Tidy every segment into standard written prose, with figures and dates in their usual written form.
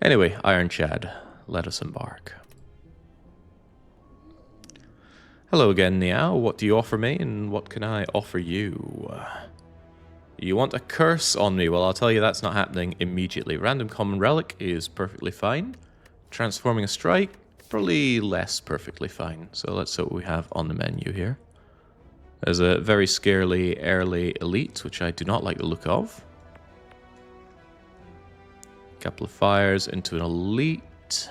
Anyway, Ironclad, let us embark. Hello again, Niao. What do you offer me, and what can I offer you? You want a curse on me? Well, I'll tell you that's not happening immediately. Random common relic is perfectly fine. Transforming a strike, probably less perfectly fine. So let's see what we have on the menu here. There's a very scarily early elite, which I do not like the look of. Couple of fires into an elite,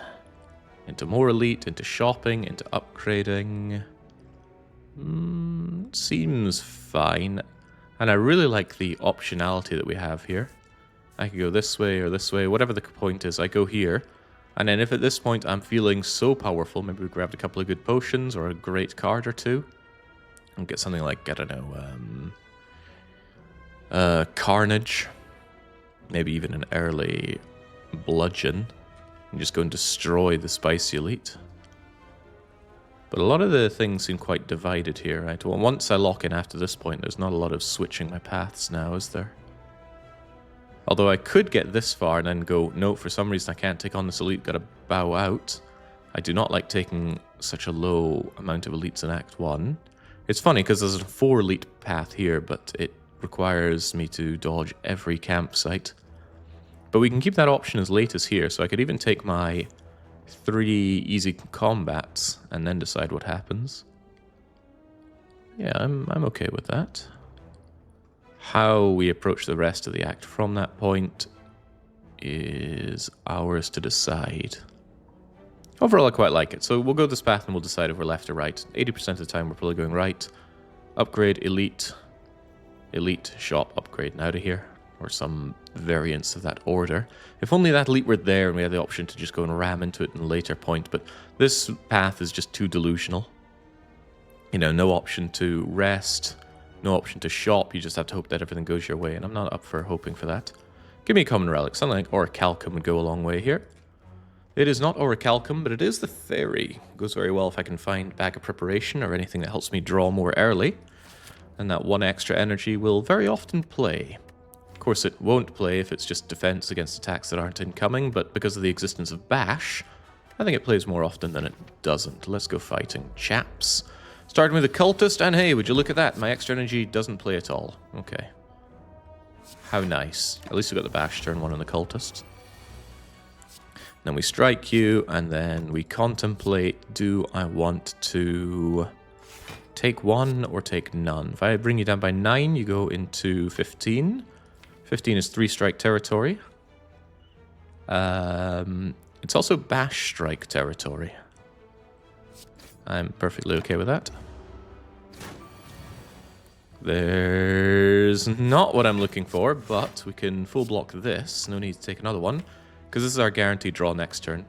into more elite, into shopping, into upgrading. Seems fine. And I really like the optionality that we have here. I could go this way or this way, whatever the point is, I go here. And then if at this point I'm feeling so powerful, maybe we grabbed a couple of good potions or a great card or two. And get something like, I don't know, Carnage. Maybe even an early Bludgeon. And just go and destroy the Spicy Elite. But a lot of the things seem quite divided here, right? Well, once I lock in after this point, there's not a lot of switching my paths now, is there? Although I could get this far and then go, no, for some reason I can't take on this elite, gotta bow out. I do not like taking such a low amount of elites in Act 1. It's funny, because there's a 4 elite path here, but it requires me to dodge every campsite. But we can keep that option as late as here, so I could even take my 3 easy combats and then decide what happens. Yeah, I'm okay with that. How we approach the rest of the act from that point is ours to decide. Overall, I quite like it. So we'll go this path and we'll decide if we're left or right. 80% of the time, we're probably going right. Upgrade, elite. Elite, shop, upgrade, and out of here. Or some variants of that order. If only that elite were there and we had the option to just go and ram into it in a later point. But this path is just too delusional. You know, no option to rest. No option to shop. You just have to hope that everything goes your way. And I'm not up for hoping for that. Give me a common relic. Something like Orichalcum would go a long way here. It is not Orichalcum, but it is the Fairy. It goes very well if I can find Bag of Preparation or anything that helps me draw more early. And that 1 extra energy will very often play. Of course, it won't play if it's just defense against attacks that aren't incoming, but because of the existence of Bash, I think it plays more often than it doesn't. Let's go fighting, chaps. Starting with the Cultist, and hey, would you look at that? My extra energy doesn't play at all. Okay. How nice. At least we got the Bash turn 1 on the Cultist. Then we strike you, and then we contemplate, do I want to take 1 or take none? If I bring you down by 9, you go into 15. 15 is 3 strike territory. It's also Bash strike territory. I'm perfectly okay with that. There's not what I'm looking for, but we can full block this. No need to take another one, because this is our guaranteed draw next turn.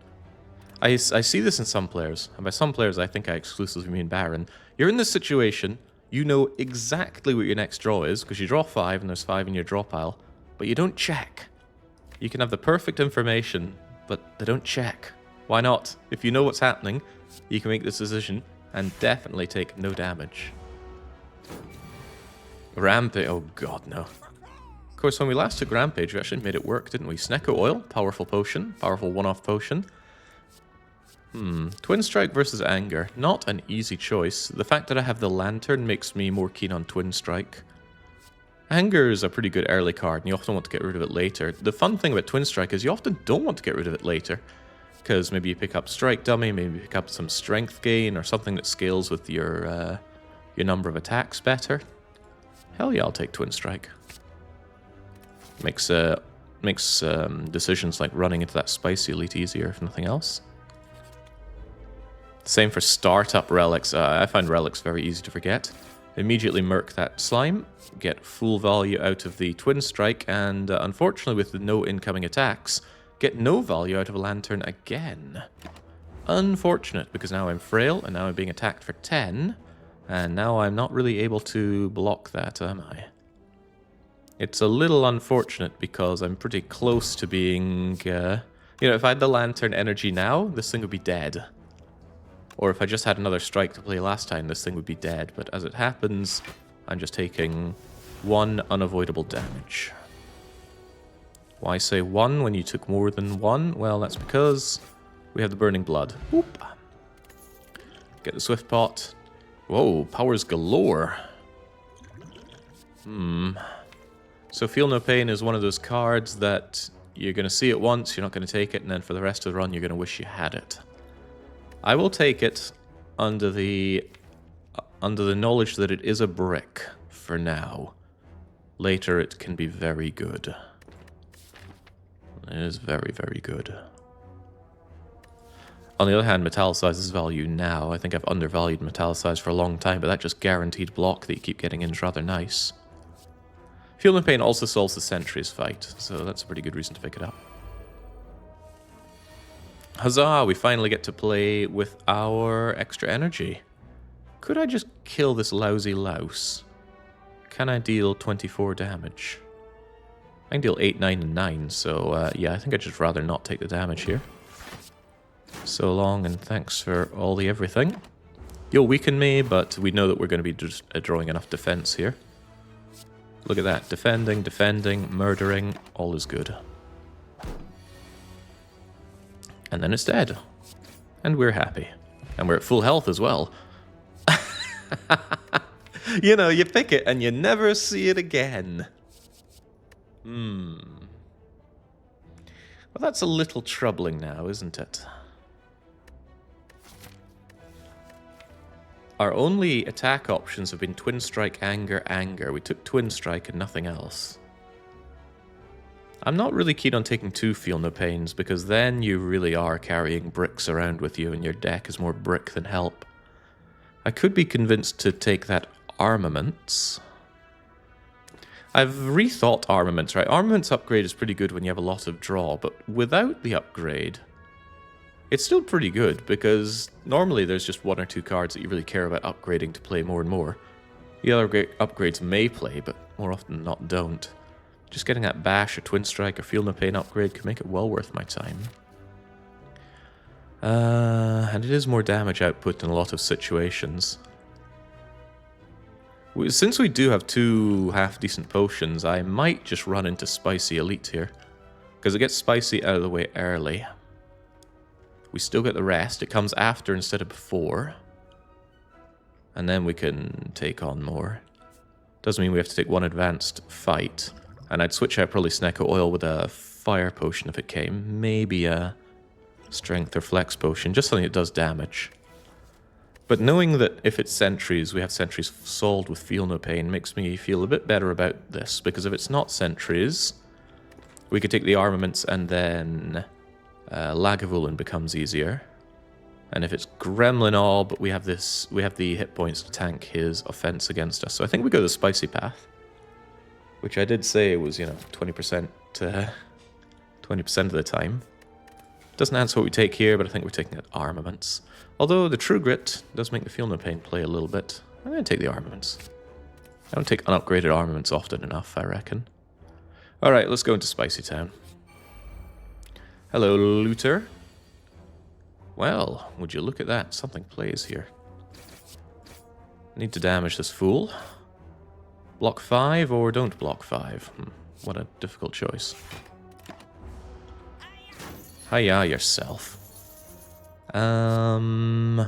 I see this in some players, and by some players I think I exclusively mean Baron. You're in this situation, you know exactly what your next draw is, because you draw 5 and there's 5 in your draw pile, but you don't check. You can have the perfect information, but they don't check. Why not? If you know what's happening, you can make this decision and definitely take no damage. Rampage, oh god no. Of course, when we last took Rampage, we actually made it work, didn't we? Snecko Oil, powerful potion, powerful one-off potion. Twin Strike versus Anger, not an easy choice. The fact that I have the Lantern makes me more keen on Twin Strike. Anger is a pretty good early card, and you often want to get rid of it later. The fun thing about Twin Strike is you often don't want to get rid of it later, because maybe you pick up Strike Dummy, maybe you pick up some Strength Gain, or something that scales with your number of attacks better. Hell yeah, I'll take Twin Strike. Makes decisions like running into that Spicy Elite easier, if nothing else. Same for startup relics. I find relics very easy to forget. Immediately murk that slime, get full value out of the Twin Strike, and unfortunately with no incoming attacks, get no value out of a Lantern again. Unfortunate, because now I'm frail, and now I'm being attacked for 10, and now I'm not really able to block that, am I? It's a little unfortunate, because I'm pretty close to being... you know, if I had the Lantern energy now, this thing would be dead. Or if I just had another strike to play last time, this thing would be dead. But as it happens, I'm just taking 1 unavoidable damage. Why say 1 when you took more than 1? Well, that's because we have the Burning Blood. Whoop. Get the Swift Pot. Whoa, powers galore. So Feel No Pain is one of those cards that you're going to see it once, you're not going to take it, and then for the rest of the run you're going to wish you had it. I will take it under the knowledge that it is a brick for now. Later it can be very good. It is very, very good. On the other hand, Metallicize's value now, I think I've undervalued Metallicize for a long time, but that just guaranteed block that you keep getting in is rather nice. Feel No Pain also solves the Sentries fight, so that's a pretty good reason to pick it up. Huzzah! We finally get to play with our extra energy. Could I just kill this lousy louse? Can I deal 24 damage? I can deal 8, 9, and 9, so yeah, I think I'd just rather not take the damage here. So long, and thanks for all the everything. You'll weaken me, but we know that we're going to be just drawing enough defense here. Look at that. Defending, defending, murdering, all is good. And then it's dead. And we're happy. And we're at full health as well. You know, you pick it and you never see it again. Well, that's a little troubling now, isn't it? Our only attack options have been Twin Strike, Anger, Anger. We took Twin Strike and nothing else. I'm not really keen on taking 2 Feel No Pains, because then you really are carrying bricks around with you and your deck is more brick than help. I could be convinced to take that Armaments. I've rethought Armaments, right? Armaments upgrade is pretty good when you have a lot of draw, but without the upgrade, it's still pretty good, because normally there's just 1 or 2 cards that you really care about upgrading to play more and more. The other upgrades may play, but more often than not don't. Just getting that Bash or Twin Strike or Feel No Pain upgrade could make it well worth my time. And it is more damage output in a lot of situations. Since we do have 2 half-decent potions, I might just run into Spicy Elite here. Because it gets Spicy out of the way early. We still get the rest. It comes after instead of before. And then we can take on more. Doesn't mean we have to take 1 advanced fight. And I'd switch out probably Snecko Oil with a Fire Potion if it came. Maybe a Strength or Flex Potion. Just something that does damage. But knowing that if it's Sentries, we have Sentries solved with Feel No Pain makes me feel a bit better about this. Because if it's not Sentries, we could take the Armaments and then Lagavulin becomes easier. And if it's Gremlin all, but we have the hit points to tank his offense against us. So I think we go the Spicy path. Which I did say was, 20% 20% of the time. Doesn't answer what we take here, but I think we're taking Armaments. Although the True Grit does make the Feel No Pain play a little bit. I'm going to take the Armaments. I don't take unupgraded Armaments often enough, I reckon. Alright, let's go into Spicy Town. Hello, Looter. Well, would you look at that? Something plays here. Need to damage this fool. Block 5 or don't block 5? What a difficult choice. Hiya yourself. Do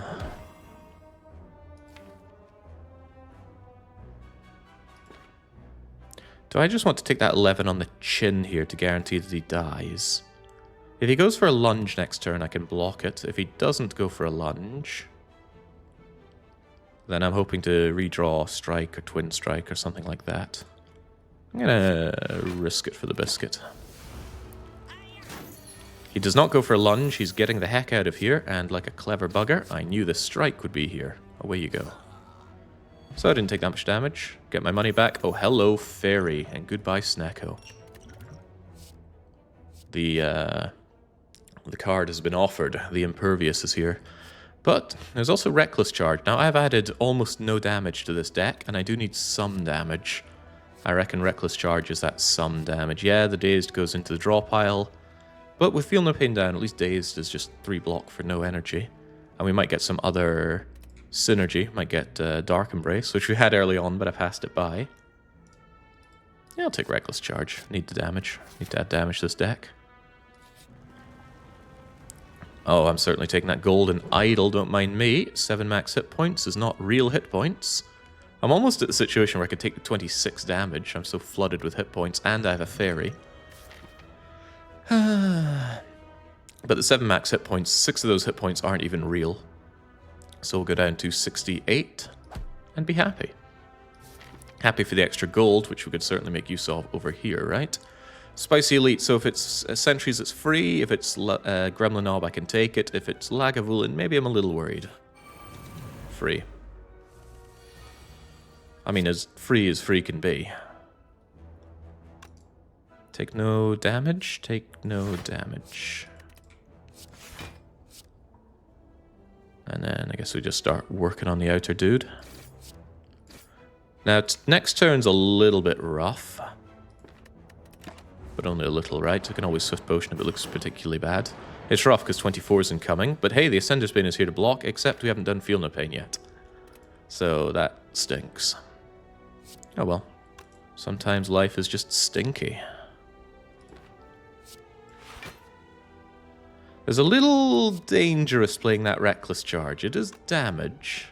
I just want to take that 11 on the chin here to guarantee that he dies? If he goes for a lunge next turn, I can block it. If he doesn't go for a lunge, then I'm hoping to redraw Strike or Twin Strike or something like that. I'm gonna risk it for the biscuit. He does not go for a lunge, he's getting the heck out of here, and like a clever bugger, I knew the Strike would be here. Away you go. So I didn't take that much damage. Get my money back. Oh, hello, Fairy, and goodbye, Snecko. The card has been offered. The Impervious is here. But there's also Reckless Charge. Now, I've added almost no damage to this deck, and I do need some damage. I reckon Reckless Charge is that some damage. Yeah, the Dazed goes into the draw pile. But with Feel No Pain down, at least Dazed is just 3 block for no energy. And we might get some other synergy. Might get Dark Embrace, which we had early on, but I passed it by. Yeah, I'll take Reckless Charge. Need the damage. Need to add damage to this deck. Oh, I'm certainly taking that Golden Idol, don't mind me. 7 max hit points is not real hit points. I'm almost at the situation where I could take 26 damage. I'm so flooded with hit points, and I have a fairy. But the 7 max hit points, 6 of those hit points aren't even real. So we'll go down to 68 and be happy. Happy for the extra gold, which we could certainly make use of over here, right? Spicy Elite, so if it's Sentries, it's free. If it's Gremlin Orb, I can take it. If it's Lagavulin, maybe I'm a little worried. Free. I mean, as free can be. Take no damage. Take no damage. And then I guess we just start working on the outer dude. Now, next turn's a little bit rough. But only a little, right? I can always Swift Potion if it looks particularly bad. It's rough because 24 is incoming. But hey, the Ascender's Bane is here to block, except we haven't done Feel No Pain yet. So that stinks. Oh well. Sometimes life is just stinky. There's a little dangerous playing that Reckless Charge. It does damage.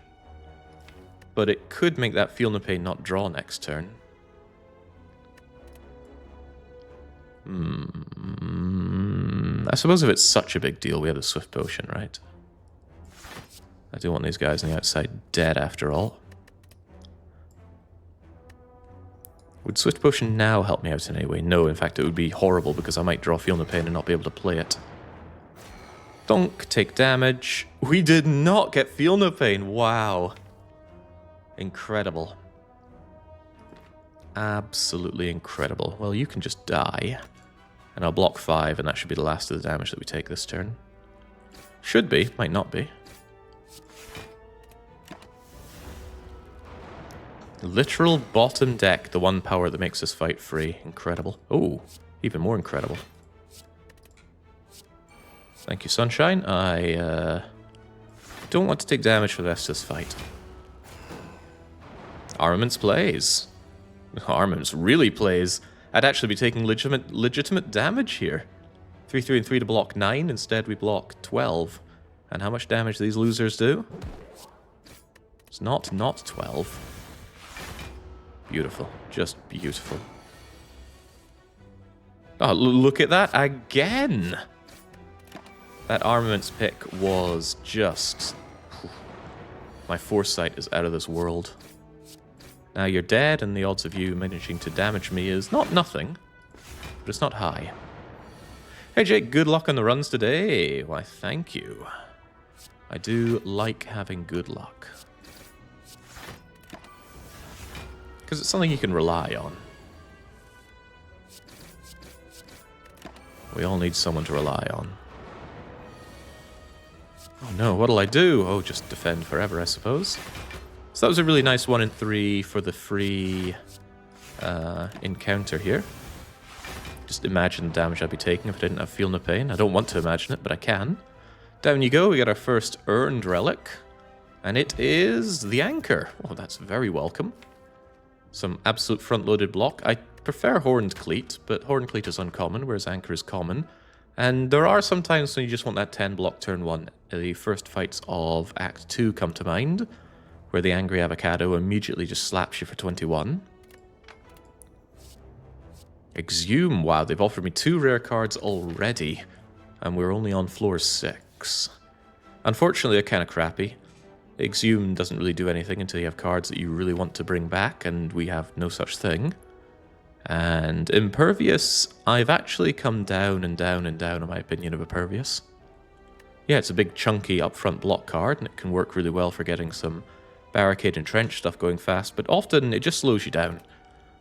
But it could make that Feel No Pain not draw next turn. I suppose if it's such a big deal, we have the Swift Potion, right? I do want these guys on the outside dead after all. Would Swift Potion now help me out in any way? No, in fact it would be horrible because I might draw Feel No Pain and not be able to play it. Donk, take damage. We did not get Feel No Pain, wow. Incredible. Absolutely incredible. Well, you can just die. And I'll block 5, and that should be the last of the damage that we take this turn. Should be, might not be. Literal bottom deck, the one power that makes us fight free. Incredible. Oh, even more incredible. Thank you, Sunshine. I don't want to take damage for the rest of this fight. Armaments plays. Armaments really plays. I'd actually be taking legitimate damage here. 3/3 and 3 to block 9. Instead, we block 12. And how much damage do these losers do? It's not 12. Beautiful. Just beautiful. Oh, look at that again! That armaments pick was just... My foresight is out of this world. Now you're dead, and the odds of you managing to damage me is not nothing, but it's not high. Hey Jake, good luck on the runs today. Why, thank you. I do like having good luck. Because it's something you can rely on. We all need someone to rely on. Oh no, what'll I do? Oh, just defend forever, I suppose. So that was a really nice 1 in 3 for the free encounter here. Just imagine the damage I'd be taking if I didn't have Feel No Pain. I don't want to imagine it, but I can. Down you go, we got our first earned relic. And it is the Anchor. Oh, that's very welcome. Some absolute front-loaded block. I prefer Horned Cleat, but Horned Cleat is uncommon, whereas Anchor is common. And there are some times when you just want that 10 block turn 1. The first fights of Act 2 come to mind, where the Angry Avocado immediately just slaps you for 21. Exhume, wow, they've offered me 2 rare cards already, and we're only on floor 6. Unfortunately, they're kind of crappy. Exhume doesn't really do anything until you have cards that you really want to bring back, and we have no such thing. And Impervious, I've actually come down and down and down on my opinion of Impervious. Yeah, it's a big chunky upfront block card, and it can work really well for getting some barricade and trench stuff going fast, but often it just slows you down.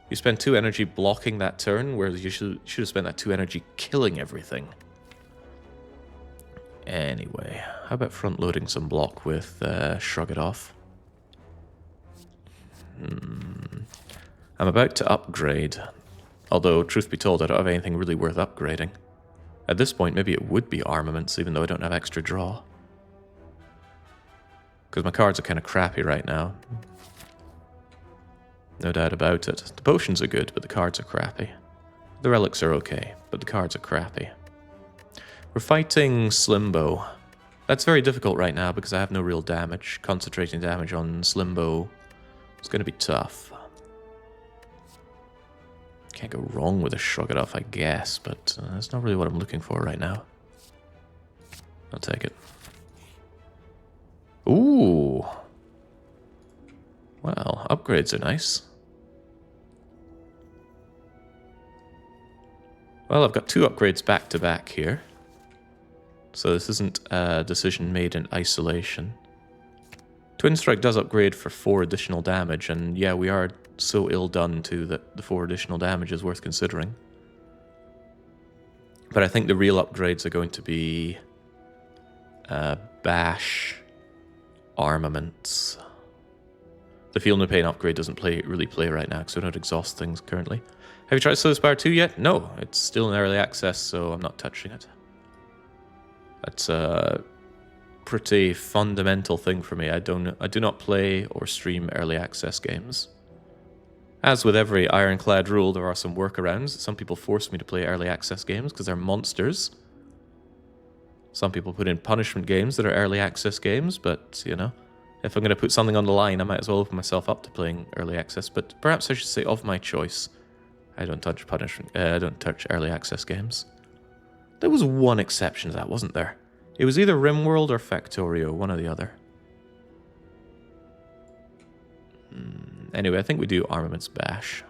You spend 2 energy blocking that turn, whereas you should have spent that 2 energy killing everything. Anyway, how about front-loading some block with Shrug It Off? I'm about to upgrade, although, truth be told, I don't have anything really worth upgrading. At this point, maybe it would be armaments, even though I don't have extra draw. Because my cards are kind of crappy right now. No doubt about it. The potions are good, but the cards are crappy. The relics are okay, but the cards are crappy. We're fighting Slimbo. That's very difficult right now because I have no real damage. Concentrating damage on Slimbo is going to be tough. Can't go wrong with a Shrug It Off, I guess, but that's not really what I'm looking for right now. I'll take it. Ooh. Well, upgrades are nice. Well, I've got 2 upgrades back to back here. So this isn't a decision made in isolation. Twin Strike does upgrade for 4 additional damage, and yeah, we are so ill done too that the 4 additional damage is worth considering. But I think the real upgrades are going to be Bash, Armaments. The Feel No Pain upgrade doesn't really play right now because we don't exhaust things currently. Have you tried Spire 2 yet? No, it's still in early access, so I'm not touching it. That's a pretty fundamental thing for me. I do not play or stream early access games. As with every Ironclad rule, there are some workarounds. Some people force me to play early access games because they're monsters. Some people put in punishment games that are early access games, but, you know, if I'm going to put something on the line, I might as well open myself up to playing early access. But perhaps I should say of my choice. I don't touch punishment. I don't touch early access games. There was one exception to that, wasn't there? It was either RimWorld or Factorio, one or the other. Anyway, I think we do Armaments Bash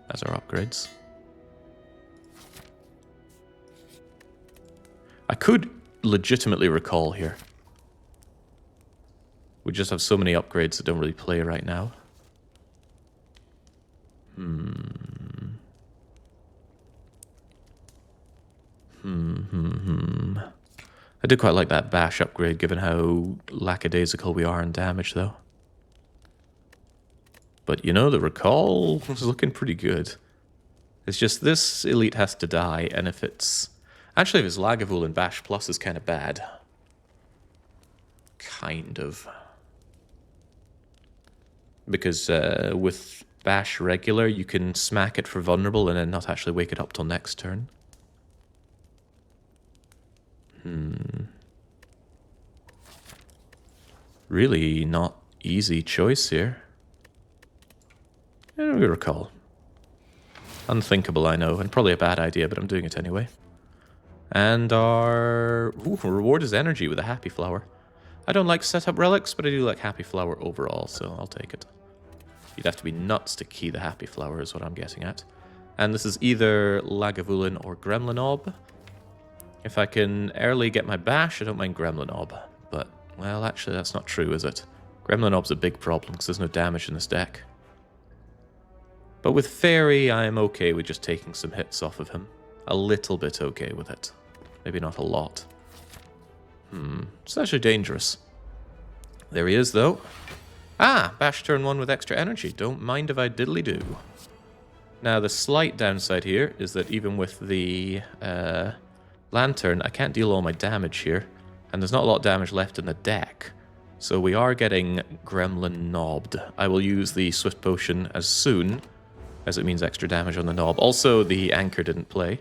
as our upgrades. I could legitimately recall here. We just have so many upgrades that don't really play right now. I did quite like that Bash upgrade, given how lackadaisical we are in damage, though. But, you know, the recall is looking pretty good. It's just this elite has to die, and if it's... Actually, if it's Lagavulin, Bash Plus is kind of bad. Kind of. Because with Bash regular, you can smack it for vulnerable and then not actually wake it up till next turn. Really not easy choice here. We recall. Unthinkable, I know, and probably a bad idea, but I'm doing it anyway. And our reward is energy with a Happy Flower. I don't like setup relics, but I do like Happy Flower overall, so I'll take it. You'd have to be nuts to key the Happy Flower is what I'm getting at. And this is either Lagavulin or Gremlinob. If I can early get my Bash, I don't mind Gremlinob. But, well, actually that's not true, is it? Gremlinob's a big problem because there's no damage in this deck. But with Fairy, I'm okay with just taking some hits off of him. A little bit okay with it. Maybe not a lot. It's actually dangerous. There he is, though. Ah, Bash turn 1 with extra energy. Don't mind if I diddly do. Now, the slight downside here is that even with the Lantern, I can't deal all my damage here. And there's not a lot of damage left in the deck. So we are getting Gremlin knobbed. I will use the Swift Potion as soon as it means extra damage on the knob. Also, the Anchor didn't play.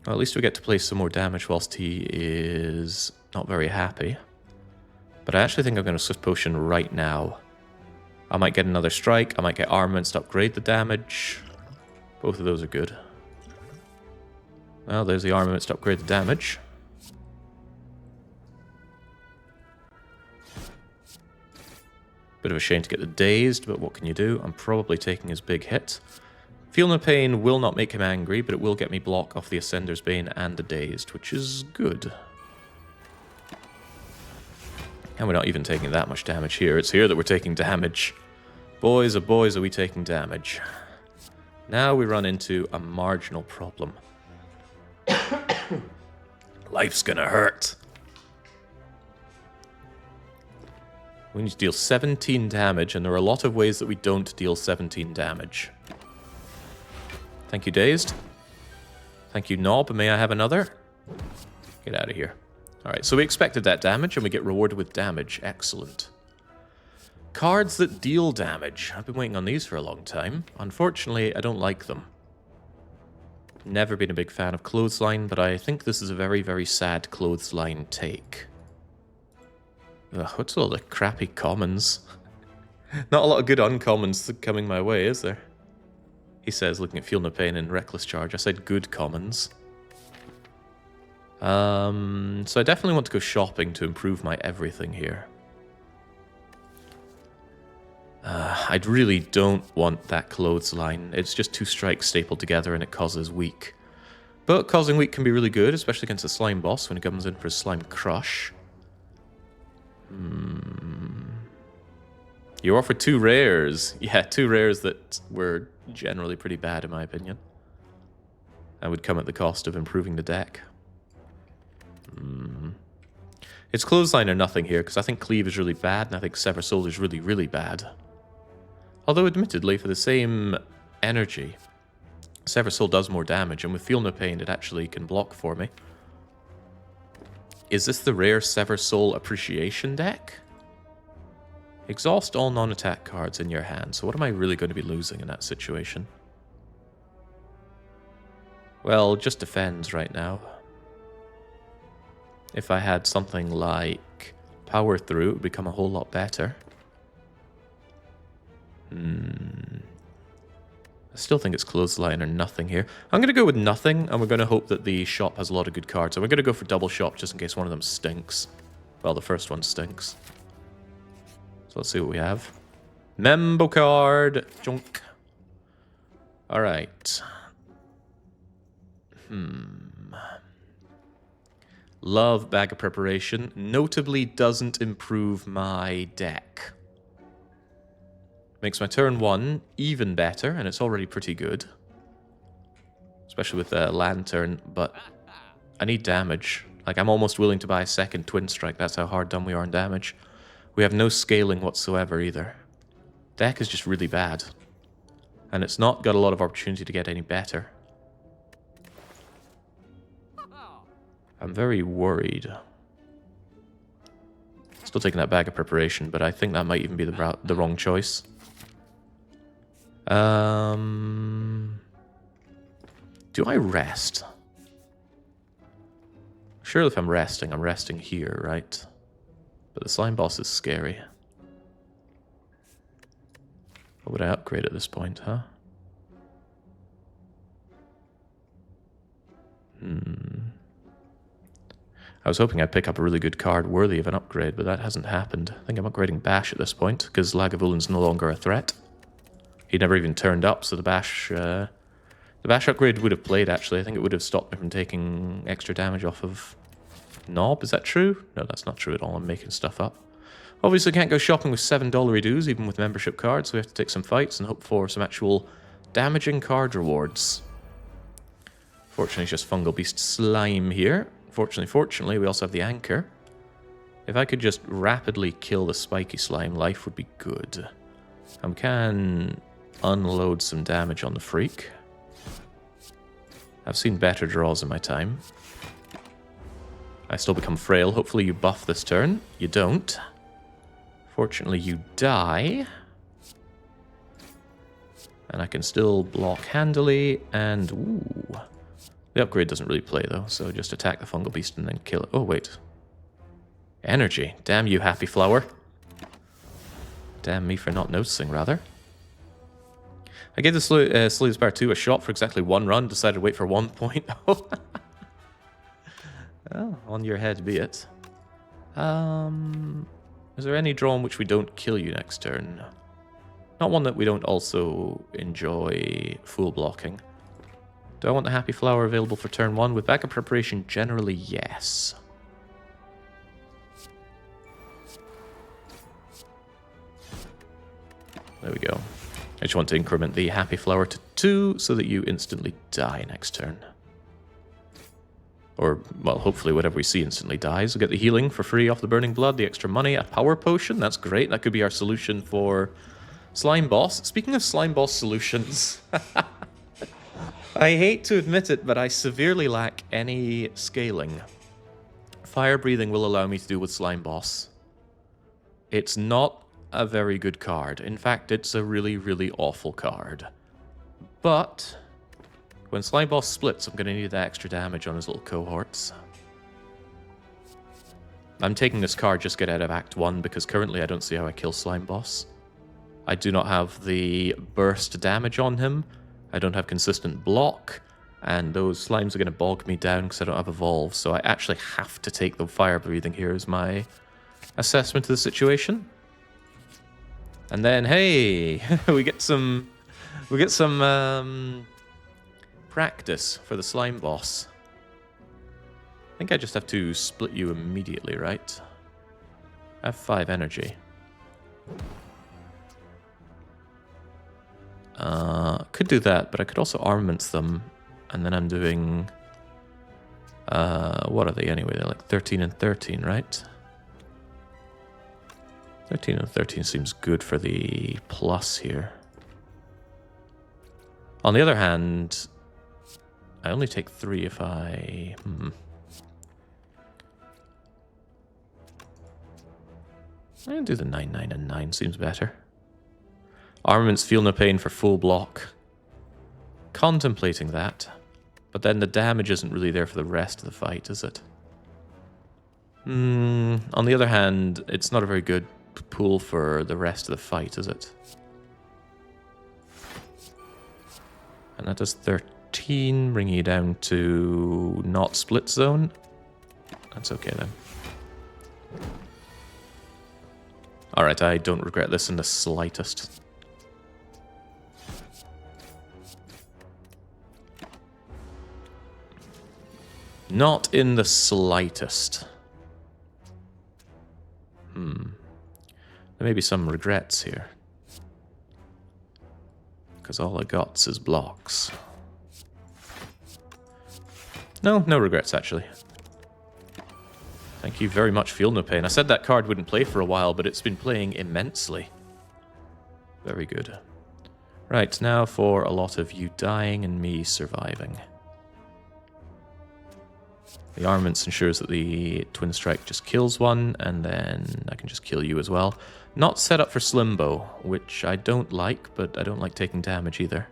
Well, at least we get to play some more damage whilst he is not very happy. But I actually think I'm going to Swift Potion right now. I might get another strike. I might get Armaments to upgrade the damage. Both of those are good. Well, there's the Armaments to upgrade the damage. Bit of a shame to get the Dazed, but what can you do? I'm probably taking his big hit. Feel No Pain will not make him angry, but it will get me block off the Ascender's Bane and the Dazed, which is good. And we're not even taking that much damage here. It's here that we're taking damage. Boys, oh boys, are we taking damage. Now we run into a marginal problem. Life's gonna hurt. We need to deal 17 damage, and there are a lot of ways that we don't deal 17 damage. Thank you, Dazed. Thank you, Knob. May I have another? Get out of here. Alright, so we expected that damage, and we get rewarded with damage. Excellent. Cards that deal damage. I've been waiting on these for a long time. Unfortunately, I don't like them. Never been a big fan of Clothesline, but I think this is a very, very sad Clothesline take. Ugh, what's all the crappy commons? Not a lot of good uncommons coming my way, is there? He says, looking at Feel No Pain and Reckless Charge. I said good commons. So I definitely want to go shopping to improve my everything here. I really don't want that Clothesline. It's just 2 strikes stapled together and it causes weak. But causing weak can be really good, especially against a slime boss when he comes in for his slime crush. You offered 2 rares. Yeah, 2 rares that were generally pretty bad in my opinion. That would come at the cost of improving the deck. It's Clothesline or nothing here, because I think Cleave is really bad, and I think Sever Soul is really, really bad. Although, admittedly, for the same energy, Sever Soul does more damage, and with Feel No Pain, it actually can block for me. Is this the rare Sever Soul Appreciation deck? Exhaust all non-attack cards in your hand, so what am I really going to be losing in that situation? Well, just defends right now. If I had something like Power Through, it would become a whole lot better. I still think it's Clothesline or nothing here. I'm going to go with nothing, and we're going to hope that the shop has a lot of good cards. So we're going to go for double shop just in case one of them stinks. Well, the first one stinks. So let's see what we have. Membo card. Junk. Alright. Love Bag of Preparation. Notably doesn't improve my deck. Makes my turn 1 even better, and it's already pretty good. Especially with the Lantern, but I need damage. Like, I'm almost willing to buy a second Twin Strike. That's how hard done we are on damage. We have no scaling whatsoever either. Deck is just really bad. And it's not got a lot of opportunity to get any better. I'm very worried. Still taking that Bag of Preparation, but I think that might even be the wrong choice. Do I rest? Sure, if I'm resting here, right? But the slime boss is scary. What would I upgrade at this point, huh? I was hoping I'd pick up a really good card worthy of an upgrade, but that hasn't happened. I think I'm upgrading Bash at this point, because Lagavulin's no longer a threat. He never even turned up, so the Bash upgrade would have played, actually. I think it would have stopped me from taking extra damage off of Knob. Is that true? No, that's not true at all. I'm making stuff up. Obviously, can't go shopping with $7 dues, even with membership cards, so we have to take some fights and hope for some actual damaging card rewards. Fortunately, it's just Fungal Beast Slime here. Fortunately, we also have the Anchor. If I could just rapidly kill the spiky slime, life would be good. And we can unload some damage on the Freak. I've seen better draws in my time. I still become frail. Hopefully you buff this turn. You don't. Fortunately, you die. And I can still block handily, and ooh. The upgrade doesn't really play, though, so just attack the Fungal Beast and then kill it. Oh, wait. Energy. Damn you, Happy Flower. Damn me for not noticing, rather. I gave the Slay Spire 2 a shot for exactly 1 run, decided to wait for 1.0. Well, on your head be it. Is there any draw in which we don't kill you next turn? Not one that we don't also enjoy full blocking. Do I want the Happy Flower available for turn 1? With Backup Preparation, generally yes. There we go. I just want to increment the Happy Flower to 2 so that you instantly die next turn. Or, well, hopefully whatever we see instantly dies. We'll get the healing for free off the Burning Blood, the extra money, a Power Potion. That's great. That could be our solution for Slime Boss. Speaking of Slime Boss solutions, I hate to admit it, but I severely lack any scaling. Fire Breathing will allow me to deal with Slime Boss. It's not a very good card. In fact, it's a really, really awful card. But when Slime Boss splits, I'm going to need that extra damage on his little cohorts. I'm taking this card just get out of Act 1 because currently I don't see how I kill Slime Boss. I do not have the burst damage on him. I don't have consistent block. And those slimes are going to bog me down because I don't have Evolve. So I actually have to take the fire breathing here as my assessment of the situation. And then, hey, we get some practice for the slime boss. I think I just have to split you immediately, right? I have 5 energy. Could do that, but I could also armaments them. And then I'm doing... what are they anyway? They're like 13 and 13, right? 13 and 13 seems good for the plus here. On the other hand, I only take 3 if I... I can do the 9, 9, and 9 seems better. Armaments feel no pain for full block. Contemplating that. But then the damage isn't really there for the rest of the fight, is it? On the other hand, it's not a very good pool for the rest of the fight, is it? And that does 13, bringing you down to not split zone. That's okay then. Alright, I don't regret this in the slightest. Not in the slightest. There may be some regrets here. Because all I got is blocks. No regrets, actually. Thank you very much, Feel No Pain. I said that card wouldn't play for a while, but it's been playing immensely. Very good. Right, now for a lot of you dying and me surviving. The armaments ensures that the Twin Strike just kills one, and then I can just kill you as well. Not set up for Slimbo, which I don't like, but I don't like taking damage either.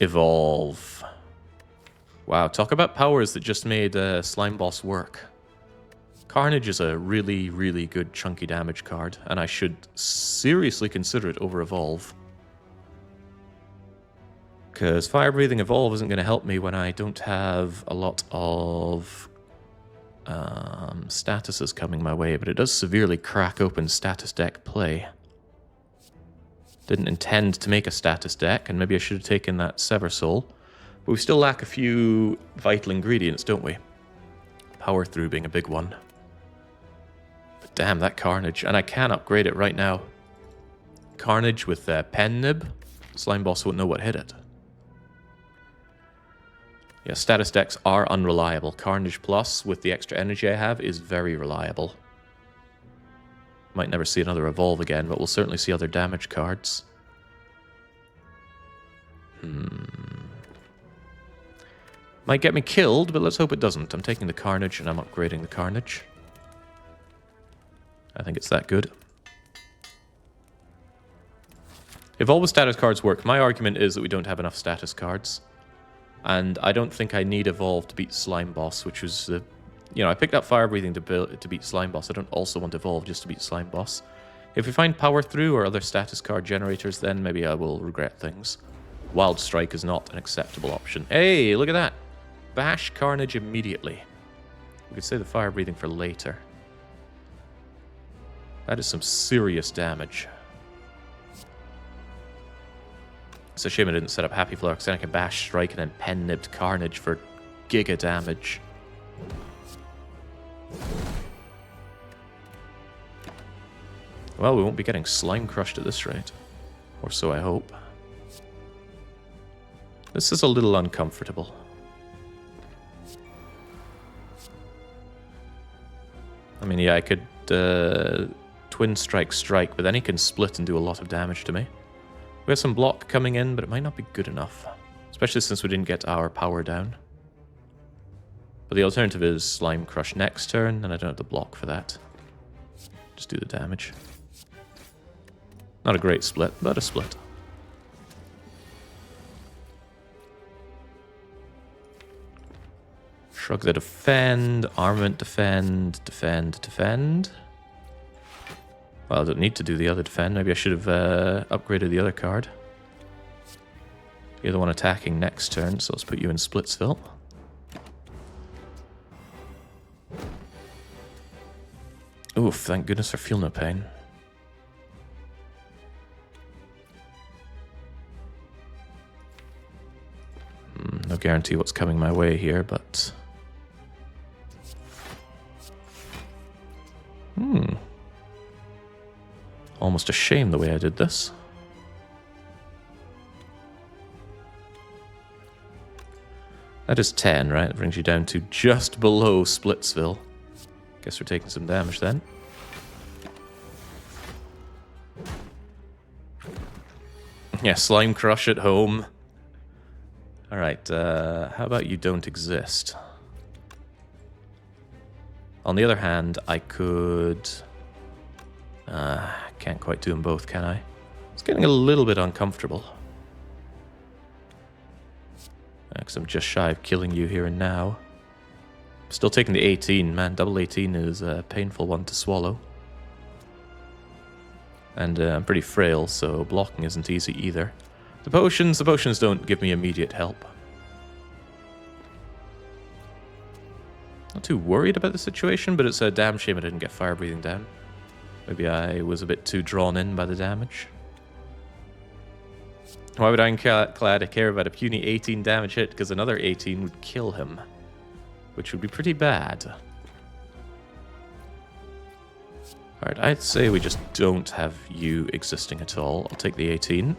Evolve. Wow, talk about powers that just made Slime Boss work. Carnage is a really, really good chunky damage card, and I should seriously consider it over Evolve. Because Fire Breathing Evolve isn't going to help me when I don't have a lot of statuses coming my way, but it does severely crack open status deck play. Didn't intend to make a status deck, and maybe I should have taken that Sever Soul. But we still lack a few vital ingredients, don't we? Power Through being a big one. But damn, that Carnage. And I can upgrade it right now. Carnage with Pen Nib. Slime Boss won't know what hit it. Yeah, status decks are unreliable. Carnage Plus, with the extra energy I have, is very reliable. Might never see another Evolve again, but we'll certainly see other damage cards. Might get me killed, but let's hope it doesn't. I'm taking the Carnage, and I'm upgrading the Carnage. I think it's that good. If all the status cards work, my argument is that we don't have enough status cards. And I don't think I need Evolve to beat Slime Boss, which was the... I picked up Fire Breathing to beat Slime Boss. I don't also want Evolve just to beat Slime Boss. If we find Power Through or other status card generators, then maybe I will regret things. Wild Strike is not an acceptable option. Hey, look at that! Bash Carnage immediately. We could save the Fire Breathing for later. That is some serious damage. It's a shame I didn't set up Happy Flower, because then I can Bash Strike and then Pen Nibbed Carnage for giga damage. Well, we won't be getting Slime Crushed at this rate. Or so I hope. This is a little uncomfortable. I mean, yeah, I could Twin Strike, but then he can split and do a lot of damage to me. We have some block coming in, but it might not be good enough. Especially since we didn't get our power down. But the alternative is Slime Crush next turn, and I don't have the block for that. Just do the damage. Not a great split, but a split. Shrug the defend, armament defend, defend, defend. Well, I don't need to do the other defend. Maybe I should have upgraded the other card. You're the one attacking next turn, so let's put you in Splitsville. Oof, thank goodness I feel no pain. No guarantee what's coming my way here, but... Almost a shame the way I did this. That is 10, right? It brings you down to just below Splitsville. Guess we're taking some damage then. Yeah, Slime Crush at home. Alright, how about you don't exist? On the other hand, I could... can't quite do them both, can I? It's getting a little bit uncomfortable. Because I'm just shy of killing you here and now. Still taking the 18, man. Double 18 is a painful one to swallow. And I'm pretty frail, so blocking isn't easy either. The potions don't give me immediate help. Not too worried about the situation, but it's a damn shame I didn't get fire breathing down. Maybe I was a bit too drawn in by the damage. Why would Ironclad care about a puny 18 damage hit? Because another 18 would kill him. Which would be pretty bad. Alright, I'd say we just don't have you existing at all. I'll take the 18.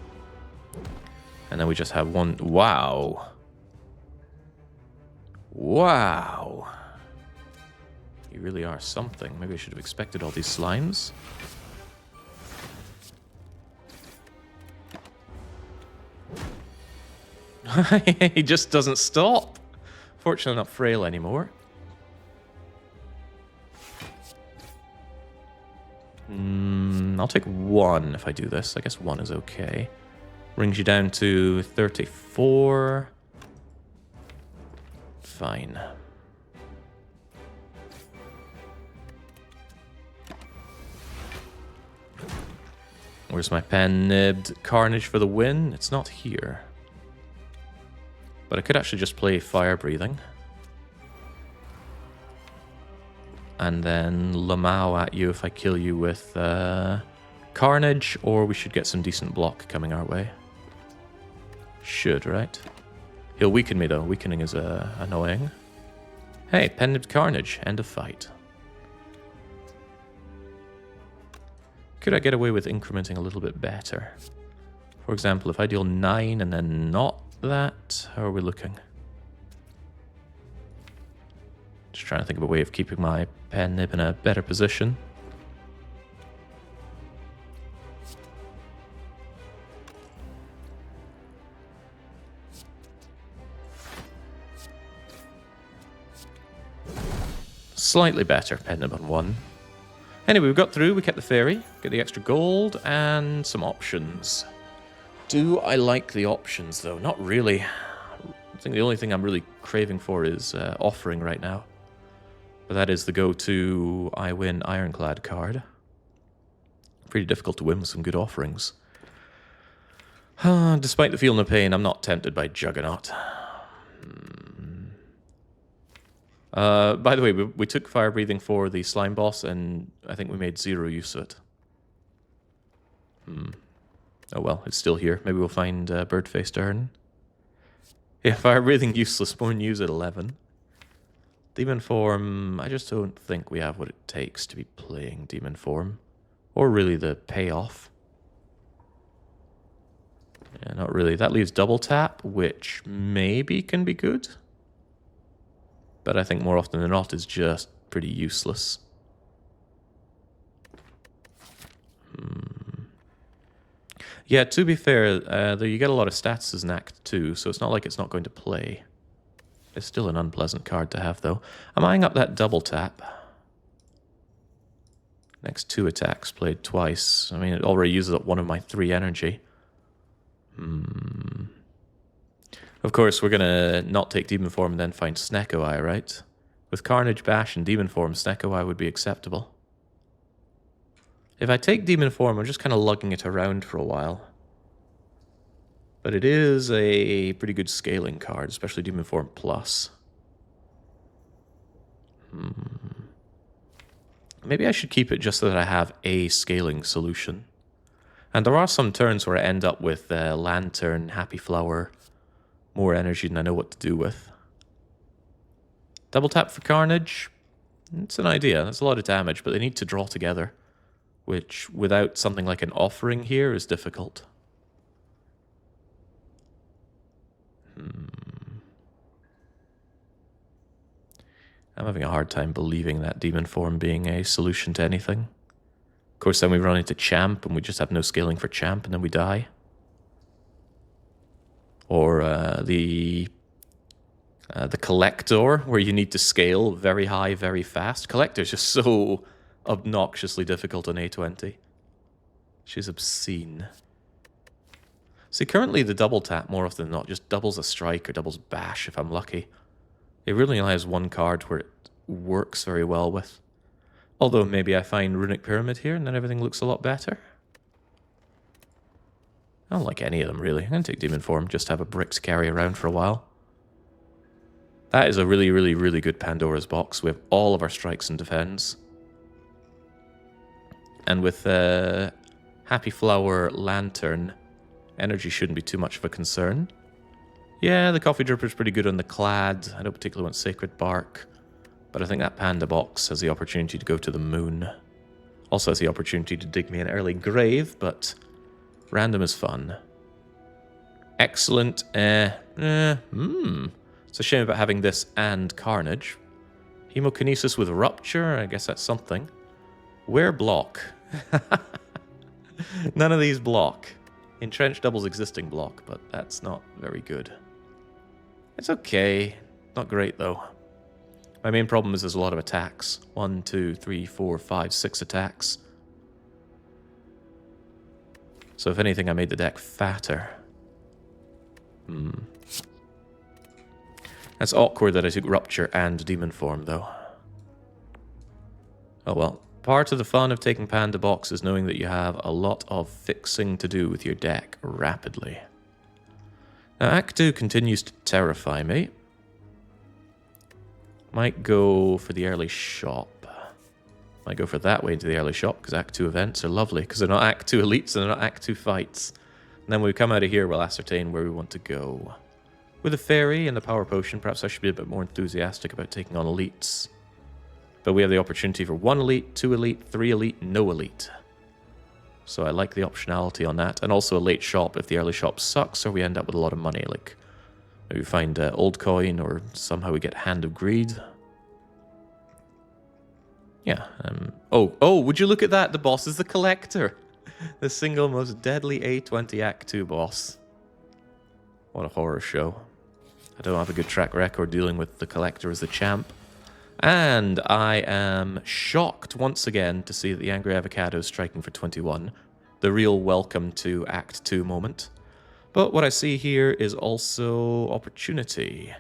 And then we just have one... Wow. Wow. You really are something. Maybe I should have expected all these slimes. He just doesn't stop. Fortunately, not frail anymore. I'll take 1 if I do this. I guess 1 is okay. Brings you down to 34. Fine. Where's my pen nibbed? Carnage for the win? It's not here. But I could actually just play fire breathing. And then Lamau at you if I kill you with Carnage, or we should get some decent block coming our way. Should, right? He'll weaken me though. Weakening is annoying. Hey, pen nibbed Carnage. End of fight. Could I get away with incrementing a little bit better? For example, if I deal 9 and then not that, how are we looking? Just trying to think of a way of keeping my pen nib in a better position. Slightly better, pen nib on 1. Anyway, we got through, we kept the fairy, get the extra gold, and some options. Do I like the options, though? Not really. I think the only thing I'm really craving for is offering right now. But that is the go-to I win Ironclad card. Pretty difficult to win with some good offerings. Despite the feel no pain, I'm not tempted by Juggernaut. By the way, we took fire breathing for the slime boss, and I think we made 0 use of it. Oh well, it's still here. Maybe we'll find bird-faced urn. Yeah, fire breathing useless. More news at 11. Demon form, I just don't think we have what it takes to be playing demon form. Or really the payoff. Yeah, not really. That leaves double tap, which maybe can be good. But I think more often than not is just pretty useless. Yeah, to be fair, you get a lot of stats as an Act 2, so it's not like it's not going to play. It's still an unpleasant card to have, though. I'm eyeing up that double tap. Next 2 attacks played twice. I mean, it already uses up 1 of my 3 energy. Of course, we're going to not take Demon Form and then find Snecko Eye, right? With Carnage, Bash, and Demon Form, Snecko Eye would be acceptable. If I take Demon Form, I'm just kind of lugging it around for a while. But it is a pretty good scaling card, especially Demon Form Plus. Maybe I should keep it just so that I have a scaling solution. And there are some turns where I end up with Lantern, Happy Flower, more energy than I know what to do with. Double tap for Carnage. It's an idea. That's a lot of damage, but they need to draw together, which without something like an offering here is difficult. I'm having a hard time believing that Demon Form being a solution to anything. Of course, then we run into Champ, and we just have no scaling for Champ, and then we die. Or the Collector, where you need to scale very high, very fast. Collector is just so obnoxiously difficult on A20. She's obscene. See, currently the double tap, more often than not, just doubles a strike or doubles bash if I'm lucky. It really only has 1 card where it works very well with. Although maybe I find Runic Pyramid here and then everything looks a lot better. I don't like any of them, really. I'm going to take Demon Form, just have a brick to carry around for a while. That is a really, really, really good Pandora's box. We have all of our strikes and defense. And with Happy Flower, Lantern, energy shouldn't be too much of a concern. Yeah, the Coffee Dripper's pretty good on the Clad. I don't particularly want Sacred Bark. But I think that Panda box has the opportunity to go to the moon. Also has the opportunity to dig me an early grave, but random is fun. Excellent. It's a shame about having this and Carnage. Hemokinesis with Rupture, I guess that's something. Where block? None of these block. Entrench doubles existing block, but that's not very good. It's okay. Not great, though. My main problem is there's a lot of attacks. 1, 2, 3, 4, 5, 6 attacks. So if anything, I made the deck fatter. That's awkward that I took Rupture and Demon Form, though. Oh well. Part of the fun of taking Panda Box is knowing that you have a lot of fixing to do with your deck rapidly. Now, Act 2 continues to terrify me. Might go for the early shop. Might go for that way into the early shop, because Act 2 events are lovely, because they're not Act 2 elites and they're not Act 2 fights. And then when we come out of here, we'll ascertain where we want to go. With a fairy and the power potion, perhaps I should be a bit more enthusiastic about taking on elites. But we have the opportunity for 1 elite, 2 elite, 3 elite, no elite. So I like the optionality on that. And also a late shop if the early shop sucks or we end up with a lot of money. Like maybe we find old coin or somehow we get Hand of Greed. Yeah. Oh, would you look at that? The boss is the Collector. The single most deadly A20 Act 2 boss. What a horror show. I don't have a good track record dealing with the Collector as the champ. And I am shocked once again to see that the Angry Avocado is striking for 21. The real welcome to Act 2 moment. But what I see here is also opportunity.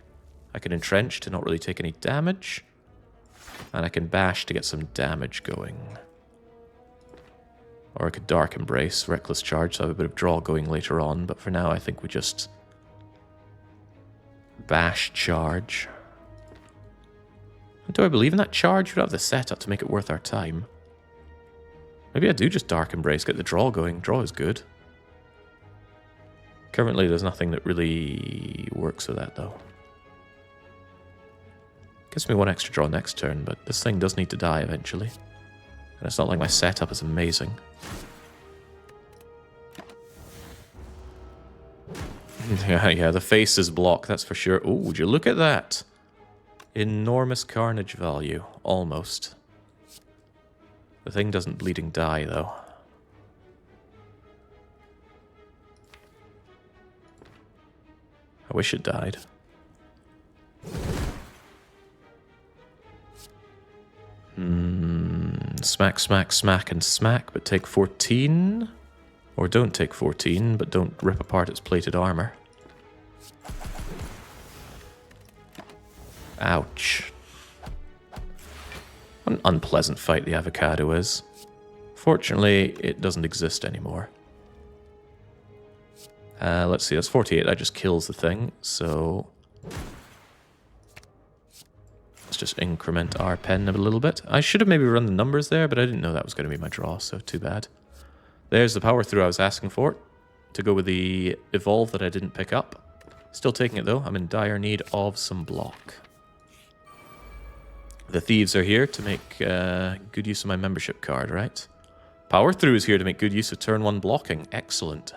I can entrench to not really take any damage. And I can bash to get some damage going. Or I could Dark Embrace, Reckless Charge, so I have a bit of draw going later on. But for now, I think we just bash charge. Do I believe in that charge? We don't have the setup to make it worth our time. Maybe I do just Dark Embrace, get the draw going. Draw is good. Currently, there's nothing that really works with that, though. Gives me 1 extra draw next turn, but this thing does need to die eventually. And it's not like my setup is amazing. Yeah, the face is blocked, that's for sure. Oh, would you look at that? Enormous carnage value, almost. The thing doesn't bleeding die, though. I wish it died. smack, smack, smack, and smack, but take 14. Or don't take 14, but don't rip apart its plated armor. Ouch. What an unpleasant fight the avocado is. Fortunately, it doesn't exist anymore. Let's see, that's 48. That just kills the thing, so... let's just increment our pen a little bit. I should have maybe run the numbers there, but I didn't know that was going to be my draw, so too bad. There's the power through I was asking for, to go with the evolve that I didn't pick up. Still taking it though, I'm in dire need of some block. The thieves are here to make good use of my membership card, right? Power through is here to make good use of turn 1 blocking. Excellent.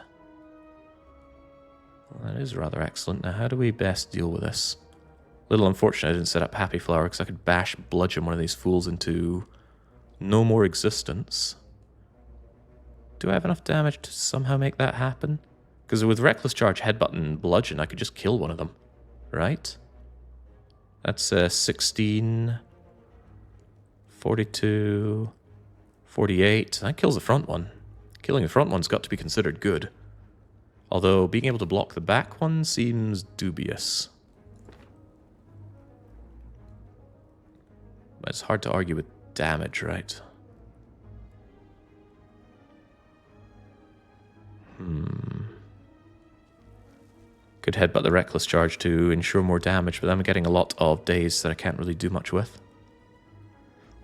Well, that is rather excellent. Now, how do we best deal with this? A little unfortunate I didn't set up Happy Flower, because I could bludgeon one of these fools into no more existence. Do I have enough damage to somehow make that happen? Because with Reckless Charge, Headbutt, and Bludgeon, I could just kill one of them. Right? That's 16... 42... 48. That kills the front one. Killing the front one's got to be considered good. Although, being able to block the back one seems dubious. But it's hard to argue with damage, right? Could headbutt the Reckless Charge to ensure more damage, but then I'm getting a lot of days that I can't really do much with.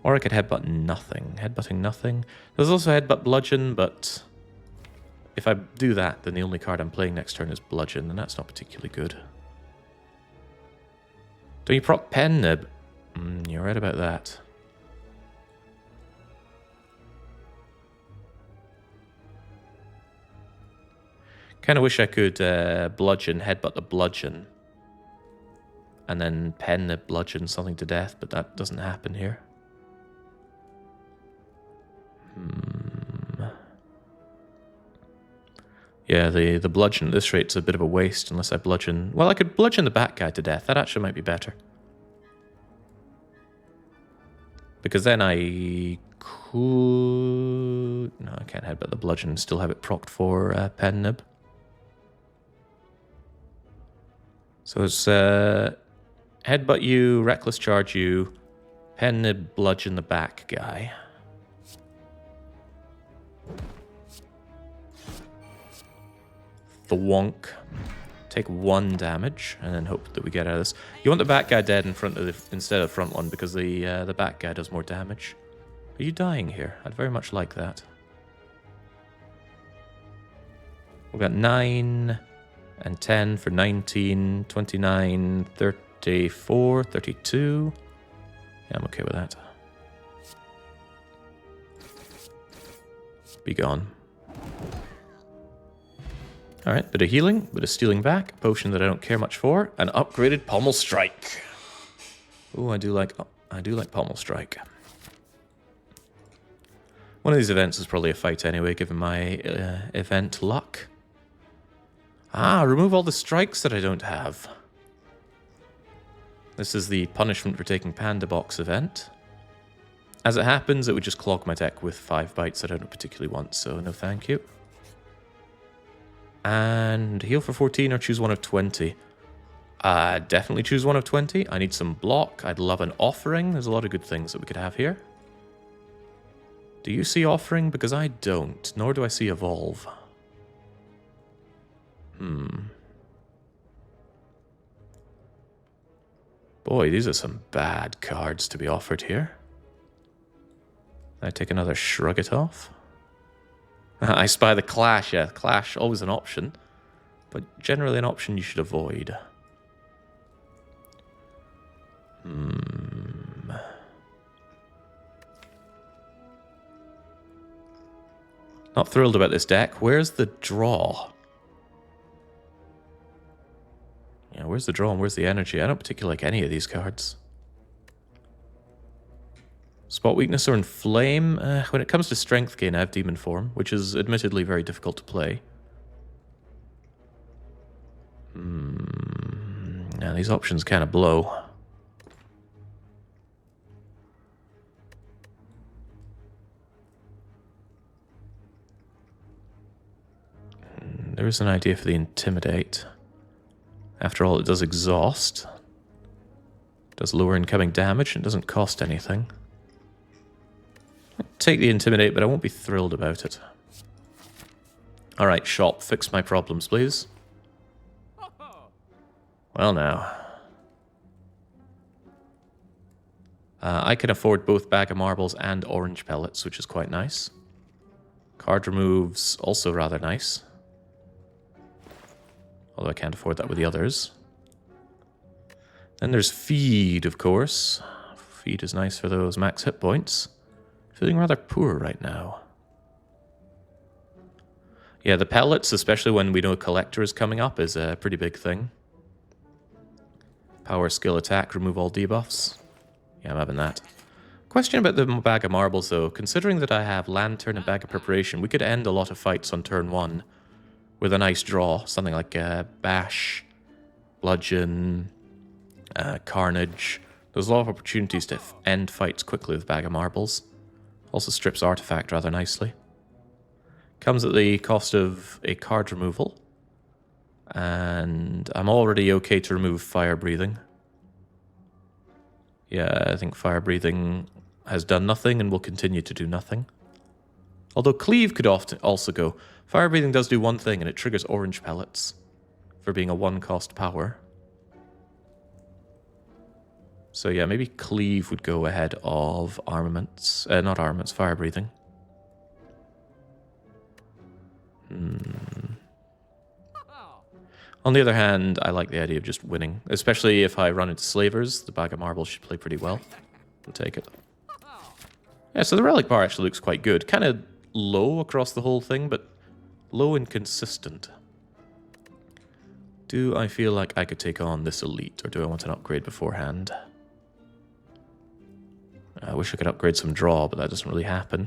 Or I could headbutt nothing. Headbutting nothing. There's also headbutt Bludgeon, but if I do that, then the only card I'm playing next turn is Bludgeon, and that's not particularly good. Don't you proc Pen Nib? You're right about that. Kind of wish I could Bludgeon, headbutt the Bludgeon, and then pen the Bludgeon something to death, but that doesn't happen here. Yeah, the Bludgeon at this rate's a bit of a waste unless I Bludgeon... well, I could Bludgeon the Bat Guy to death. That actually might be better. Because then I could... no, I can't headbutt the Bludgeon and still have it procced for Pen Nib. So it's headbutt you, Reckless Charge you, Pen Nib, Bludgeon the Back Guy. The Wonk. Take 1 damage, and then hope that we get out of this. You want the Bat Guy dead in front of instead of the front one, because the Bat Guy does more damage. Are you dying here? I'd very much like that. We've got 9... and 10 for 19, 29, 34, 32. Yeah, I'm okay with that. Be gone. Alright, bit of healing, bit of stealing back, potion that I don't care much for, an upgraded Pommel Strike. Ooh, I do like Pommel Strike. One of these events is probably a fight anyway, given my event luck. Ah, remove all the strikes that I don't have. This is the punishment for taking Panda Box event. As it happens, it would just clog my deck with 5 bites that I don't particularly want, so no thank you. And heal for 14 or choose one of 20. Definitely choose one of 20. I need some block. I'd love an offering. There's a lot of good things that we could have here. Do you see offering? Because I don't, nor do I see evolve. Boy, these are some bad cards to be offered here. I take another Shrug It Off. I spy the Clash. Yeah, Clash, always an option. But generally an option you should avoid. Not thrilled about this deck. Where's the draw? Yeah, where's the draw and where's the energy? I don't particularly like any of these cards. Spot weakness or inflame. When it comes to strength gain, I have Demon Form, which is admittedly very difficult to play. Now these options kind of blow. there is an idea for the Intimidate. After all, it does exhaust. It does lower incoming damage and doesn't cost anything. I'll take the Intimidate, but I won't be thrilled about it. Alright, shop, fix my problems, please. Well now. I can afford both Bag of Marbles and Orange Pellets, which is quite nice. Card removes, also rather nice. Although I can't afford that with the others. Then there's Feed, of course. Feed is nice for those max hit points. Feeling rather poor right now. Yeah, the pellets, especially when we know Collector is coming up, is a pretty big thing. Power, skill, attack, remove all debuffs. Yeah, I'm having that. Question about the Bag of Marbles, though. Considering that I have Lantern and Bag of Preparation, we could end a lot of fights on turn 1 with a nice draw. Something like Bash, Bludgeon, Carnage. There's a lot of opportunities to end fights quickly with Bag of Marbles. Also strips Artifact rather nicely. Comes at the cost of a card removal. And I'm already okay to remove Fire Breathing. Yeah, I think Fire Breathing has done nothing and will continue to do nothing. Although Cleave could often also go. Fire Breathing does do one thing, and it triggers Orange Pellets for being a 1-cost power. So yeah, maybe Cleave would go ahead of Armaments. Not Armaments, Fire Breathing. On the other hand, I like the idea of just winning. Especially if I run into Slavers, the Bag of Marbles should play pretty well. I'll take it. Yeah, so the relic bar actually looks quite good. Kind of low across the whole thing, but low and consistent. Do I feel like I could take on this elite, or do I want an upgrade beforehand? I wish I could upgrade some draw, but that doesn't really happen.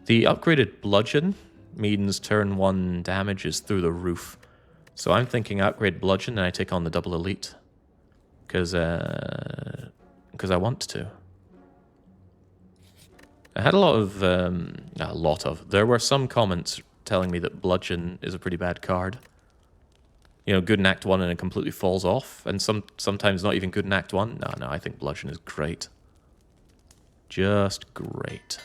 The upgraded bludgeon means turn 1 damage is through the roof. So I'm thinking upgrade bludgeon and I take on the double elite. Because I want to. I had there were some comments telling me that bludgeon is a pretty bad card. You know, good in Act 1 and it completely falls off. And sometimes not even good in Act 1. No, I think bludgeon is great. Just great.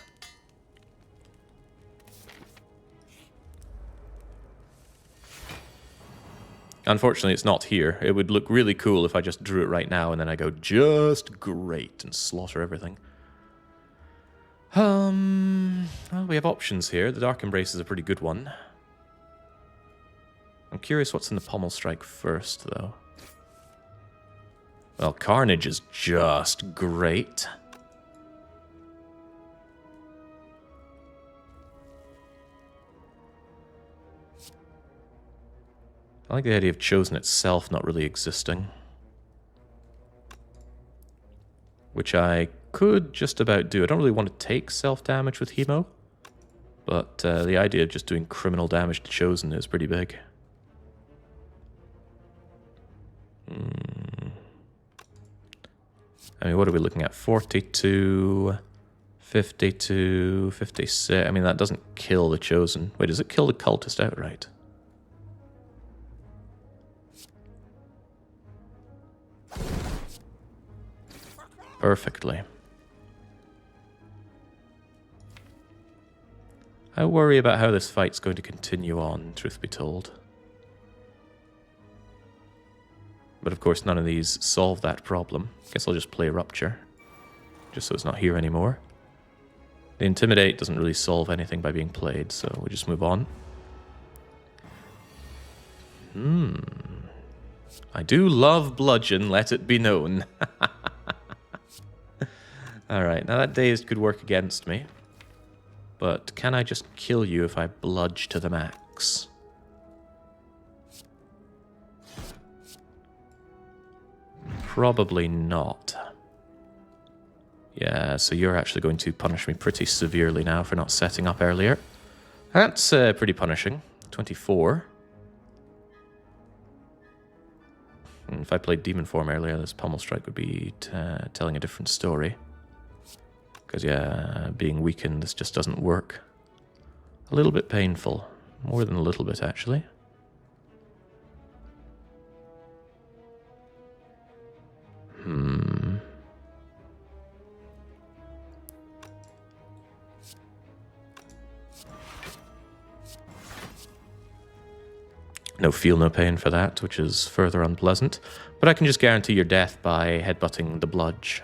Unfortunately, it's not here. It would look really cool if I just drew it right now and then I go, just great, and slaughter everything. Well, we have options here. The Dark Embrace is a pretty good one. I'm curious what's in the Pommel Strike first, though. Well, Carnage is just great. I like the idea of Chosen itself not really existing. Which I could just about do. I don't really want to take self-damage with Hemo. But the idea of just doing criminal damage to Chosen is pretty big. I mean, what are we looking at? 42, 52, 56. I mean, that doesn't kill the Chosen. Wait, does it kill the Cultist outright? Perfectly. I worry about how this fight's going to continue on, truth be told. But of course none of these solve that problem. Guess I'll just play Rupture. Just so it's not here anymore. The Intimidate doesn't really solve anything by being played, so we'll just move on. I do love Bludgeon, let it be known. Alright, now that Dazed could work against me. But can I just kill you if I bludge to the max? Probably not. Yeah, so you're actually going to punish me pretty severely now for not setting up earlier. That's pretty punishing. 24. And if I played Demon Form earlier, this Pommel Strike would be telling a different story. Because, yeah, being weakened, this just doesn't work. A little bit painful. More than a little bit, actually. No feel, no pain for that, which is further unpleasant. But I can just guarantee your death by headbutting the bludge.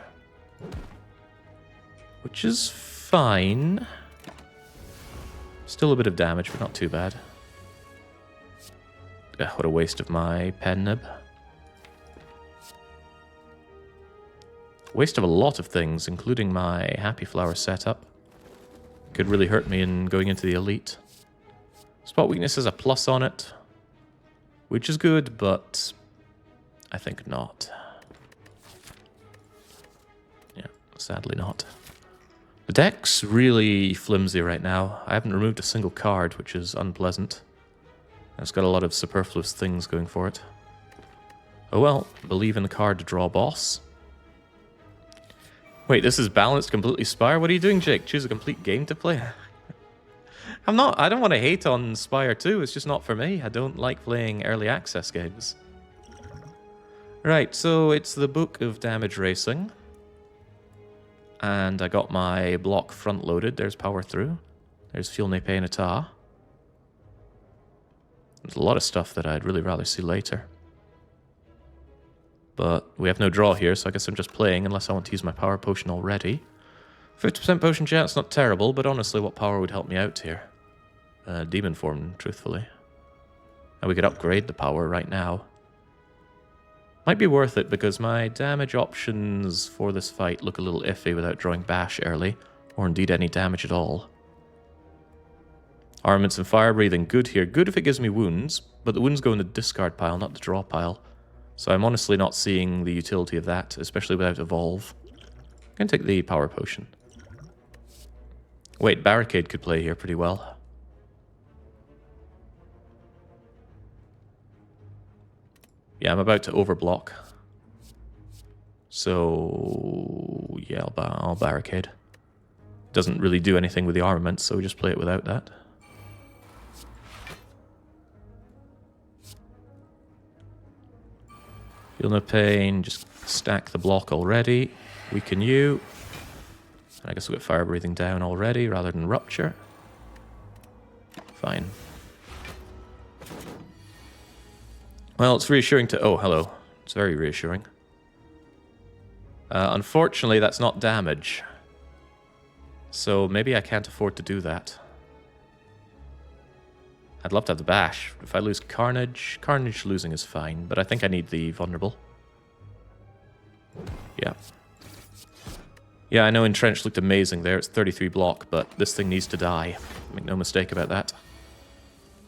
Which is fine. Still a bit of damage, but not too bad. Ugh, what a waste of my pen nib. Waste of a lot of things, including my Happy Flower setup. Could really hurt me in going into the elite. Spot weakness has a plus on it, which is good, but I think not. Yeah, sadly not. The deck's really flimsy right now. I haven't removed a single card, which is unpleasant. It's got a lot of superfluous things going for it. Oh well, believe in the card to draw boss. Wait, this is balanced completely Spire? What are you doing, Jake? Choose a complete game to play? I don't want to hate on Spire 2, it's just not for me. I don't like playing early access games. Right, so it's the Book of Damage Racing. And I got my block front loaded. There's Power Through. There's Feel Nae Pain Ata. There's a lot of stuff that I'd really rather see later. But we have no draw here, so I guess I'm just playing unless I want to use my power potion already. 50% potion chance, not terrible, but honestly, what power would help me out here? Demon form, truthfully. And we could upgrade the power right now. Might be worth it because my damage options for this fight look a little iffy without drawing bash early, or indeed any damage at all. Armaments and fire breathing, good here. Good if it gives me wounds, but the wounds go in the discard pile, not the draw pile. So I'm honestly not seeing the utility of that, especially without evolve. I'm going to take the power potion. Wait, Barricade could play here pretty well. Yeah, I'm about to overblock. So, yeah, I'll Barricade. Doesn't really do anything with the armament, so we just play it without that. Feel no pain, just stack the block already. Weaken you. And I guess we'll get fire breathing down already rather than rupture. Fine. Well, it's reassuring to... Oh, hello. It's very reassuring. Unfortunately, that's not damage. So maybe I can't afford to do that. I'd love to have the bash. If I lose Carnage, Carnage losing is fine, but I think I need the vulnerable. Yeah. Yeah, I know Entrenched looked amazing there. It's 33 block, but this thing needs to die. Make no mistake about that.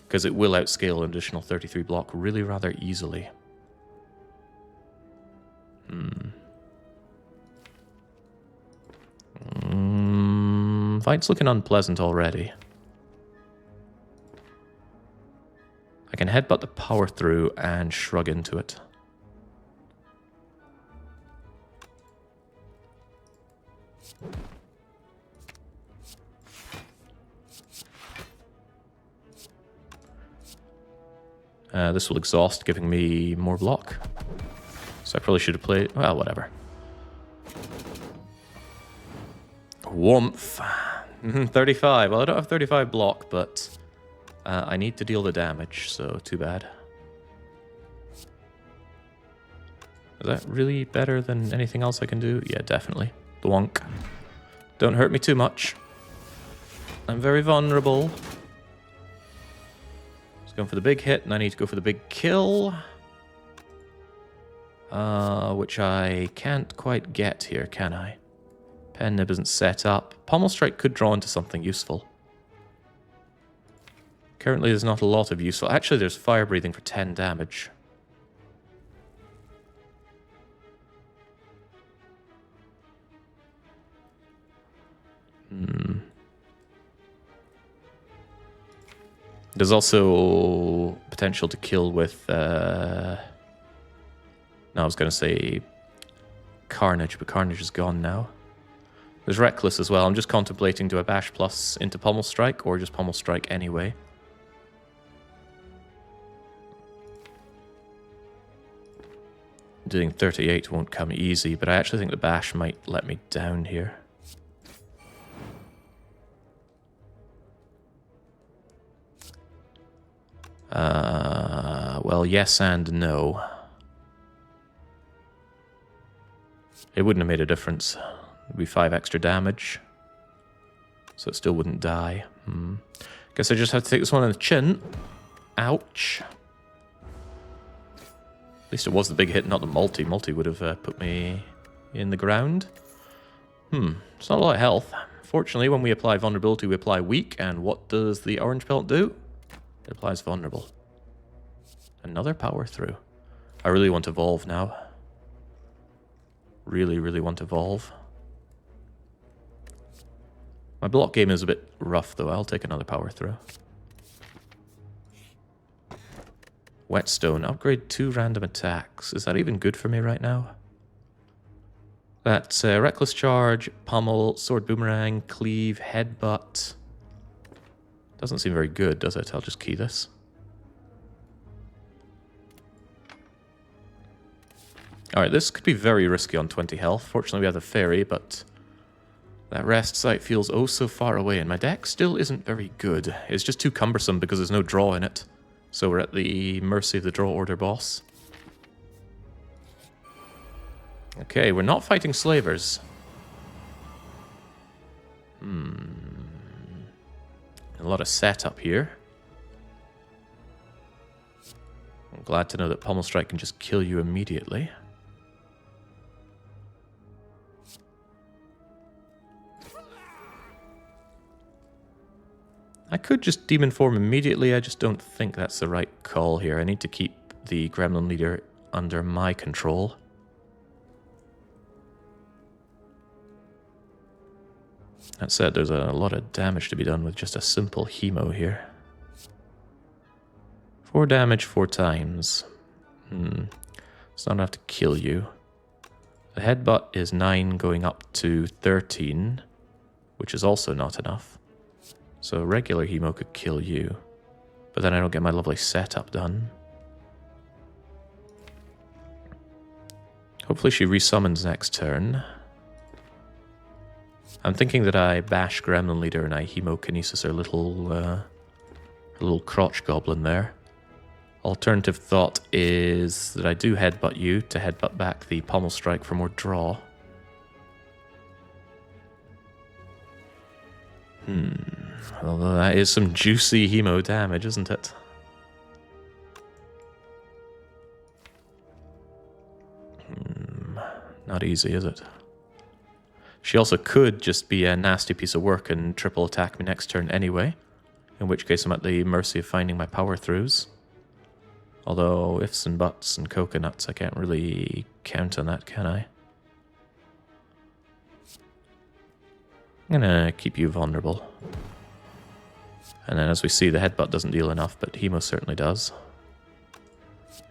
Because it will outscale an additional 33 block really rather easily. Fight's looking unpleasant already. I can headbutt the power through and shrug into it. This will exhaust, giving me more block. So I probably should have played... Well, whatever. Warmth. 35. Well, I don't have 35 block, but I need to deal the damage, so too bad. Is that really better than anything else I can do? Yeah, definitely. Blonk. Don't hurt me too much. I'm very vulnerable. Going for the big hit, and I need to go for the big kill. Which I can't quite get here, can I? Pen nib isn't set up. Pommel Strike could draw into something useful. Currently there's not a lot of useful. Actually, there's fire breathing for 10 damage. There's also potential to kill with... No, I was going to say Carnage, but Carnage is gone now. There's Reckless as well. I'm just contemplating, do I bash plus into Pommel Strike or just Pommel Strike anyway? Doing 38 won't come easy, but I actually think the bash might let me down here. Well, yes and no. It wouldn't have made a difference. It'd be 5 extra damage. So it still wouldn't die. Guess I just have to take this one on the chin. Ouch. At least it was the big hit, not the multi. Multi would have put me in the ground. It's not a lot of health. Fortunately, when we apply vulnerability, we apply weak. And what does the orange pelt do? It applies vulnerable. Another power through. I really want to evolve now. Really, really want to evolve. My block game is a bit rough, though. I'll take another power through. Whetstone. Upgrade 2 random attacks. Is that even good for me right now? That's Reckless Charge, Pummel, Sword Boomerang, Cleave, Headbutt. Doesn't seem very good, does it? I'll just key this. Alright, this could be very risky on 20 health. Fortunately, we have the Fairy, but that rest site feels oh so far away, and my deck still isn't very good. It's just too cumbersome because there's no draw in it. So we're at the mercy of the draw order boss. Okay, we're not fighting slavers. A lot of setup here. I'm glad to know that Pommel Strike can just kill you immediately. I could just Demon Form immediately, I just don't think that's the right call here. I need to keep the Gremlin Leader under my control. That said, there's a lot of damage to be done with just a simple hemo here. 4 damage 4 times. It's not enough to kill you. The headbutt is 9 going up to 13, which is also not enough. So regular hemo could kill you. But then I don't get my lovely setup done. Hopefully she resummons next turn. I'm thinking that I bash Gremlin Leader and I hemokinesis her little crotch goblin there. Alternative thought is that I do headbutt you to headbutt back the Pommel Strike for more draw. Although that is some juicy hemo damage, isn't it? Not easy, is it? She also could just be a nasty piece of work and triple attack me next turn anyway, in which case I'm at the mercy of finding my power throughs. Although ifs and buts and coconuts, I can't really count on that, can I? I'm gonna keep you vulnerable. And then as we see, the headbutt doesn't deal enough, but hemo certainly does.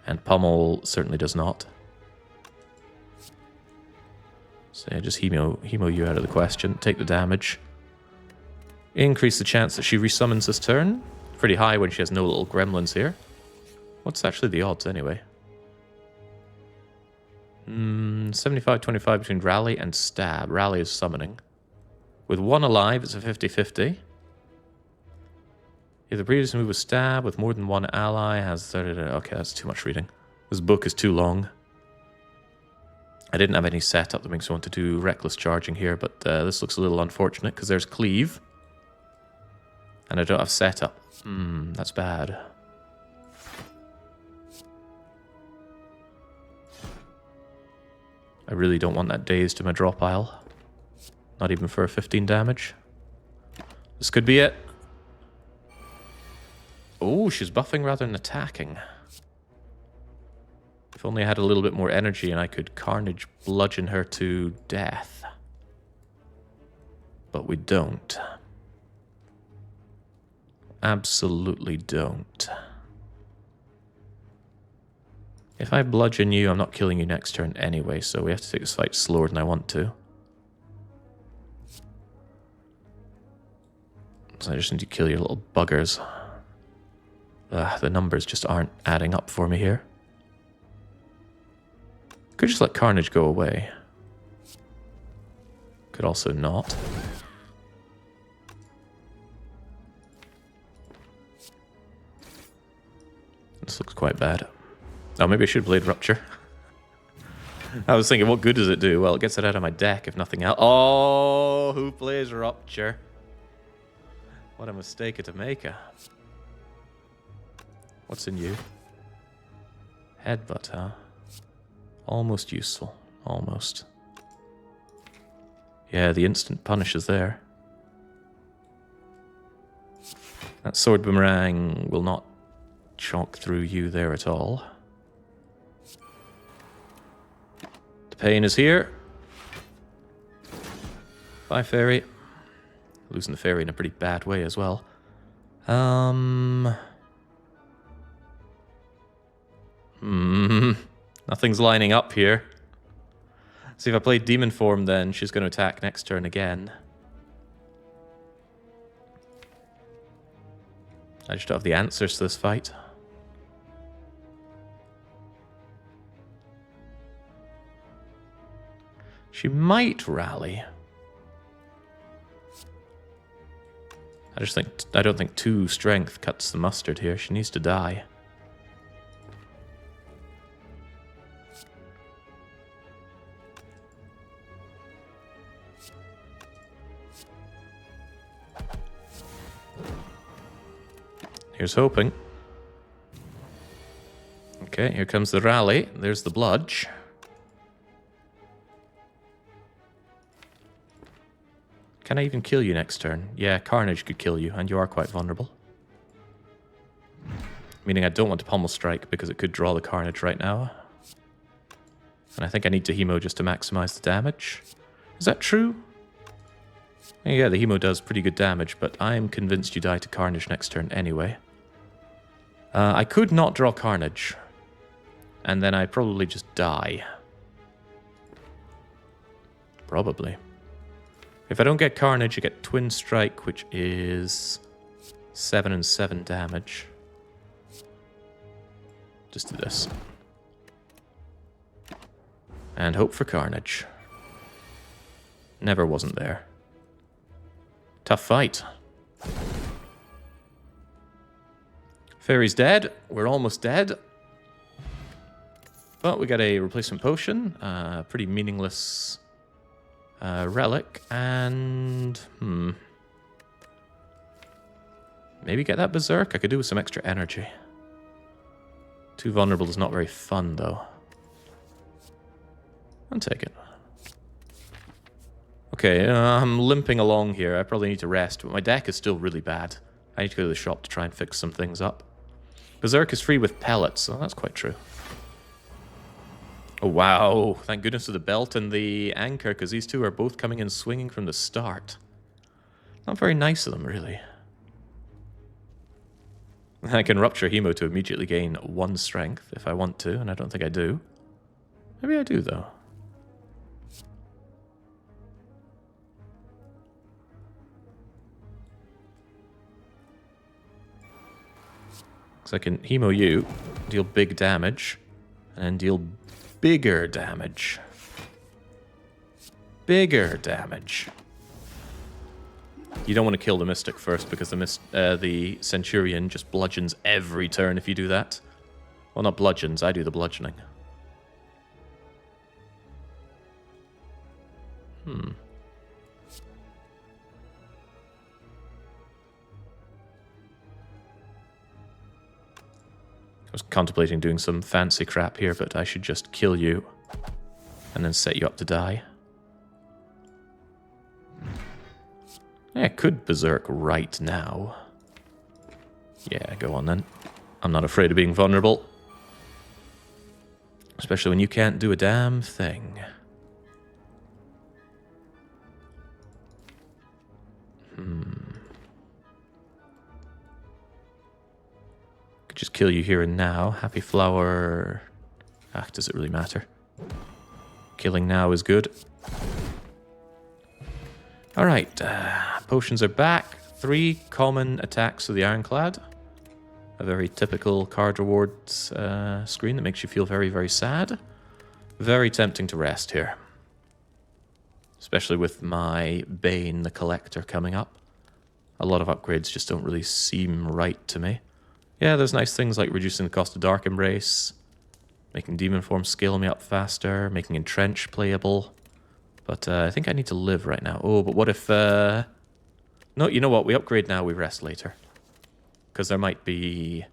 And Pummel certainly does not. So yeah, just hemo you out of the question. Take the damage. Increase the chance that she resummons this turn. Pretty high when she has no little gremlins here. What's actually the odds anyway? 75-25 between Rally and Stab. Rally is summoning. With 1 alive, it's a 50-50. If the previous move was Stab with more than 1 ally, has... Okay, that's too much reading. This book is too long. I didn't have any setup that makes me want to do Reckless Charging here, but this looks a little unfortunate because there's Cleave. And I don't have setup. That's bad. I really don't want that Daze to my draw pile. Not even for a 15 damage. This could be it. Oh, she's buffing rather than attacking. If only I had a little bit more energy and I could Carnage bludgeon her to death. But we don't. Absolutely don't. If I bludgeon you, I'm not killing you next turn anyway, so we have to take this fight slower than I want to. So I just need to kill your little buggers. The numbers just aren't adding up for me here. Could just let Carnage go away. Could also not. This looks quite bad. Oh, maybe I should have played Rupture. I was thinking, what good does it do? Well, it gets it out of my deck, if nothing else. Oh, who plays Rupture? What a mistake to make. What's in you? Headbutt, huh? Almost useful. Almost. Yeah, the instant punish is there. That sword boomerang will not chalk through you there at all. The pain is here. Bye, fairy. Losing the fairy in a pretty bad way as well. Nothing's lining up here. See, if I play demon form, then she's going to attack next turn again. I just don't have the answers to this fight. She might rally. I don't think 2 strength cuts the mustard here. She needs to die. Here's hoping. Okay, here comes the rally. There's the bludge. Can I even kill you next turn? Yeah, Carnage could kill you, and you are quite vulnerable. Meaning I don't want to Pommel Strike because it could draw the Carnage right now. And I think I need to Hemo just to maximize the damage. Is that true? Yeah, the Hemo does pretty good damage, but I'm convinced you die to Carnage next turn anyway. I could not draw Carnage. And then I probably just die. Probably. If I don't get Carnage, I get Twin Strike, which is 7 and 7 damage. Just do this. And hope for Carnage. Never wasn't there. Tough fight. Fairy's dead. We're almost dead. But we got a replacement potion. Pretty meaningless relic. And... maybe get that Berserk? I could do with some extra energy. Too vulnerable is not very fun, though. I'll take it. Okay, I'm limping along here. I probably need to rest, but my deck is still really bad. I need to go to the shop to try and fix some things up. Berserk is free with pellets, so that's quite true. Oh, wow. Thank goodness for the belt and the anchor, because these two are both coming in swinging from the start. Not very nice of them, really. I can Rupture Hemo to immediately gain 1 strength if I want to, and I don't think I do. Maybe I do, though. So I can Hemo you, deal big damage, and then deal bigger damage. Bigger damage. You don't want to kill the Mystic first because the Centurion just bludgeons every turn if you do that. Well, not bludgeons, I do the bludgeoning. I was contemplating doing some fancy crap here, but I should just kill you and then set you up to die. Yeah, I could Berserk right now. Yeah, go on then. I'm not afraid of being vulnerable. Especially when you can't do a damn thing. Could just kill you here and now. Happy Flower... Ah, does it really matter? Killing now is good. Alright, potions are back. 3 common attacks of the Ironclad. A very typical card rewards screen that makes you feel very, very sad. Very tempting to rest here. Especially with my Bane, the Collector, coming up. A lot of upgrades just don't really seem right to me. Yeah, there's nice things like reducing the cost of Dark Embrace. Making demon form scale me up faster, making entrench playable. But I think I need to live right now. Oh, but what if... No, you know what? We upgrade now, we rest later. Because there might be...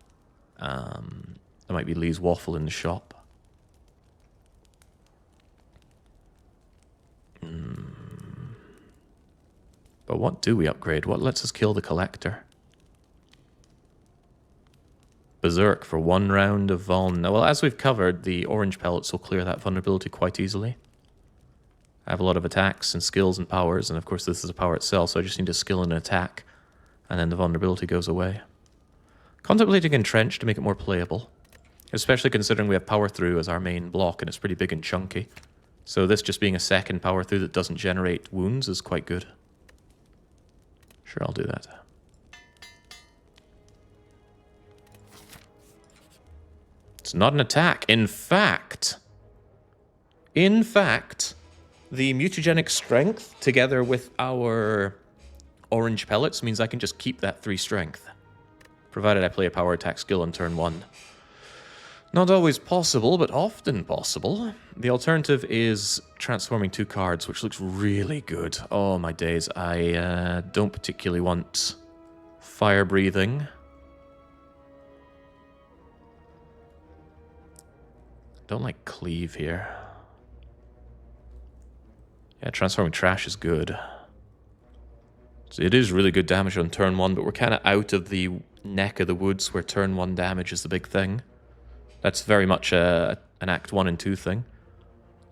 Lee's waffle in the shop. But what do we upgrade? What lets us kill the collector? Berserk for 1 round of Vuln. Well, as we've covered, the orange pellets will clear that vulnerability quite easily. I have a lot of attacks and skills and powers, and of course this is a power itself, so I just need a skill and an attack, and then the vulnerability goes away. Contemplating Entrench to make it more playable, especially considering we have power through as our main block, and it's pretty big and chunky. So this just being a second power through that doesn't generate wounds is quite good. Sure, I'll do that. It's not an attack. In fact, the mutagenic strength together with our orange pellets means I can just keep that 3 strength, provided I play a power attack skill on turn 1. Not always possible, but often possible. The alternative is transforming 2 cards, which looks really good. Oh my days, I don't particularly want fire breathing. Don't like cleave here. Yeah, transforming trash is good. So it is really good damage on turn 1, but we're kind of out of the neck of the woods where turn 1 damage is the big thing. That's very much an Act 1 and 2 thing.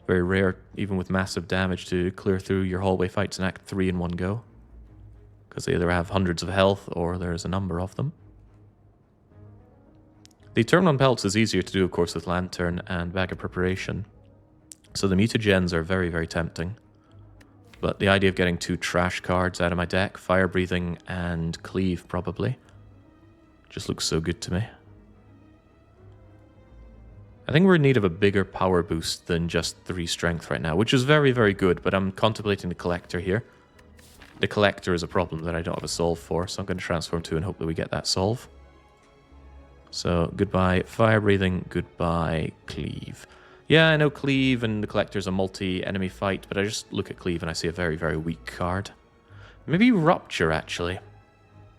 Very rare, even with massive damage, to clear through your hallway fights in Act 3 in one go. Because they either have hundreds of health or there's a number of them. The turn 1 pelts is easier to do, of course, with Lantern and Bag of Preparation. So the mutagens are very, very tempting. But the idea of getting 2 trash cards out of my deck, Fire Breathing and Cleave probably, just looks so good to me. I think we're in need of a bigger power boost than just 3 strength right now, which is very, very good, but I'm contemplating the Collector here. The Collector is a problem that I don't have a solve for, so I'm going to transform 2 and hope that we get that solve. So, goodbye Fire Breathing, goodbye Cleave. Yeah, I know Cleave and the Collector's a multi-enemy fight, but I just look at Cleave and I see a very, very weak card. Maybe Rupture, actually.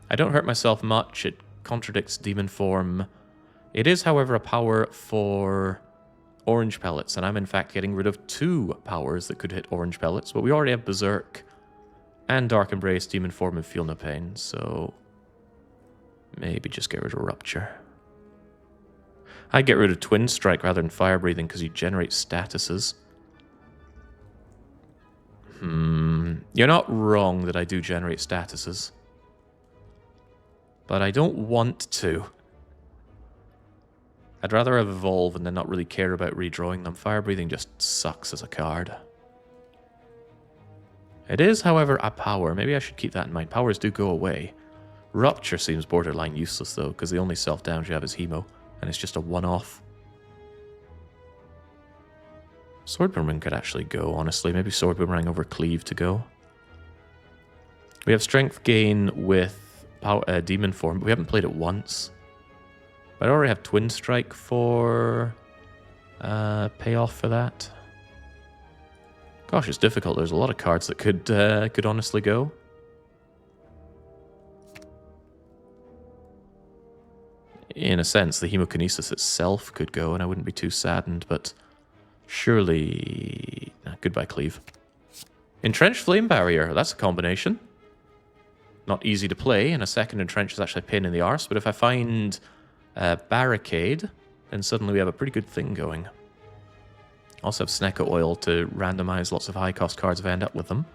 I don't hurt myself much, it contradicts Demon Form. It is, however, a power for Orange Pellets, and I'm in fact getting rid of 2 powers that could hit Orange Pellets, but we already have Berserk and Dark Embrace, Demon Form, and Feel No Pain, so maybe just get rid of Rupture. I'd get rid of Twin Strike rather than Fire Breathing because you generate statuses. You're not wrong that I do generate statuses. But I don't want to. I'd rather have Evolve and then not really care about redrawing them. Fire Breathing just sucks as a card. It is, however, a power. Maybe I should keep that in mind. Powers do go away. Rupture seems borderline useless, though, because the only self-damage you have is Hemo. And it's just a one-off. Sword Boomerang could actually go, honestly. Maybe Sword Boomerang over Cleave to go. We have Strength Gain with Demon Form, but we haven't played it once. But I already have Twin Strike for payoff for that. Gosh, it's difficult. There's a lot of cards that could honestly go. In a sense, the Hemokinesis itself could go, and I wouldn't be too saddened, but surely... goodbye, Cleave. Entrenched Flame Barrier, that's a combination. Not easy to play, and a second Entrench is actually a pain in the arse, but if I find Barricade, then suddenly we have a pretty good thing going. Also have Snecko Oil to randomize lots of high-cost cards if I end up with them.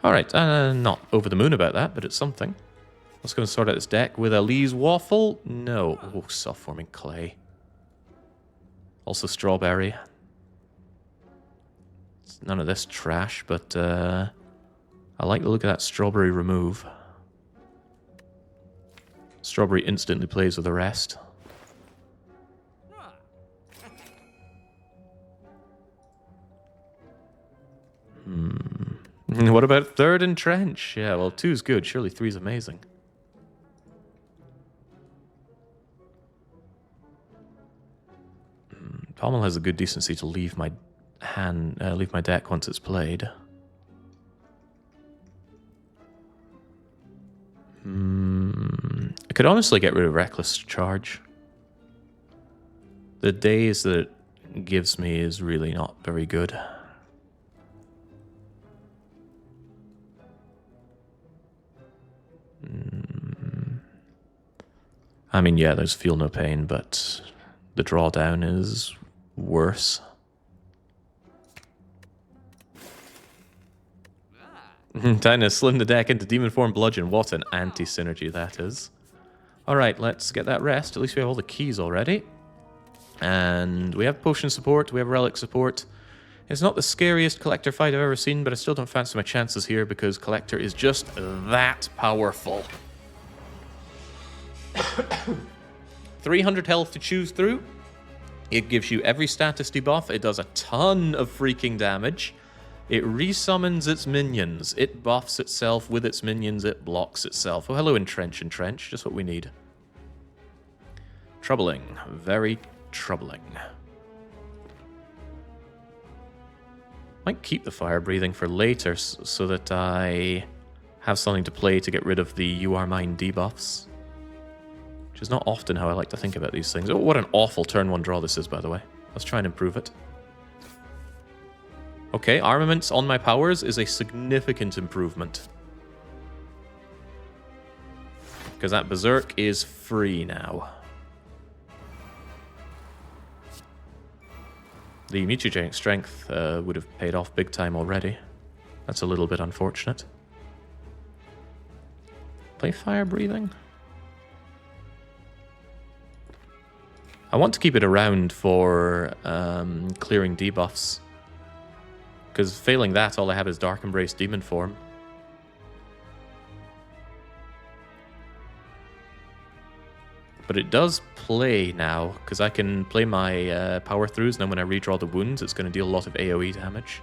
Alright, not over the moon about that, but it's something. Let's go and sort out this deck with a Lee's Waffle. No. Oh, self-forming clay. Also Strawberry. It's none of this trash, but I like the look of that Strawberry remove. Strawberry instantly plays with the rest. What about third Entrench? Yeah, well, 2's good. Surely 3's amazing. Pommel has a good decency to leave my leave my deck once it's played. I could honestly get rid of Reckless Charge. The days that it gives me is really not very good. I mean, yeah, there's Feel No Pain, but the drawdown is worse. Time to slim the deck into Demon Form Bludgeon. What an anti-synergy that is. Alright, let's get that rest. At least we have all the keys already. And we have potion support, we have relic support. It's not the scariest collector fight I've ever seen, but I still don't fancy my chances here because collector is just that powerful. 300 health to choose through. It gives you every status debuff. It does a ton of freaking damage. It resummons its minions. It buffs itself with its minions. It blocks itself. Oh, hello, Entrench. Just what we need. Troubling. Very troubling. Might keep the fire breathing for later so that I have something to play to get rid of the You Are Mine debuffs. Which is not often how I like to think about these things. Oh, what an awful turn 1 draw this is, by the way. Let's try and improve it. Okay, armaments on my powers is a significant improvement. Because that Berserk is free now. The Mutagenic Strength would have paid off big time already. That's a little bit unfortunate. Play Fire Breathing? I want to keep it around for clearing debuffs. Because failing that, all I have is Dark Embrace Demon Form. But it does play now, because I can play my power throughs, and then when I redraw the wounds, it's going to deal a lot of AoE damage.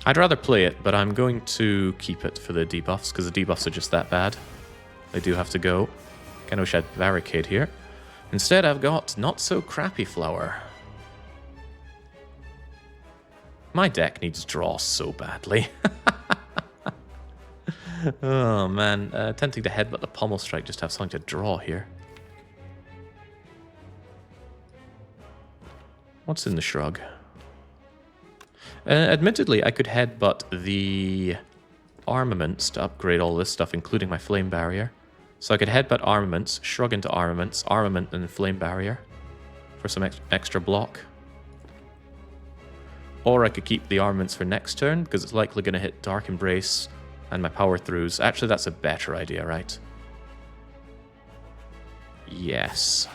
I'd rather play it, but I'm going to keep it for the debuffs, because the debuffs are just that bad. They do have to go. Kind of wish I had Barricade here. Instead, I've got Not So Crappy Flower. My deck needs draw so badly. Oh, man. Tempting to headbutt the Pommel Strike just to have something to draw here. What's in the shrug? Admittedly, I could headbutt the armaments to upgrade all this stuff, including my Flame Barrier. So I could headbutt armaments, shrug into armaments, armament, and Flame Barrier for some extra block. Or I could keep the armaments for next turn, because it's likely going to hit Dark Embrace and my power throughs. Actually, that's a better idea, right? Yes.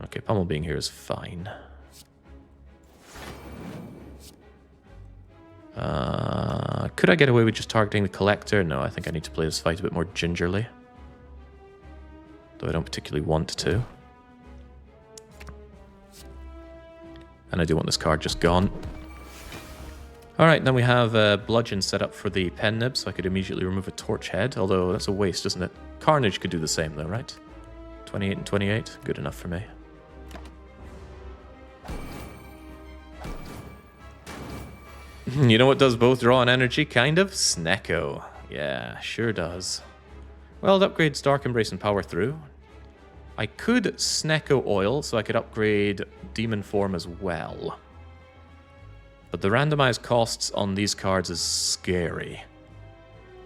Okay, Pummel being here is fine. Could I get away with just targeting the Collector? No, I think I need to play this fight a bit more gingerly. Though I don't particularly want to. And I do want this card just gone. Alright, then we have Bludgeon set up for the Pen Nib, so I could immediately remove a Torch Head, although that's a waste, isn't it? Carnage could do the same though, right? 28 and 28, good enough for me. You know what does both draw and energy, kind of? Snecko. Yeah, sure does. Well, it upgrades Dark Embrace and Power Through. I could Snecko Oil, so I could upgrade Demon Form as well. But the randomized costs on these cards is scary.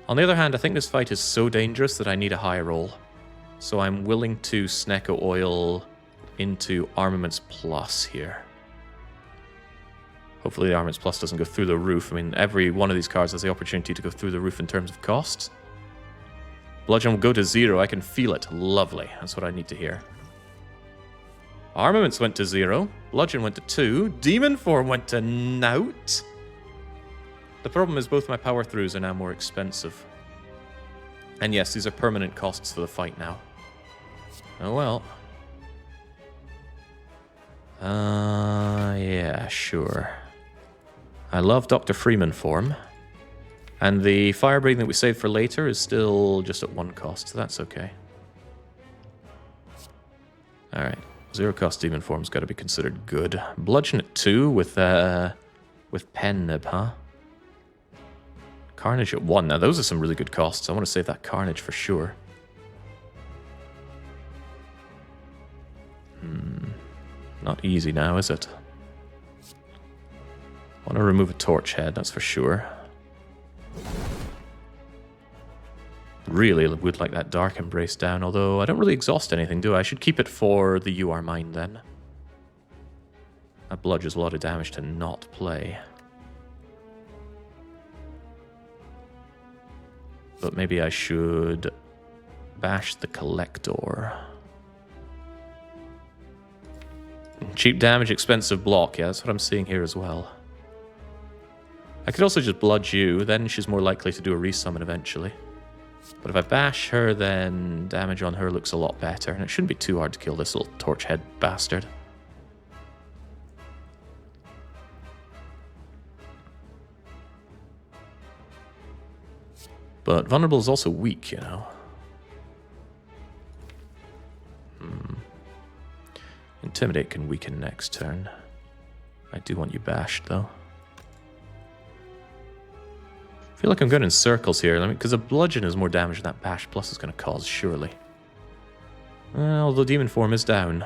On the other hand, I think this fight is so dangerous that I need a high roll. So I'm willing to Snecko Oil into Armaments Plus here. Hopefully the Armaments Plus doesn't go through the roof. I mean, every one of these cards has the opportunity to go through the roof in terms of cost. Bludgeon will go to 0. I can feel it. Lovely. That's what I need to hear. Armaments went to 0. Bludgeon went to 2. Demon Form went to nought. The problem is both my power throughs are now more expensive. And yes, these are permanent costs for the fight now. Oh well. Yeah, sure. I love Dr. Freeman form. And the fire breathing that we saved for later is still just at 1 cost, so that's okay. Alright. 0 cost demon form's got to be considered good. Bludgeon at 2 with pen nib, huh? Carnage at 1. Now those are some really good costs. I want to save that carnage for sure. Not easy now, is it? I want to remove a torch head, that's for sure. Really would like that Dark Embrace down, although I don't really exhaust anything, do I? I should keep it for the You Are Mine, then. That bludgeons a lot of damage to not play. But maybe I should bash the Collector. Cheap damage, expensive block. Yeah, that's what I'm seeing here as well. I could also just bludge you, then she's more likely to do a resummon eventually. But if I bash her, then damage on her looks a lot better. And it shouldn't be too hard to kill this little torch head bastard. But vulnerable is also weak, you know. Intimidate can weaken next turn. I do want you bashed, though. I feel like I'm going in circles here, because a bludgeon is more damage than that bash plus is going to cause, surely. Although demon form is down.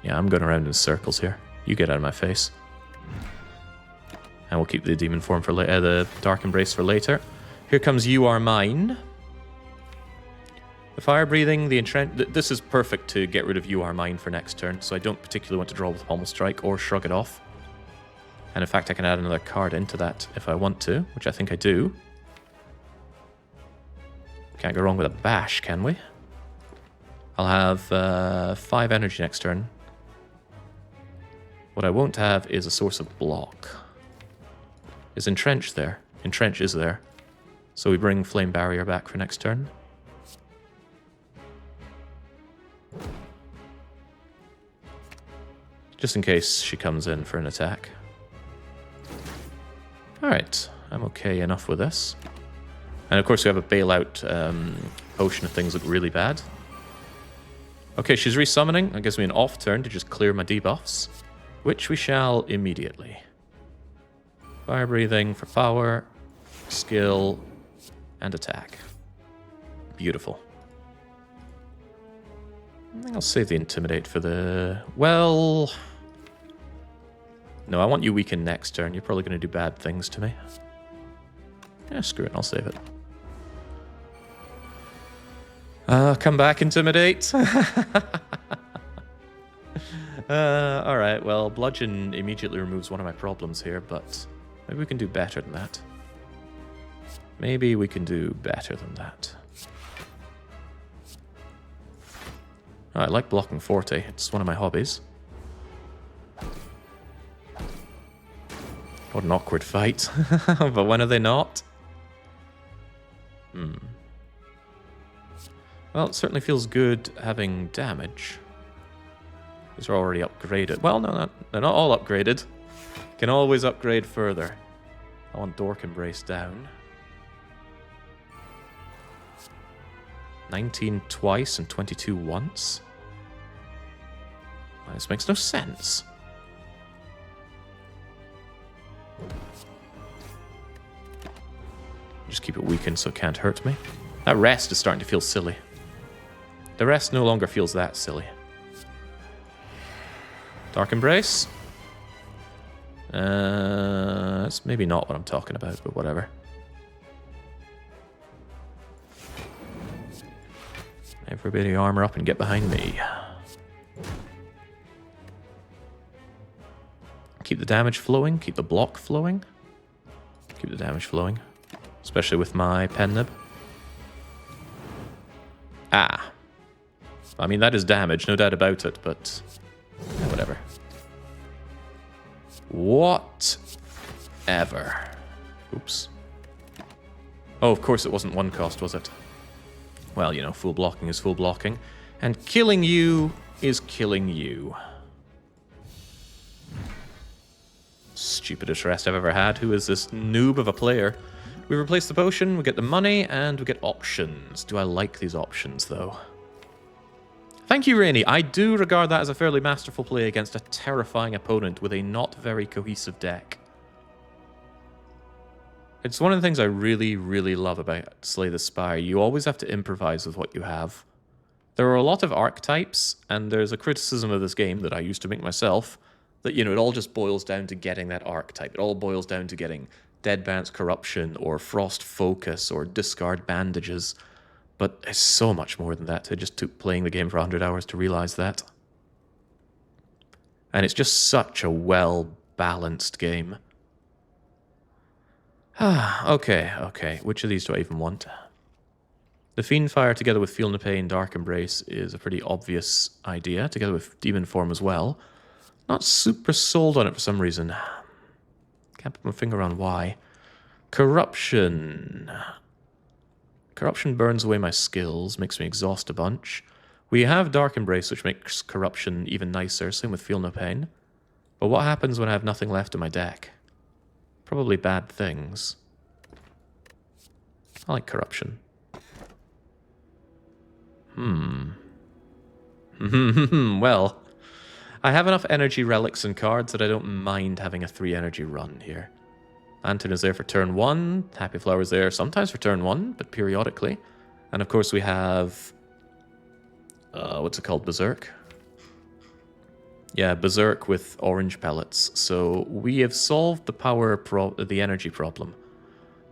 Yeah, I'm going around in circles here. You get out of my face. And we'll keep the demon form for the Dark Embrace for later. Here comes You Are Mine. The fire breathing, the this is perfect to get rid of You Are Mine for next turn, so I don't particularly want to draw with Pommel Strike or Shrug It Off. And in fact, I can add another card into that if I want to, which I think I do. Can't go wrong with a bash, can we? I'll have 5 energy next turn. What I won't have is a source of block. Is Entrench there? Entrench is there. So we bring Flame Barrier back for next turn. Just in case she comes in for an attack. Alright, I'm okay enough with this. And of course we have a bailout potion if things look really bad. Okay, she's resummoning. That gives me an off turn to just clear my debuffs. Which we shall immediately. Fire breathing for power, skill, and attack. Beautiful. I think I'll save the Intimidate for the... Well... No, I want you weakened next turn. You're probably going to do bad things to me. Yeah, screw it. I'll save it. Come back, Intimidate. Alright, well, Bludgeon immediately removes one of my problems here, but maybe we can do better than that. Maybe we can do better than that. I like blocking Forte. It's one of my hobbies. What an awkward fight. But when are they not? Well, it certainly feels good having damage. These are already upgraded. Well, no, they're not all upgraded. Can always upgrade further. I want Dork Embrace down. 19 twice and 22 once. This makes no sense. Just keep it weakened so it can't hurt me. That rest is starting to feel silly. The rest no longer feels that silly. Dark Embrace. That's maybe not what I'm talking about, but whatever. Everybody armor up and get behind me. Keep the damage flowing, keep the block flowing. Keep the damage flowing. Especially with my pen nib. Ah. I mean, that is damage, no doubt about it, but... yeah, whatever. Whatever. Oops. Oh, of course it wasn't 1 cost, was it? Well, you know, full blocking is full blocking. And killing you is killing you. stupidest rest I've ever had. Who is this noob of a player? We replace the potion, we get the money, and we get options. Do I like these options, though? Thank you, Rainy. I do regard that as a fairly masterful play against a terrifying opponent with a not very cohesive deck. It's one of the things I really, really love about Slay the Spire. You always have to improvise with what you have. There are a lot of archetypes, and there's a criticism of this game that I used to make myself, that, you know, it all just boils down to getting that archetype. It all boils down to getting Dead Bounce Corruption, or Frost Focus, or Discard Bandages. But it's so much more than that. It just took playing the game for 100 hours to realize that. And it's just such a well-balanced game. Okay. Which of these do I even want? The Fiendfire together with Feel No Pain, Dark Embrace is a pretty obvious idea, together with Demon Form as well. Not super sold on it for some reason. Can't put my finger on why. Corruption. Corruption burns away my skills, makes me exhaust a bunch. We have Dark Embrace, which makes Corruption even nicer, same with Feel No Pain. But what happens when I have nothing left in my deck? Probably bad things. I like Corruption. Well, I have enough energy relics and cards that I don't mind having a 3 energy run here. Lantern is there for turn 1. Happy Flower is there sometimes for turn 1, but periodically. And of course we have... what's it called? Berserk? Yeah, Berserk with orange pellets. So we have solved the energy problem.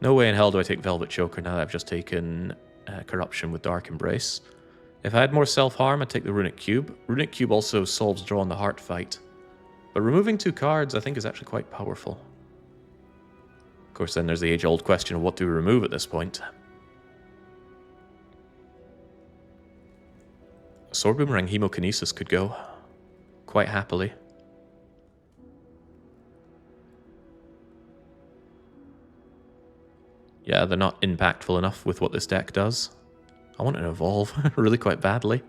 No way in hell do I take Velvet Choker now that I've just taken Corruption with Dark Embrace. If I had more self-harm, I'd take the Runic Cube. Runic Cube also solves Draw on the Heart fight. But removing 2 cards I think is actually quite powerful. Of course, then there's the age-old question of what do we remove at this point. Sword Boomerang Hemokinesis could go. Quite happily. Yeah, they're not impactful enough with what this deck does. I want to evolve really quite badly.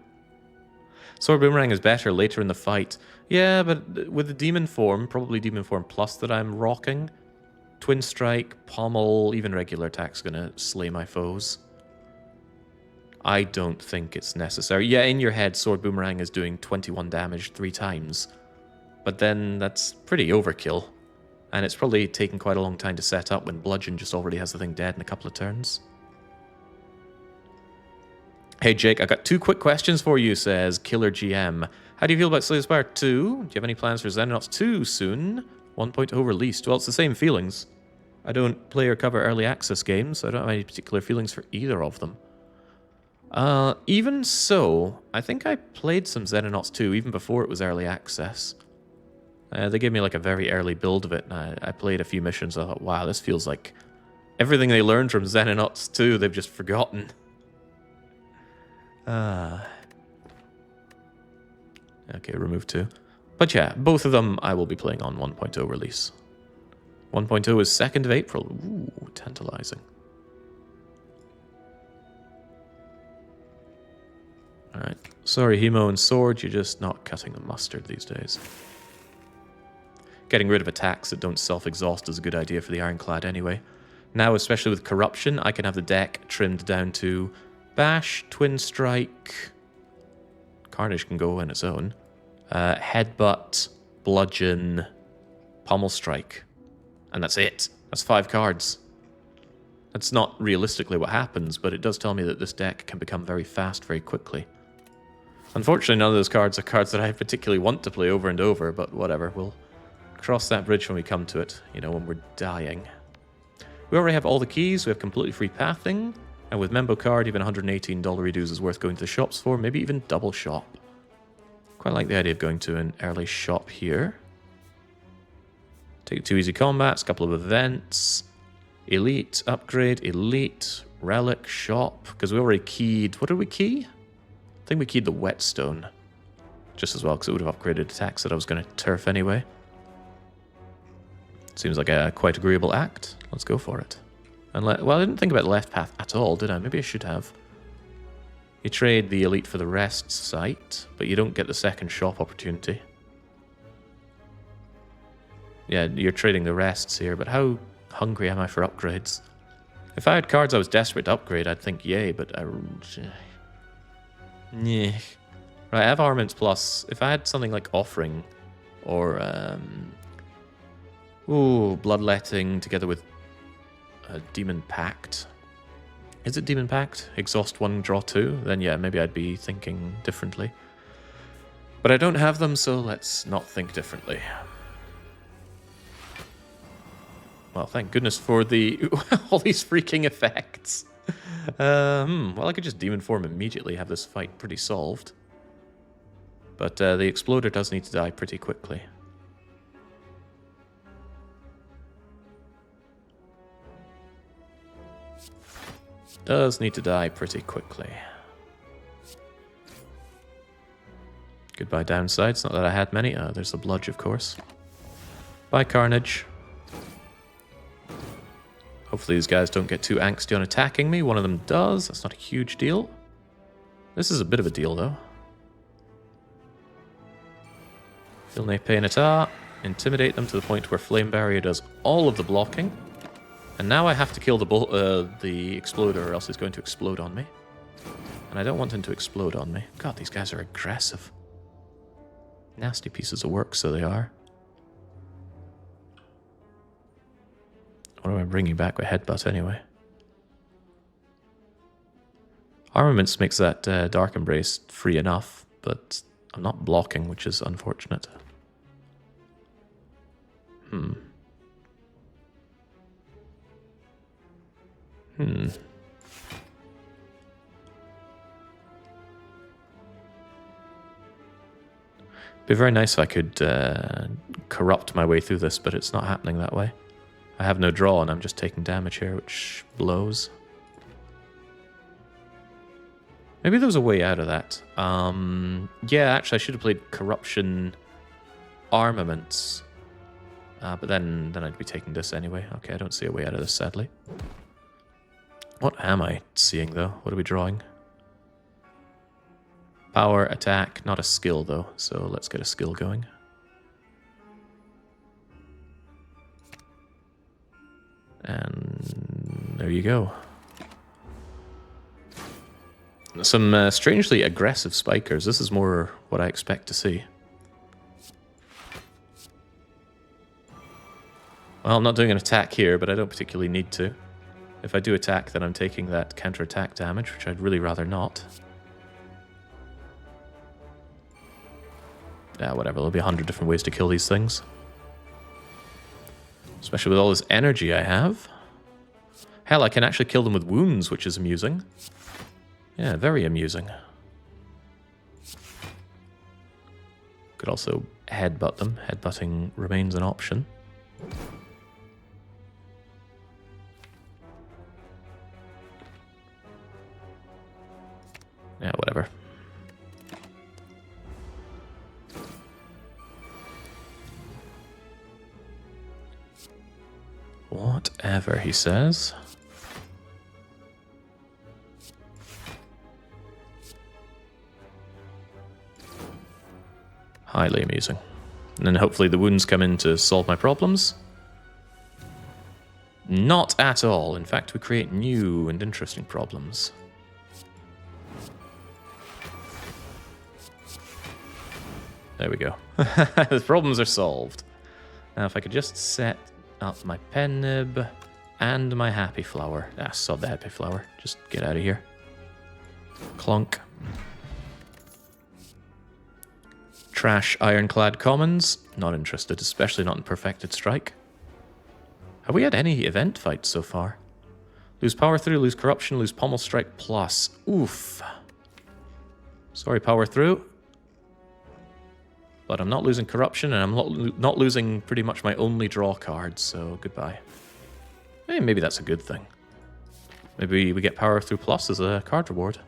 Sword Boomerang is better later in the fight. Yeah, but with the Demon Form, probably Demon Form Plus that I'm rocking, Twin Strike, Pommel, even regular attack's gonna slay my foes. I don't think it's necessary. Yeah, in your head, Sword Boomerang is doing 21 damage 3 times. But then that's pretty overkill. And it's probably taken quite a long time to set up when Bludgeon just already has the thing dead in a couple of turns. Hey Jake, I got 2 quick questions for you, says Killer GM. How do you feel about Slay the Spire 2? Do you have any plans for Xenonauts 2 soon? 1.0 released. Well, it's the same feelings. I don't play or cover early access games, so I don't have any particular feelings for either of them. Even so, I think I played some Xenonauts 2 even before it was early access. They gave me like a very early build of it, and I played a few missions. I thought, wow, this feels like everything they learned from Xenonauts 2, they've just forgotten. Okay, remove 2. But yeah, both of them I will be playing on 1.0 release. 1.0 is 2nd of April. Ooh, tantalizing. Alright. Sorry, Hemo and Sword, you're just not cutting the mustard these days. Getting rid of attacks that don't self-exhaust is a good idea for the Ironclad anyway. Now, especially with Corruption, I can have the deck trimmed down to Bash, Twin Strike... Carnage can go on its own. Headbutt, Bludgeon, Pommel Strike. And that's it. That's 5 cards. That's not realistically what happens, but it does tell me that this deck can become very fast very quickly. Unfortunately, none of those cards are cards that I particularly want to play over and over, but whatever. We'll cross that bridge when we come to it, you know, when we're dying. We already have all the keys. We have completely free pathing. And with Membo Card, even $118 redos is worth going to the shops for, maybe even double shop. Quite like the idea of going to an early shop here. Take 2 easy combats, couple of events. Elite, upgrade, elite, relic, shop. Because we already keyed... What did we key? I think we keyed the whetstone. Just as well, because it would have upgraded attacks that I was going to turf anyway. Seems like a quite agreeable act. Let's go for it. And well, I didn't think about the left path at all, did I? Maybe I should have. You trade the elite for the rest site, but you don't get the second shop opportunity. Yeah, you're trading the rests here, but how hungry am I for upgrades? If I had cards I was desperate to upgrade, I'd think yay, but I... Yeah. Right, I have Armaments Plus. If I had something like Offering or... Bloodletting together with Demon Pact. Is it Demon Pact? Exhaust 1, draw 2? Then yeah, maybe I'd be thinking differently. But I don't have them, so let's not think differently. Well, thank goodness for the all these freaking effects. Well, I could just Demon Form immediately, have this fight pretty solved. But the Exploder does need to die pretty quickly. Does need to die pretty quickly. Goodbye downsides, not that I had many. There's the Bludge, of course. Bye, Carnage. Hopefully these guys don't get too angsty on attacking me. One of them does. That's not a huge deal. This is a bit of a deal, though. Filne Painata. Intimidate them to the point where Flame Barrier does all of the blocking. And now I have to kill the Exploder, or else he's going to explode on me. And I don't want him to explode on me. God, these guys are aggressive. Nasty pieces of work, so they are. What do I bring you back with Headbutt, anyway? Armaments makes that Dark Embrace free enough, but I'm not blocking, which is unfortunate. Be very nice if I could corrupt my way through this, but it's not happening that way. I have no draw, and I'm just taking damage here, which blows. Maybe there was a way out of that. Yeah, actually, I should have played Corruption Armaments. But then I'd be taking this anyway. Okay, I don't see a way out of this, sadly. What am I seeing, though? What are we drawing? Power, attack, not a skill, though. So let's get a skill going. And there you go. Some strangely aggressive spikers. This is more what I expect to see. Well, I'm not doing an attack here, but I don't particularly need to. If I do attack, then I'm taking that counter-attack damage, which I'd really rather not. Yeah, whatever. There'll be 100 different ways to kill these things. Especially with all this energy I have. Hell, I can actually kill them with wounds, which is amusing. Yeah, very amusing. Could also headbutt them. Headbutting remains an option. Yeah, whatever. Whatever, he says. Highly amusing. And then hopefully the wounds come in to solve my problems. Not at all. In fact, we create new and interesting problems. There we go. The problems are solved. Now, if I could just set up my pen nib and my happy flower. Ah, sod the happy flower. Just get out of here. Clunk. Trash Ironclad commons. Not interested, especially not in Perfected Strike. Have we had any event fights so far? Lose power through, lose corruption, lose pommel strike plus. Oof. Sorry, power through. But I'm not losing corruption, and I'm not losing pretty much my only draw card, so goodbye. Hey, maybe that's a good thing. Maybe we get power through plus as a card reward.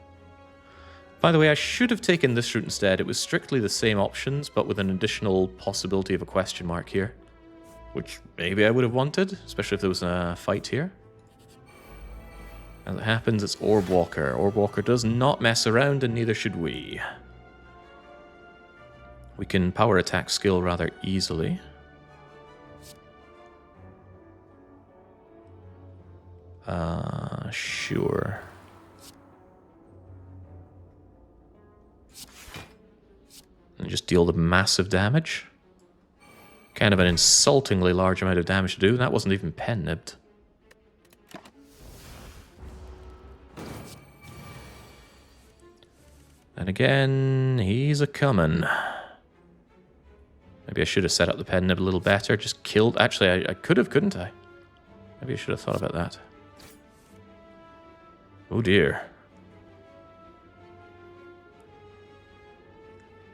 By the way, I should have taken this route instead. It was strictly the same options, but with an additional possibility of a question mark here. Which maybe I would have wanted, especially if there was a fight here. As it happens, it's Orb Walker. Orb Walker does not mess around, and neither should we. We can power attack skill rather easily. Sure. And just deal the massive damage. Kind of an insultingly large amount of damage to do. That wasn't even pen nibbed. And again, he's a coming. Maybe I should have set up the pen nib a little better. Just killed. Actually, I could have, couldn't I? Maybe I should have thought about that. Oh dear.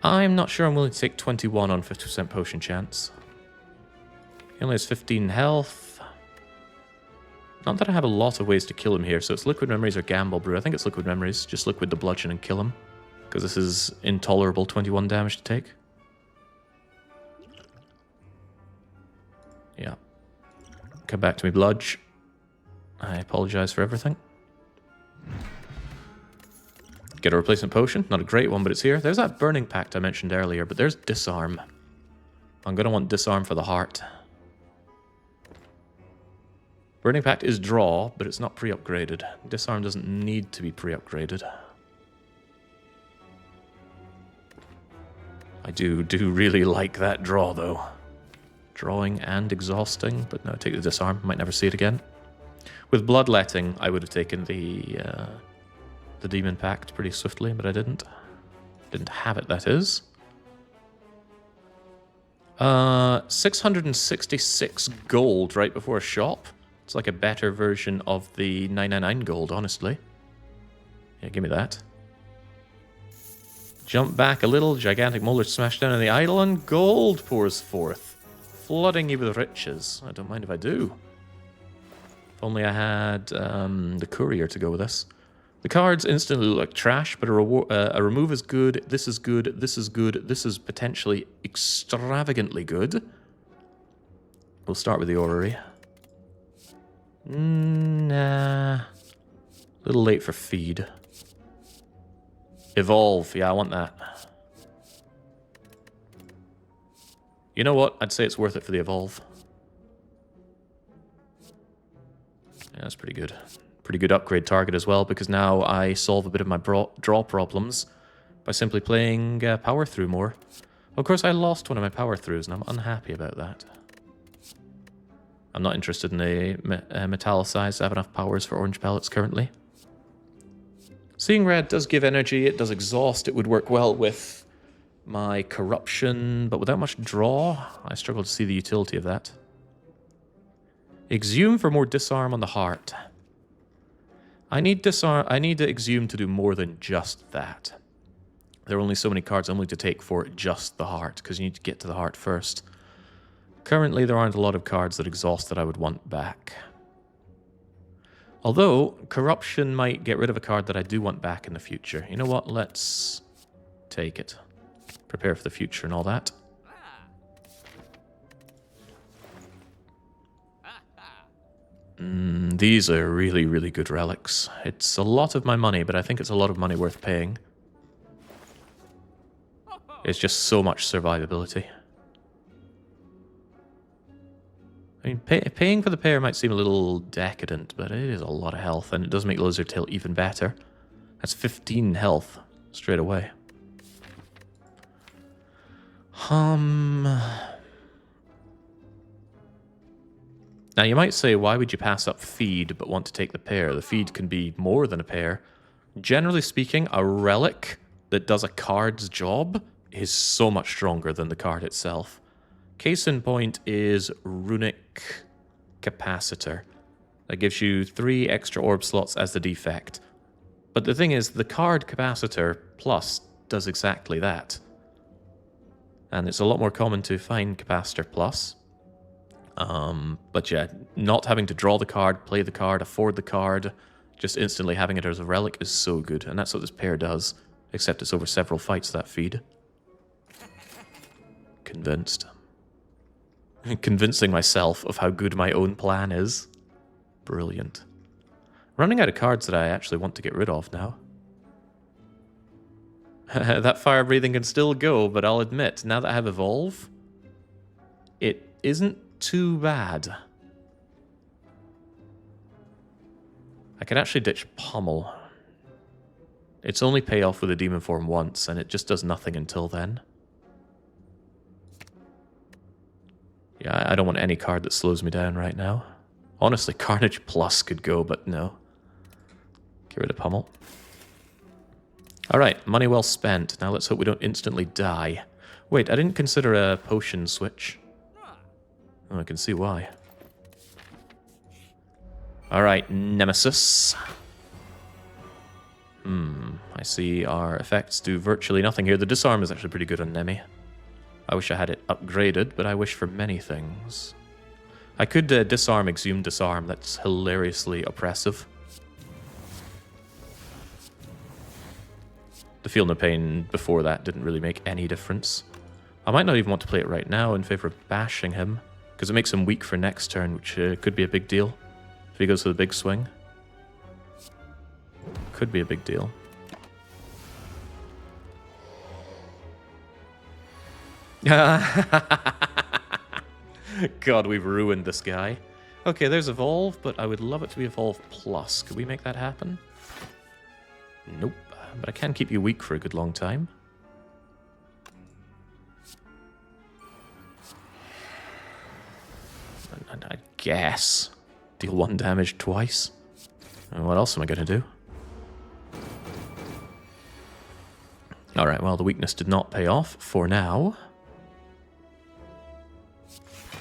I'm not sure I'm willing to take 21 on 50% potion chance. He only has 15 health. Not that I have a lot of ways to kill him here, so it's Liquid Memories or Gamble Brew. I think it's Liquid Memories. Just Liquid the Bludgeon and kill him. Because this is intolerable 21 damage to take. Yeah. Come back to me, Bludge. I apologize for everything. Get a replacement potion. Not a great one, but it's here. There's that Burning Pact I mentioned earlier, but there's Disarm. I'm going to want Disarm for the heart. Burning Pact is draw, but it's not pre-upgraded. Disarm doesn't need to be pre-upgraded. I do really like that draw, though. Drawing and exhausting, but no, take the Disarm. Might never see it again. With Bloodletting, I would have taken the Demon Pact pretty swiftly, but I didn't. Didn't have it, that is. 666 gold right before a shop. It's like a better version of the 999 gold, honestly. Yeah, give me that. Jump back a little, gigantic molar smash down on the idol, and gold pours forth, flooding you with riches. I don't mind if I do. If only I had the courier to go with this. The cards instantly look like trash, but a remove is good, this is good, this is good, this is potentially extravagantly good. We'll start with the orrery. Nah. A little late for feed. Evolve, yeah, I want that. You know what? I'd say it's worth it for the evolve. Yeah, that's pretty good. Pretty good upgrade target as well, because now I solve a bit of my draw problems by simply playing power through more. Of course, I lost one of my power throughs, and I'm unhappy about that. I'm not interested in a metallicized. I have enough powers for orange pellets currently. Seeing red does give energy, it does exhaust, it would work well with my corruption, but without much draw, I struggle to see the utility of that. Exhume for more disarm on the heart. I need the exhume to do more than just that. There are only so many cards I'm willing to take for just the heart, because you need to get to the heart first. Currently, there aren't a lot of cards that exhaust that I would want back. Although, corruption might get rid of a card that I do want back in the future. You know what? Let's take it. Prepare for the future and all that. These are really, really good relics. It's a lot of my money, but I think it's a lot of money worth paying. It's just so much survivability. I mean, paying for the pair might seem a little decadent, but it is a lot of health, and it does make Lizard Tail even better. That's 15 health straight away. Now, you might say, why would you pass up feed but want to take the pair? The feed can be more than a pair. Generally speaking, a relic that does a card's job is so much stronger than the card itself. Case in point is Runic Capacitor. That gives you 3 extra orb slots as the defect. But the thing is, the card Capacitor Plus does exactly that. And it's a lot more common to find Capacitor Plus. But yeah, not having to draw the card, play the card, afford the card, just instantly having it as a relic is so good. And that's what this pair does, except it's over several fights, that feed. Convinced. Convincing myself of how good my own plan is. Brilliant. Running out of cards that I actually want to get rid of now. That fire breathing can still go, but I'll admit, now that I have Evolve, it isn't too bad. I could actually ditch Pommel. Its only payoff with a demon form once, and it just does nothing until then. Yeah, I don't want any card that slows me down right now. Honestly, Carnage Plus could go, but no. Get rid of Pommel. Alright, money well spent. Now let's hope we don't instantly die. Wait, I didn't consider a potion switch. Oh, I can see why. Alright, Nemesis. I see our effects do virtually nothing here. The disarm is actually pretty good on Nemi. I wish I had it upgraded, but I wish for many things. I could disarm, exhume, disarm. That's hilariously oppressive. The Feel No Pain before that didn't really make any difference. I might not even want to play it right now in favor of bashing him, because it makes him weak for next turn, which could be a big deal. If he goes for the big swing. Could be a big deal. God, we've ruined this guy. Okay, there's Evolve, but I would love it to be Evolve Plus. Could we make that happen? Nope. But I can keep you weak for a good long time. And I guess deal 1 damage twice. And what else am I going to do? Alright, well, the weakness did not pay off for now.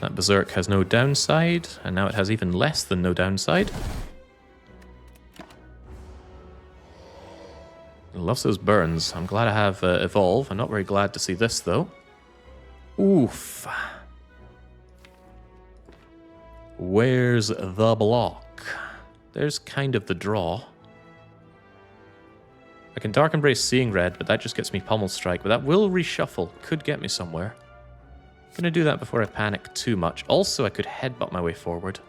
That Berserk has no downside, and now it has even less than no downside. It loves those burns. I'm glad I have Evolve. I'm not very glad to see this, though. Oof. Where's the block? There's kind of the draw. I can Dark Embrace Seeing Red, but that just gets me Pummel Strike. But that will reshuffle. Could get me somewhere. Gonna do that before I panic too much. Also, I could headbutt my way forward.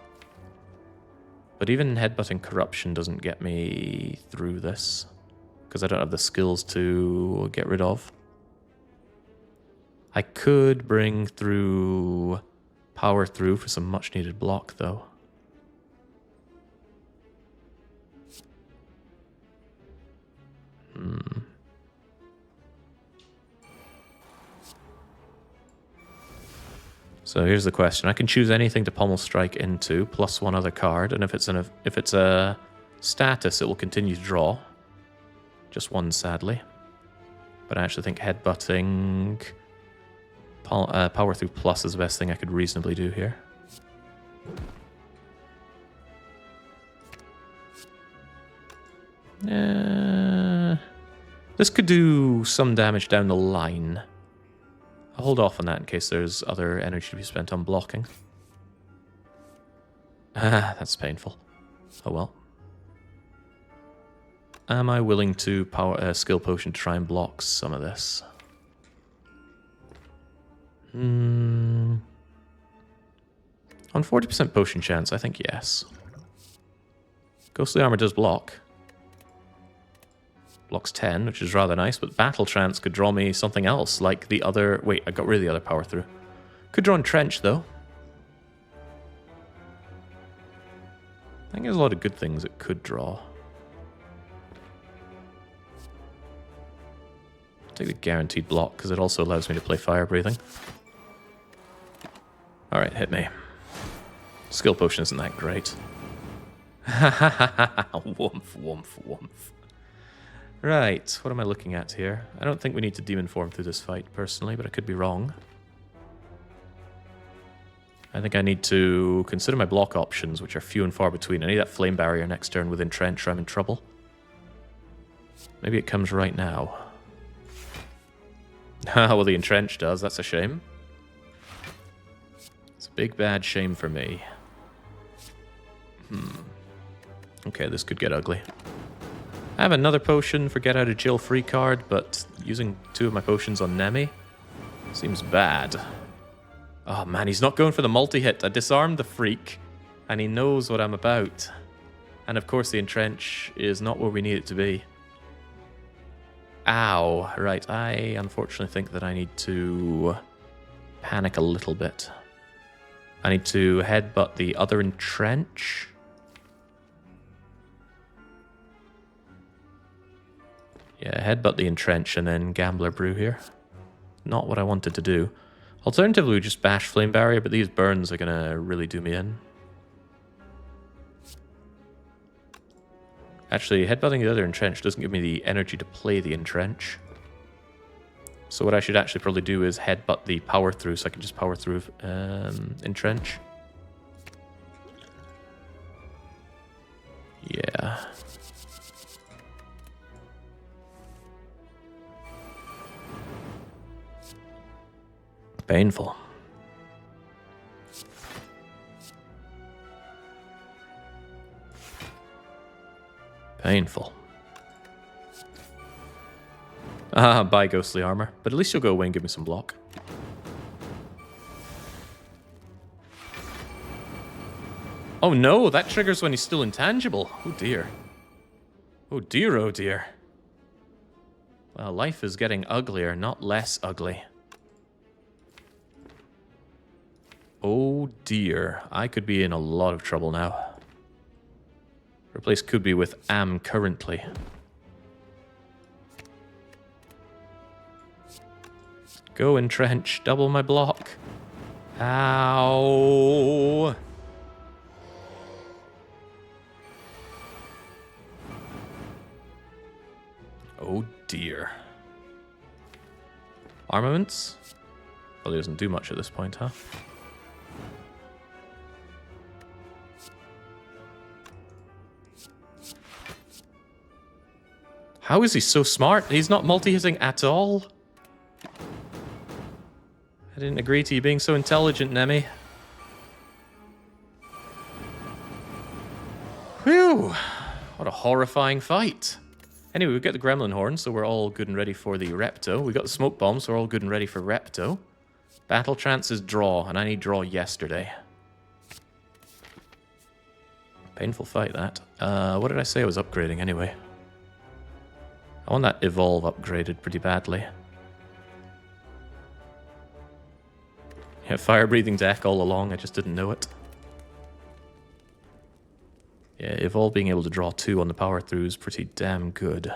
But even headbutting Corruption doesn't get me through this. Because I don't have the skills to get rid of. I could bring through... Power through for some much needed block, though. So here's the question. I can choose anything to Pommel Strike into, plus one other card, and if it's a status, it will continue to draw. Just one, sadly. But I actually think headbutting Power Through Plus is the best thing I could reasonably do here. This could do some damage down the line. I'll hold off on that in case there's other energy to be spent on blocking. Ah, that's painful. Oh well. Am I willing to skill potion to try and block some of this? On 40% potion chance, I think yes. Ghostly Armor does block. Blocks 10, which is rather nice, but Battle Trance could draw me something else, like the other... Wait, I got rid of the other Power Through. Could draw Entrench, though. I think there's a lot of good things it could draw. Take the guaranteed block, because it also allows me to play Fire Breathing. Alright, hit me. Skill Potion isn't that great. Woomph, woomph, woomph. Right, what am I looking at here? I don't think we need to Demon Form through this fight, personally, but I could be wrong. I think I need to consider my block options, which are few and far between. I need that Flame Barrier next turn with Entrench or I'm in trouble. Maybe it comes right now. Well, the Entrench does, that's a shame. It's a big bad shame for me. Okay, this could get ugly. I have another potion for Get Out of Jail Free card, but using 2 of my potions on Nemi seems bad. Oh man, he's not going for the multi-hit. I disarmed the freak, and he knows what I'm about. And of course the Entrench is not where we need it to be. Ow. Right, I unfortunately think that I need to panic a little bit. I need to headbutt the other Entrench. Yeah, headbutt the entrench and then Gambler Brew here. Not what I wanted to do. Alternatively, we just bash Flame Barrier, but these burns are going to really do me in. Actually, headbutting the other entrench doesn't give me the energy to play the entrench. So what I should actually probably do is headbutt the power through so I can just power through entrench. Yeah. Painful. Painful. Ah, bye ghostly armor. But at least you'll go away and give me some block. Oh no, that triggers when he's still intangible. Oh dear. Oh dear, oh dear. Well, life is getting uglier, not less ugly. Oh dear, I could be in a lot of trouble now. Replace could be with am currently. Go entrench, double my block. Ow. Oh dear. Armaments? Well, he doesn't do much at this point, huh? How is he so smart? He's not multi-hitting at all. I didn't agree to you being so intelligent, Nemi. Whew. What a horrifying fight. Anyway, we've got the Gremlin Horn, so we're all good and ready for the Repto. We got the Smoke Bomb, so we're all good and ready for Repto. Battle Trance is draw, and I need draw yesterday. Painful fight, that. What did I say I was upgrading, anyway? I want that Evolve upgraded pretty badly. Yeah, fire-breathing deck all along, I just didn't know it. Yeah, Evolve being able to draw 2 on the power through is pretty damn good.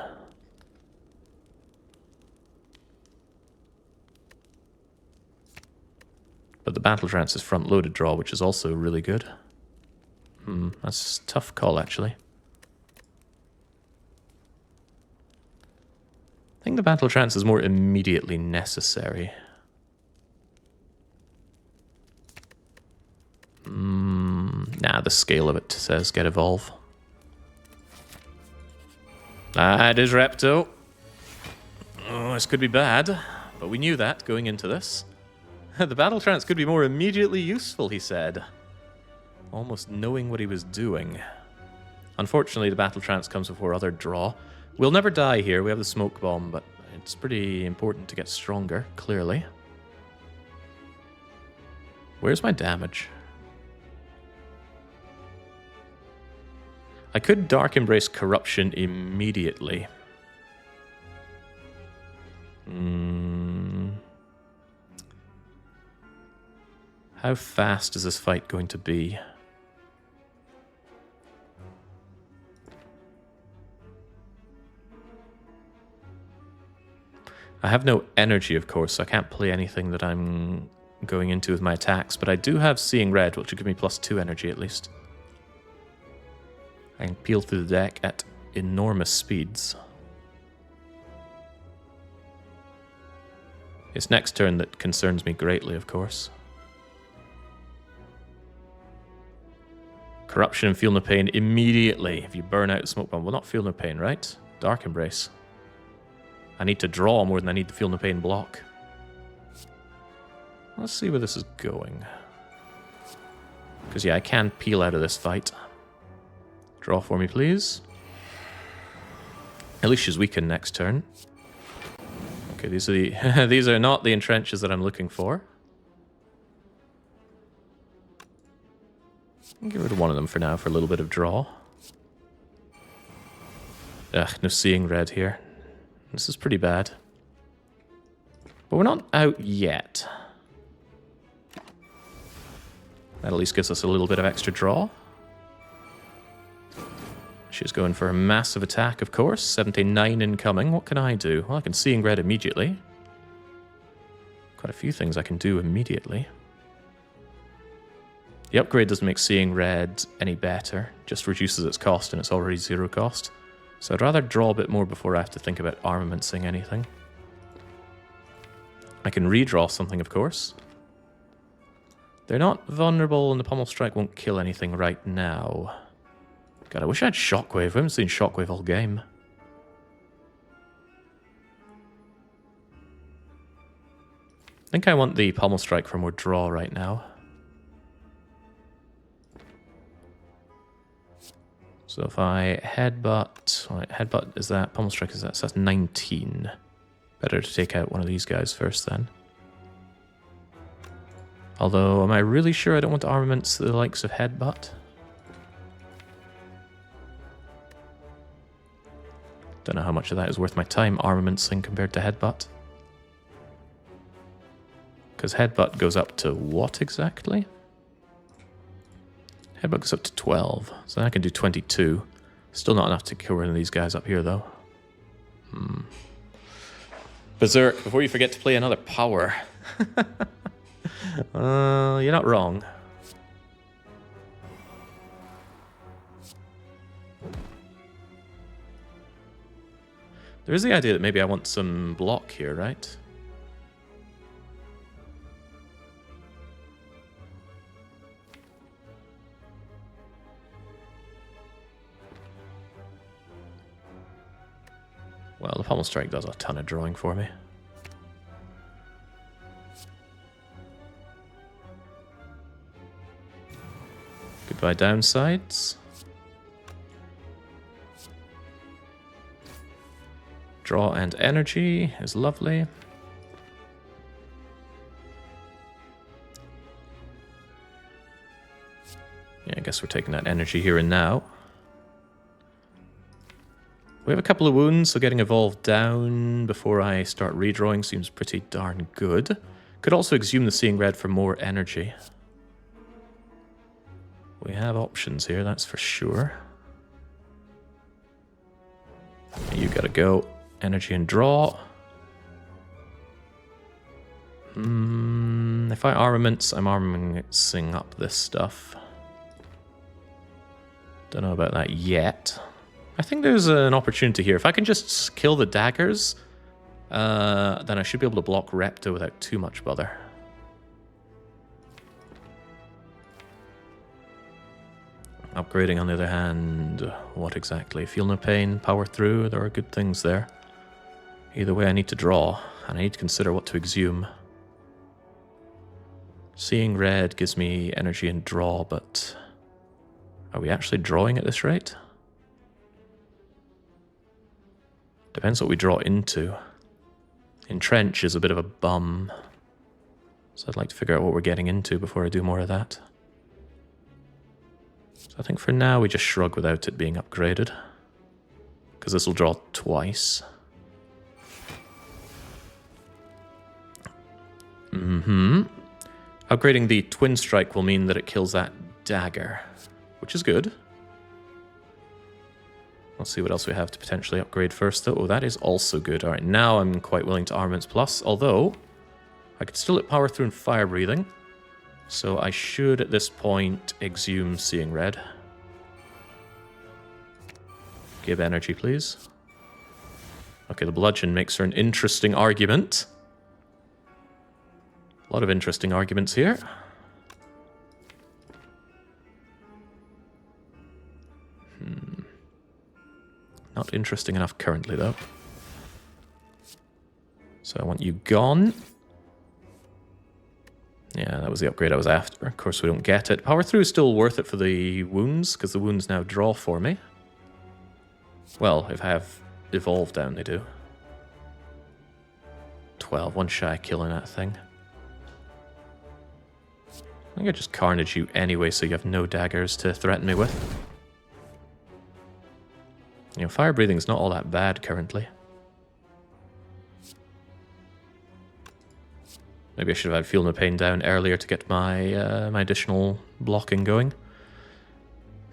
But the Battle Trance is front-loaded draw, which is also really good. That's a tough call, actually. I think the Battle Trance is more immediately necessary. Nah, the scale of it says get Evolve. That is Repto. Oh, this could be bad, but we knew that going into this. The Battle Trance could be more immediately useful, he said. Almost knowing what he was doing. Unfortunately, the Battle Trance comes before other draw. We'll never die here, we have the Smoke Bomb, but it's pretty important to get stronger, clearly. Where's my damage? I could Dark Embrace Corruption immediately. How fast is this fight going to be? I have no energy, of course, so I can't play anything that I'm going into with my attacks, but I do have Seeing Red, which will give me +2 energy at least. I can peel through the deck at enormous speeds. It's next turn that concerns me greatly, of course. Corruption and Feel No Pain immediately if you burn out the Smoke Bomb. Well, not Feel No Pain, right? Dark Embrace. I need to draw more than I need to Feel No Pain block. Let's see where this is going. Because, yeah, I can peel out of this fight. Draw for me, please. At least she's weakened next turn. Okay, these are the these are not the entrenches that I'm looking for. I'll get rid of one of them for now for a little bit of draw. Ugh, no Seeing Red here. This is pretty bad. But we're not out yet. That at least gives us a little bit of extra draw. She's going for a massive attack, of course. 79 incoming. What can I do? Well, I can Seeing Red immediately. Quite a few things I can do immediately. The upgrade doesn't make Seeing Red any better. Just reduces its cost, and it's already 0 cost. So I'd rather draw a bit more before I have to think about armamentsing anything. I can redraw something, of course. They're not vulnerable, and the Pommel Strike won't kill anything right now. God, I wish I had Shockwave. I haven't seen Shockwave all game. I think I want the Pommel Strike for more draw right now. So if I headbutt... Right, headbutt is that, Pommel Strike is that, so that's 19. Better to take out one of these guys first then. Although, am I really sure I don't want armaments the likes of headbutt? Don't know how much of that is worth my time armamentsing compared to headbutt. Because headbutt goes up to what exactly? Headbutt goes up to 12, so I can do 22. Still not enough to kill one of these guys up here, though. Berserk, before you forget to play another power. You're not wrong. There is the idea that maybe I want some block here, right? Well, the Pommel Strike does a ton of drawing for me. Goodbye downsides. Draw and energy is lovely. Yeah, I guess we're taking that energy here and now. We have a couple of wounds, so getting evolved down before I start redrawing seems pretty darn good. Could also exhume the Seeing Red for more energy. We have options here, that's for sure. You gotta go. Energy and draw. If I armaments, I'm armamentsing up this stuff. Don't know about that yet. I think there's an opportunity here. If I can just kill the daggers, then I should be able to block Repto without too much bother. Upgrading, on the other hand, what exactly? Feel no pain, power through, there are good things there. Either way, I need to draw, and I need to consider what to exhume. Seeing Red gives me energy and draw, but are we actually drawing at this rate? Depends what we draw into. Entrench is a bit of a bum, so I'd like to figure out what we're getting into before I do more of that. So I think for now we just shrug without it being upgraded, because this will draw twice. Upgrading the Twin Strike will mean that it kills that dagger, which is good. Let's see what else we have to potentially upgrade first, though. Oh, that is also good. Alright, now I'm quite willing to Armaments Plus, although I could still hit Power Through and Fire Breathing. So I should, at this point, exhume Seeing Red. Give energy, please. Okay, the Bludgeon makes for an interesting argument. A lot of interesting arguments here. Not interesting enough currently, though. So I want you gone. Yeah, that was the upgrade I was after. Of course, we don't get it. Power Through is still worth it for the wounds, because the wounds now draw for me. Well, if I have Evolve down, they do. 12, one shy of killing that thing. I think I just Carnage you anyway, so you have no daggers to threaten me with. You know, Fire Breathing's not all that bad currently. Maybe I should have had Feel No Pain down earlier to get my my additional blocking going.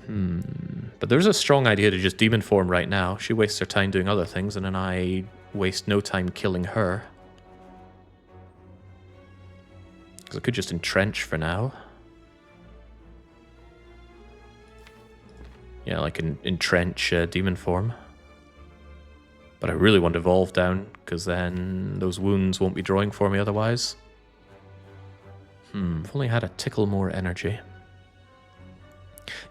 But But there's a strong idea to just demon form right now. She wastes her time doing other things, and then I waste no time killing her. Because I could just entrench for now. Yeah, like an entrench demon form. But I really want to evolve down, because then those wounds won't be drawing for me otherwise. If only I had a tickle more energy.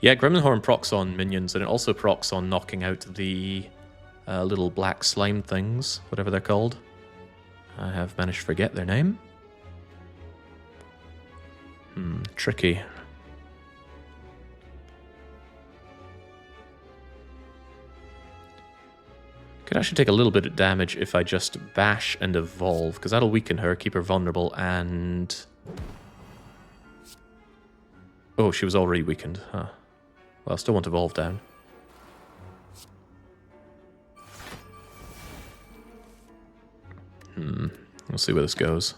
Yeah, Gremlin Horn procs on minions, and it also procs on knocking out the little black slime things, whatever they're called. I have managed to forget their name. Tricky. Could actually take a little bit of damage if I just bash and evolve, because that'll weaken her, keep her vulnerable, and... Oh, she was already weakened, huh. Well, I still want to evolve down. We'll see where this goes.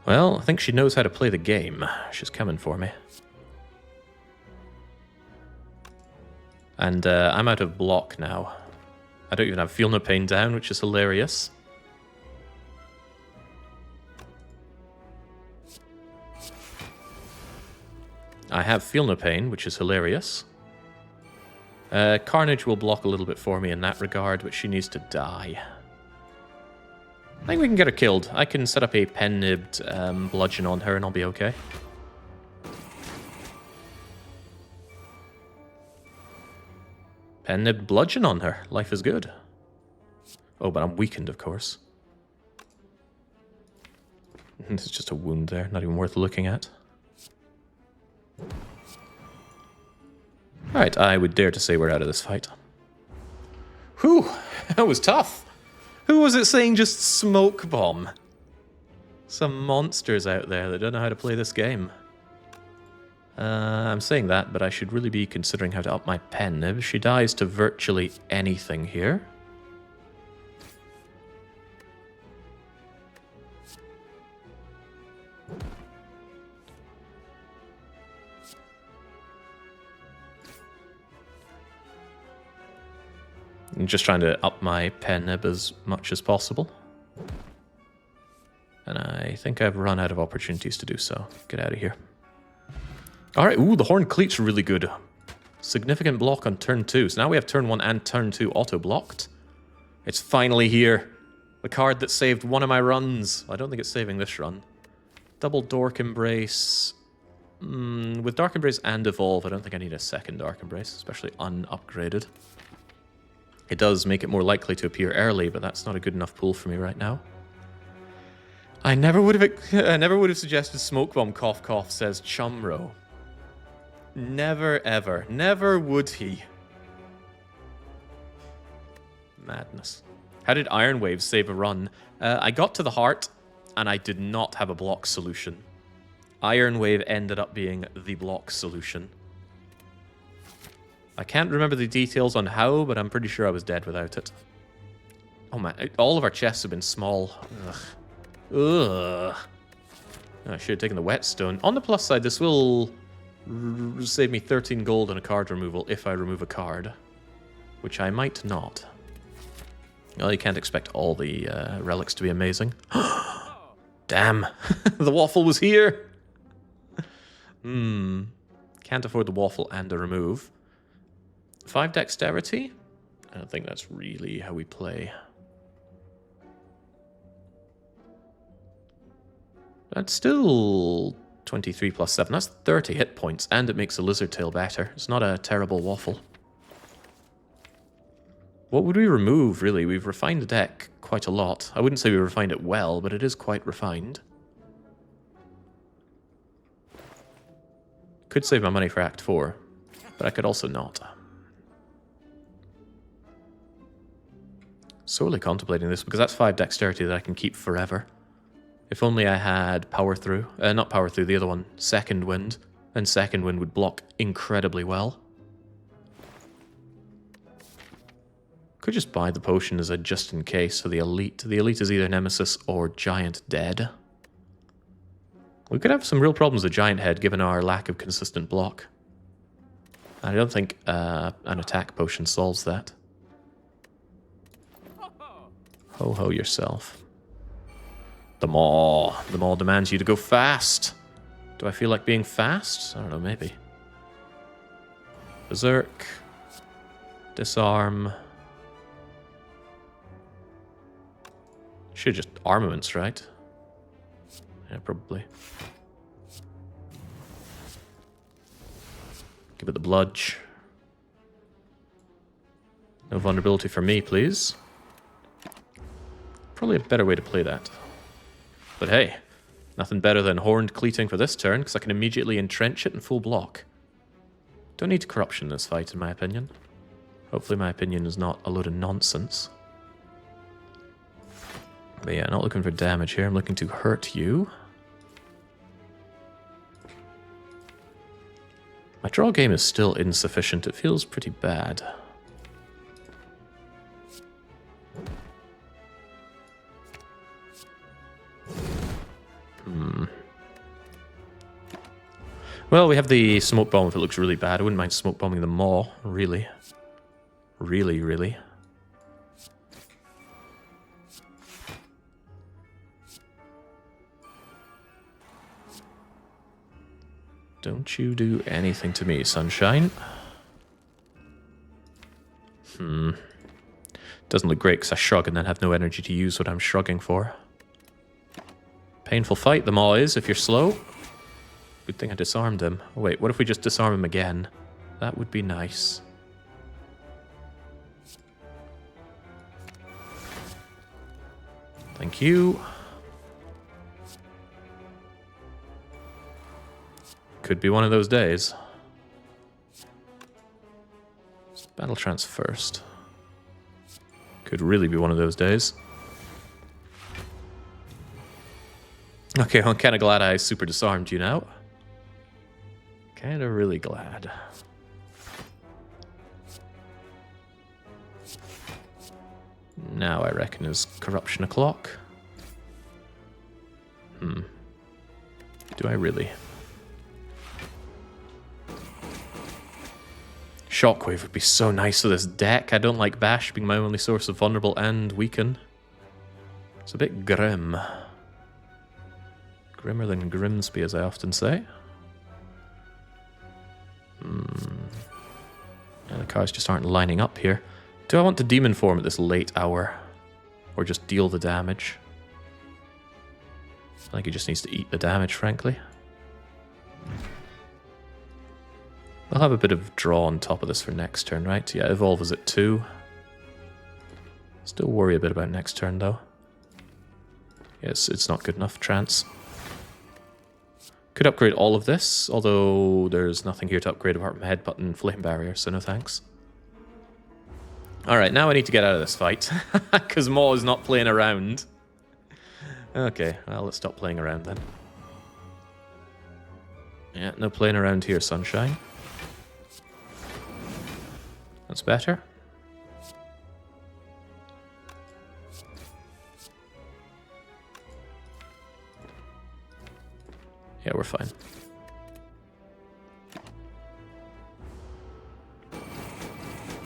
Well, I think she knows how to play the game. She's coming for me. And I'm out of block now. I don't even have Feel No Pain down, which is hilarious. I have Feel No Pain, which is hilarious. Carnage will block a little bit for me in that regard, but she needs to die. I think we can get her killed. I can set up a pen-nibbed bludgeon on her and I'll be okay. Pen-nibbed bludgeon on her. Life is good. Oh, but I'm weakened, of course. It's just a wound there, not even worth looking at. Alright, I would dare to say we're out of this fight. Whew, that was tough. Who was it saying just smoke bomb? Some monsters out there that don't know how to play this game. I'm saying that, but I should really be considering how to up my pen nib. She dies to virtually anything here. I'm just trying to up my pen nib as much as possible. And I think I've run out of opportunities to do so. Get out of here. Alright, ooh, the Horn Cleat's really good. Significant block on turn 2. So now we have turn 1 and turn 2 auto-blocked. It's finally here. The card that saved one of my runs. I don't think it's saving this run. Double Dark Embrace. With Dark Embrace and Evolve, I don't think I need a second Dark Embrace, especially unupgraded. It does make it more likely to appear early, but that's not a good enough pool for me right now. I never would have suggested Smoke Bomb, cough cough, says Chumro. Never ever. Never would he. Madness. How did Iron Wave save a run? I got to the heart, and I did not have a block solution. Iron Wave ended up being the block solution. I can't remember the details on how, but I'm pretty sure I was dead without it. Oh man, all of our chests have been small. Ugh. Ugh. I should have taken the whetstone. On the plus side, this will save me 13 gold on a card removal if I remove a card. Which I might not. Well, you can't expect all the relics to be amazing. Damn, the waffle was here! Can't afford the waffle and a remove. 5 dexterity? I don't think that's really how we play. That's still 23 plus 7. That's 30 hit points, and it makes the lizard tail better. It's not a terrible waffle. What would we remove, really? We've refined the deck quite a lot. I wouldn't say we refined it well, but it is quite refined. Could save my money for Act 4, but I could also not. Sorely contemplating this, because that's 5 dexterity that I can keep forever. If only I had Power Through. Not Power Through, the other one. Second Wind. And Second Wind would block incredibly well. Could just buy the potion as a just in case for the Elite. The Elite is either Nemesis or Giant Dead. We could have some real problems with Giant Head given our lack of consistent block. I don't think an attack potion solves that. Ho-ho yourself. The maw. The maw demands you to go fast. Do I feel like being fast? I don't know, maybe. Berserk. Disarm. Should just armaments, right? Yeah, probably. Give it the bludge. No vulnerability for me, please. Probably a better way to play that. But hey, nothing better than horned cleating for this turn, because I can immediately entrench it in full block. Don't need corruption in this fight, in my opinion. Hopefully my opinion is not a load of nonsense. But yeah, not looking for damage here. I'm looking to hurt you. My draw game is still insufficient. It feels pretty bad. Well, we have the smoke bomb if it looks really bad. I wouldn't mind smoke bombing the maw, really. Really. Don't you do anything to me, sunshine. Doesn't look great because I shrug and then have no energy to use what I'm shrugging for. Painful fight the maw is if you're slow. Good thing I disarmed him. Oh, wait, what if we just disarm him again? That would be nice. Thank you. Could be one of those days. Let's battle trance first. Could really be one of those days. Okay, I'm kind of glad I super disarmed you now. Kind of really glad. Now I reckon is corruption o'clock. Do I really? Shockwave would be so nice for this deck. I don't like Bash being my only source of vulnerable and weaken. It's a bit grim. Grimmer than Grimsby, as I often say. Yeah, the cards just aren't lining up here. Do I want to demon form at this late hour? Or just deal the damage? I think he just needs to eat the damage, frankly. I'll have a bit of draw on top of this for next turn, right? Yeah, evolve is at 2. Still worry a bit about next turn, though. Yes, it's not good enough. Trance. Could upgrade all of this, although there's nothing here to upgrade apart from headbutt and flame barrier, so no thanks. Alright, now I need to get out of this fight, because Maw is not playing around. Okay, well, let's stop playing around then. Yeah, no playing around here, sunshine. That's better. Yeah, we're fine.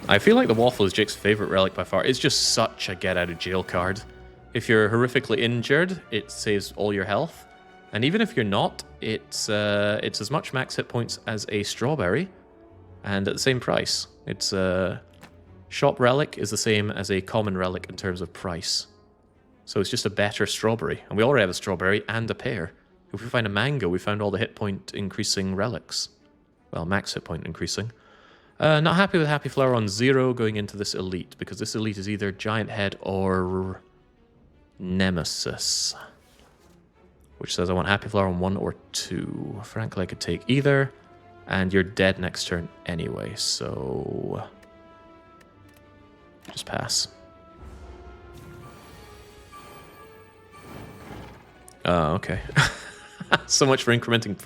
I feel like the Waffle is Jake's favorite relic by far. It's just such a get-out-of-jail card. If you're horrifically injured, it saves all your health. And even if you're not, it's as much max hit points as a strawberry, and at the same price. It's shop relic is the same as a common relic in terms of price. So it's just a better strawberry. And we already have a strawberry and a pear. If we find a mango, we found all the hit point increasing relics. Well, max hit point increasing. Not happy with Happy Flower on 0 going into this elite, because this elite is either Giant Head or Nemesis. Which says I want Happy Flower on 1 or 2. Frankly, I could take either, and you're dead next turn anyway, so just pass. Oh, okay. So much for incrementing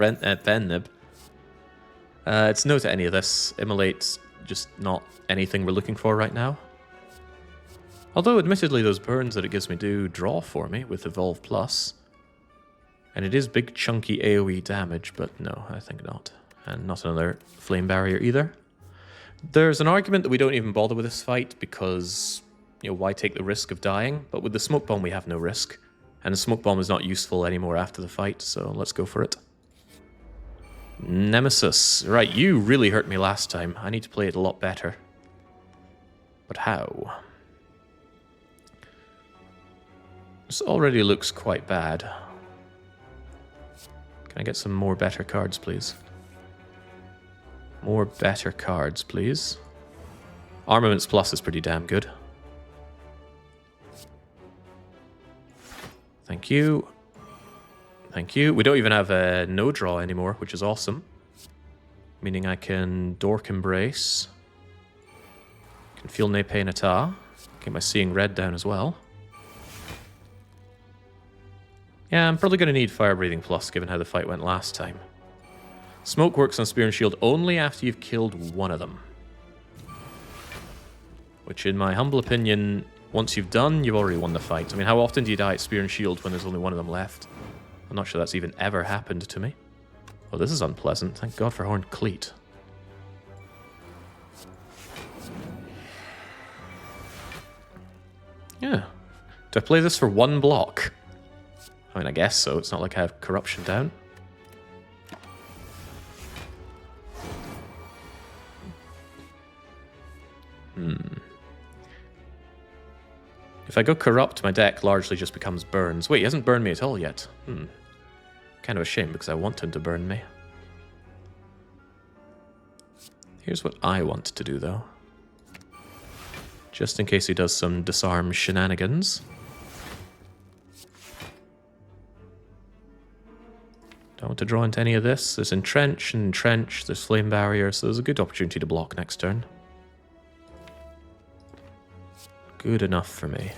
pen nib. It's no to any of this. Immolate's just not anything we're looking for right now. Although, admittedly, those burns that it gives me do draw for me with Evolve Plus. And it is big chunky AoE damage, but no, I think not. And not another flame barrier either. There's an argument that we don't even bother with this fight because, you know, why take the risk of dying? But with the smoke bomb we have no risk. And the smoke bomb is not useful anymore after the fight, so let's go for it. Nemesis. Right, you really hurt me last time. I need to play it a lot better. But how? This already looks quite bad. Can I get some more better cards, please? More better cards, please. Armaments Plus is pretty damn good. Thank you. Thank you. We don't even have a no draw anymore, which is awesome. Meaning I can Dork Embrace. Can feel Ne Pain Ata. Get my Seeing Red down as well. Yeah, I'm probably going to need Fire Breathing Plus, given how the fight went last time. Smoke works on Spear and Shield only after you've killed one of them. Which, in my humble opinion, once you've done, you've already won the fight. I mean, how often do you die at Spear and Shield when there's only one of them left? I'm not sure that's even ever happened to me. Oh, this is unpleasant. Thank God for Horned Cleat. Yeah. Do I play this for one block? I mean, I guess so. It's not like I have Corruption down. If I go Corrupt, my deck largely just becomes Burns. Wait, he hasn't burned me at all yet. Kind of a shame, because I want him to burn me. Here's what I want to do, though. Just in case he does some disarm shenanigans. Don't want to draw into any of this. There's Entrench and Entrench. There's Flame Barrier, so there's a good opportunity to block next turn. Good enough for me.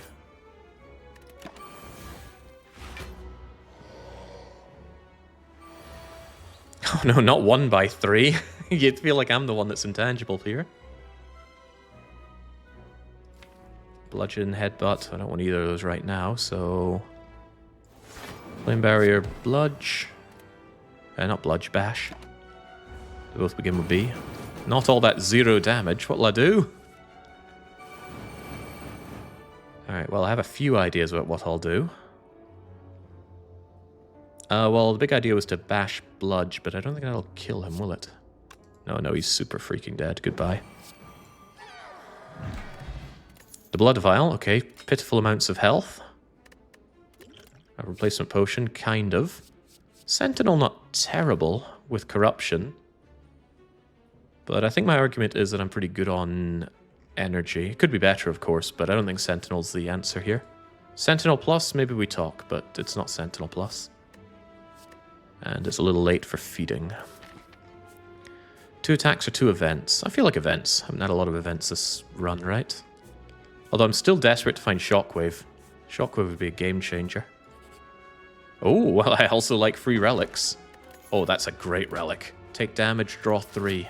Oh no, not 1 by 3. You'd feel like I'm the one that's intangible here. Bludgeon, Headbutt. I don't want either of those right now, so... Flame Barrier, Bludge. Not Bludge, Bash. They both begin with B. Not all that 0 damage. What'll I do? Alright, well, I have a few ideas about what I'll do. Well, the big idea was to bash Bludge, but I don't think that'll kill him, will it? No, he's super freaking dead. Goodbye. The Blood Vial, okay. Pitiful amounts of health. A replacement potion, kind of. Sentinel, not terrible with Corruption. But I think my argument is that I'm pretty good on energy. It could be better, of course, but I don't think Sentinel's the answer here. Sentinel Plus, maybe we talk, but it's not Sentinel Plus. And it's a little late for feeding. 2 attacks or 2 events. I feel like events. I haven't had a lot of events this run, right? Although I'm still desperate to find Shockwave. Shockwave would be a game changer. Oh, well, I also like free relics. Oh, that's a great relic. Take damage, draw 3.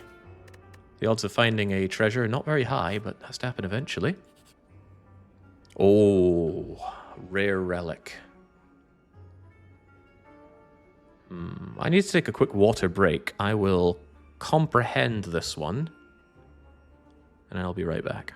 The odds of finding a treasure are not very high, but has to happen eventually. Oh, rare relic. I need to take a quick water break. I will comprehend this one, and I'll be right back.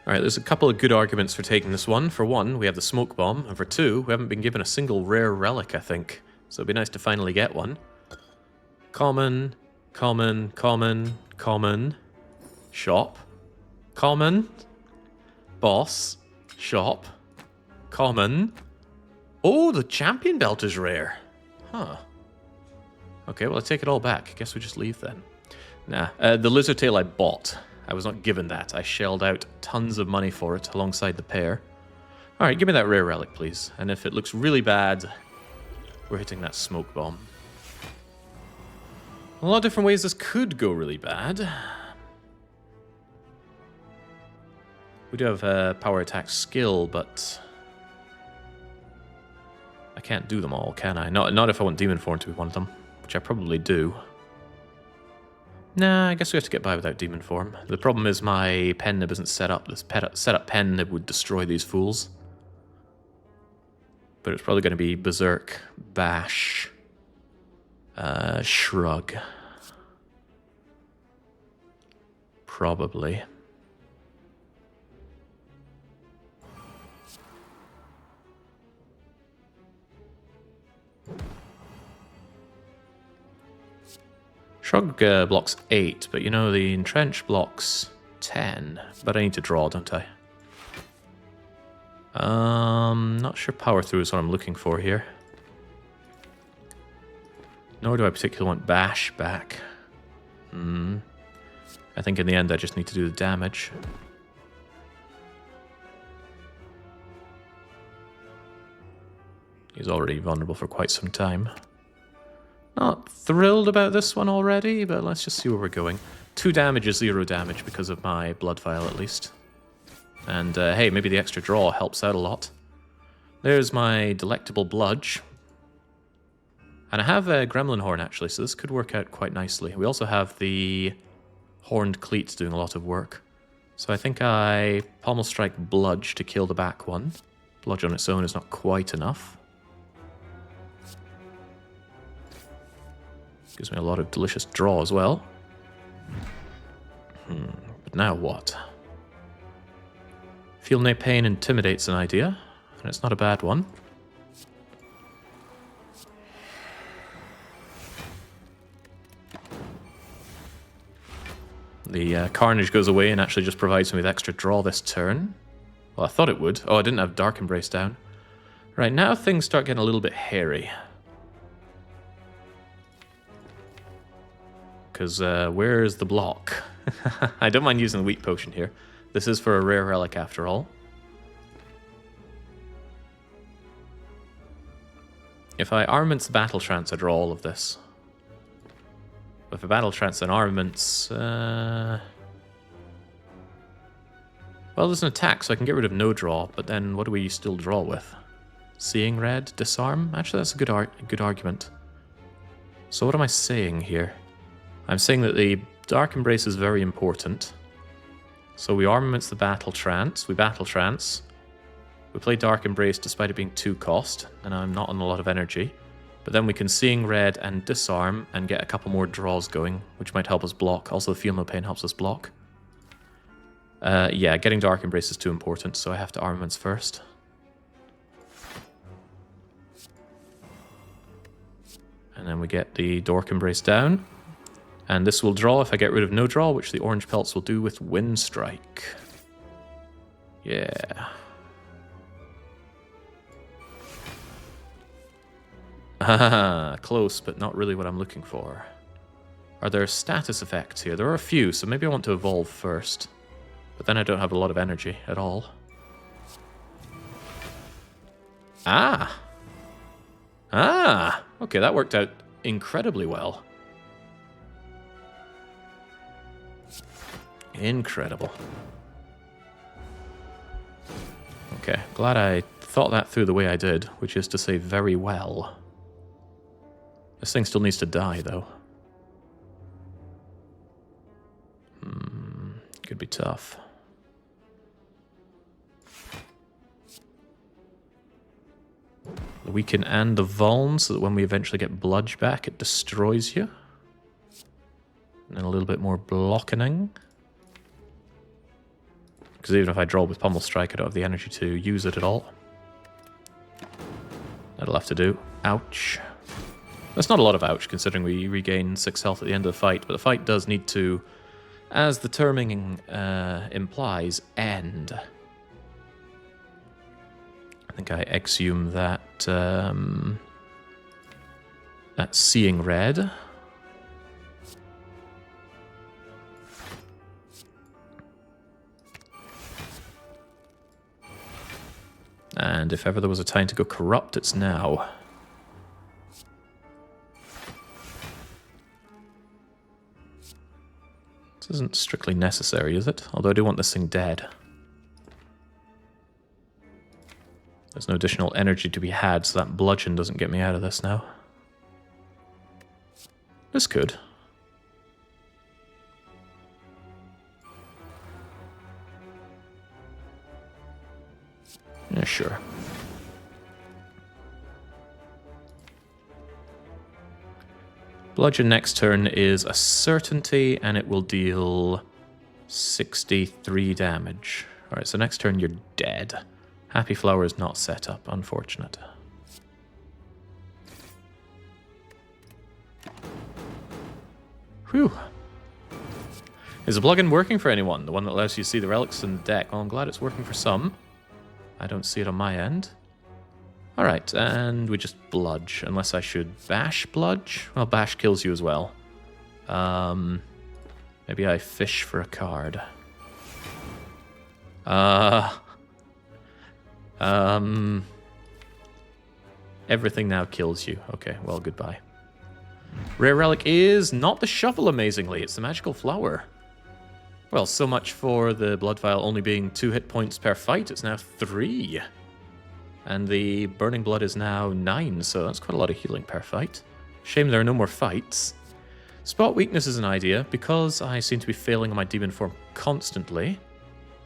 Alright, there's a couple of good arguments for taking this one. For one, we have the smoke bomb, and for two, we haven't been given a single rare relic, I think. So it'd be nice to finally get one. Common, common, common, common, shop, common, boss, shop, common. Oh, the champion belt is rare. Huh. Okay, well, I take it all back. Guess we just leave then. Nah, the lizard tail I bought. I was not given that. I shelled out tons of money for it alongside the pair. Alright, give me that rare relic, please. And if it looks really bad, we're hitting that smoke bomb. A lot of different ways this could go really bad. We do have power attack skill, but I can't do them all, can I? Not if I want Demon Form to be one of them, which I probably do. Nah, I guess we have to get by without Demon Form. The problem is my pen nib isn't set up. This set-up pen nib would destroy these fools. But it's probably going to be Berserk, Bash, Shrug. Probably. Shrug blocks 8, but you know, the Entrench blocks 10. But I need to draw, don't I? Not sure power through is what I'm looking for here. Nor do I particularly want Bash back. I think in the end I just need to do the damage. He's already vulnerable for quite some time. Not thrilled about this one already, but let's just see where we're going. 2 damage is 0 damage because of my blood vial, at least. And hey, maybe the extra draw helps out a lot. There's my delectable bludge. And I have a gremlin horn, actually, so this could work out quite nicely. We also have the horned cleats doing a lot of work. So I think I pommel strike bludge to kill the back one. Bludge on its own is not quite enough. Gives me a lot of delicious draw as well. But now what? Feel no pain intimidates an idea, and it's not a bad one. The Carnage goes away and actually just provides me with extra draw this turn. Well, I thought it would. Oh, I didn't have Dark Embrace down. Right, now things start getting a little bit hairy. Because where's the block? I don't mind using the Weak Potion here. This is for a rare relic after all. If I Armaments the Battle Trance, I draw all of this. If I Battle Trance and Armaments... Well, there's an attack, so I can get rid of no draw, but then what do we still draw with? Seeing Red? Disarm? Actually, that's a good argument. So what am I saying here? I'm saying that the Dark Embrace is very important. So we Armaments the Battle Trance, we Battle Trance, we play Dark Embrace despite it being 2 cost, and I'm not on a lot of energy. But then we can Seeing Red and Disarm and get a couple more draws going, which might help us block. Also, the Feel No Pain helps us block. Yeah, getting Dark Embrace is too important, so I have to Armaments first. And then we get the Dark Embrace down. And this will draw if I get rid of no draw, which the orange pelts will do with Wind Strike. Yeah. Haha, close, but not really what I'm looking for. Are there status effects here? There are a few, so maybe I want to evolve first. But then I don't have a lot of energy at all. Ah! Ah! Okay, that worked out incredibly well. Incredible. Okay, glad I thought that through the way I did, which is to say very well. This thing still needs to die, though. Could be tough. The weaken and the vuln, so that when we eventually get bludge back, it destroys you. And then a little bit more blocking. Because even if I draw with Pommel Strike, I don't have the energy to use it at all. That'll have to do. Ouch. That's not a lot of ouch, considering we regain 6 health at the end of the fight, but the fight does need to, as the terming implies, end. I think I exhume that, that Seeing Red. And if ever there was a time to go corrupt, it's now. This isn't strictly necessary, is it? Although I do want this thing dead. There's no additional energy to be had, so that bludgeon doesn't get me out of this now. This could. Yeah, sure. Bludgeon next turn is a certainty, and it will deal 63 damage. Alright, so next turn you're dead. Happy Flower is not set up, unfortunate. Whew. Is the plugin working for anyone? The one that allows you to see the relics in the deck? Well, I'm glad it's working for some. I don't see it on my end. Alright, and we just bludge, unless I should bash bludge? Well, bash kills you as well. Maybe I fish for a card. Everything now kills you. Okay, well, goodbye. Rare relic is not the shovel, amazingly. It's the magical flower. Well, so much for the blood vial only being 2 hit points per fight. It's now 3. And the burning blood is now 9, so that's quite a lot of healing per fight. Shame there are no more fights. Spot weakness is an idea, because I seem to be failing on my demon form constantly,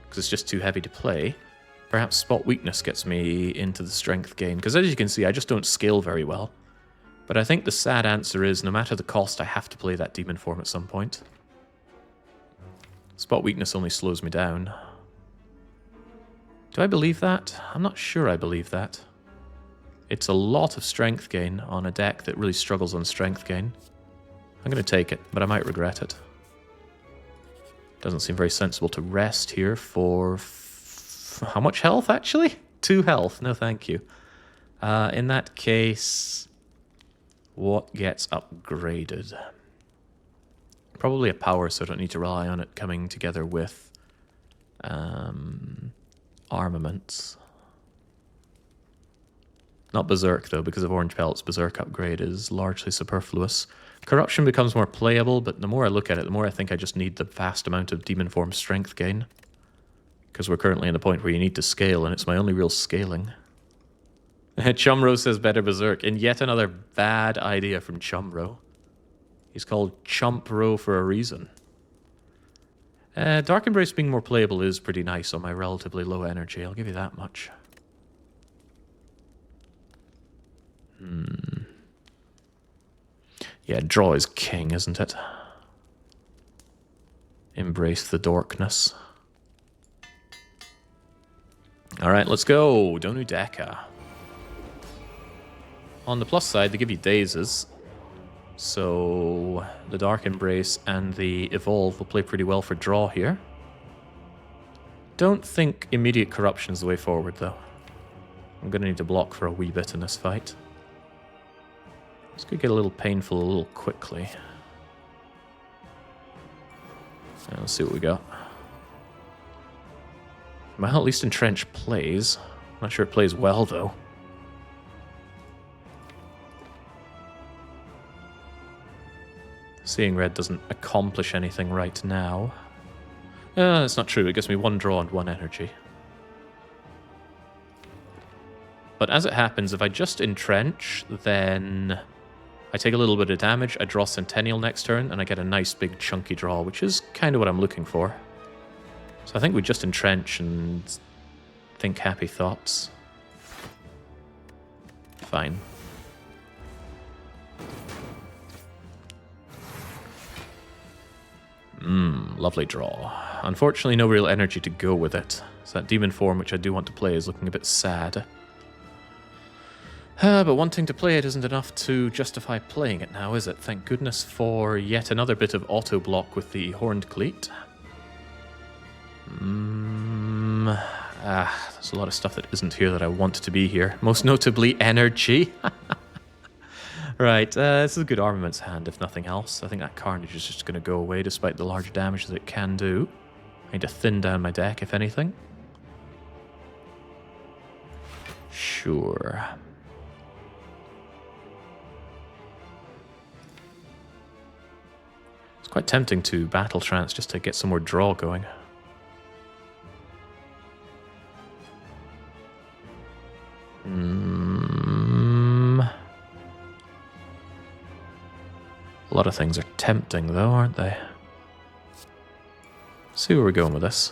because it's just too heavy to play. Perhaps spot weakness gets me into the strength gain, because as you can see, I just don't scale very well. But I think the sad answer is, no matter the cost, I have to play that demon form at some point. Spot weakness only slows me down. Do I believe that? I'm not sure I believe that. It's a lot of strength gain on a deck that really struggles on strength gain. I'm going to take it, but I might regret it. Doesn't seem very sensible to rest here for... how much health, actually? 2 health. No, thank you. In that case, what gets upgraded? Probably a power, so I don't need to rely on it coming together with armaments. Not Berserk, though, because of Orange Pellet's Berserk upgrade is largely superfluous. Corruption becomes more playable, but the more I look at it, the more I think I just need the vast amount of demon form strength gain. Because we're currently in the point where you need to scale, and it's my only real scaling. Chumro says better Berserk, and yet another bad idea from Chumro. He's called Chumpro for a reason. Dark Embrace being more playable is pretty nice on my relatively low energy, I'll give you that much. Yeah, draw is king, isn't it? Embrace the dorkness. Alright, let's go. Donu Deka. On the plus side, they give you dazes. So the Dark Embrace and the Evolve will play pretty well for draw here. Don't think immediate corruption is the way forward, though. I'm going to need to block for a wee bit in this fight. This could get a little painful a little quickly. Let's see what we got. Well, at least Entrench plays. Not sure it plays well, though. Seeing Red doesn't accomplish anything right now. That's not true. It gives me 1 draw and 1 energy. But as it happens, if I just Entrench, then I take a little bit of damage, I draw Centennial next turn, and I get a nice big chunky draw, which is kind of what I'm looking for. So I think we just Entrench and think happy thoughts. Fine. Lovely draw. Unfortunately, no real energy to go with it. So that demon form, which I do want to play, is looking a bit sad. But wanting to play it isn't enough to justify playing it now, is it? Thank goodness for yet another bit of auto-block with the Horned Cleat. There's a lot of stuff that isn't here that I want to be here. Most notably, energy. Right, this is a good armaments hand, if nothing else. I think that Carnage is just going to go away despite the large damage that it can do. I need to thin down my deck, if anything. Sure. It's quite tempting to battle trance just to get some more draw going. A lot of things are tempting, though, aren't they? Let's see where we're going with this.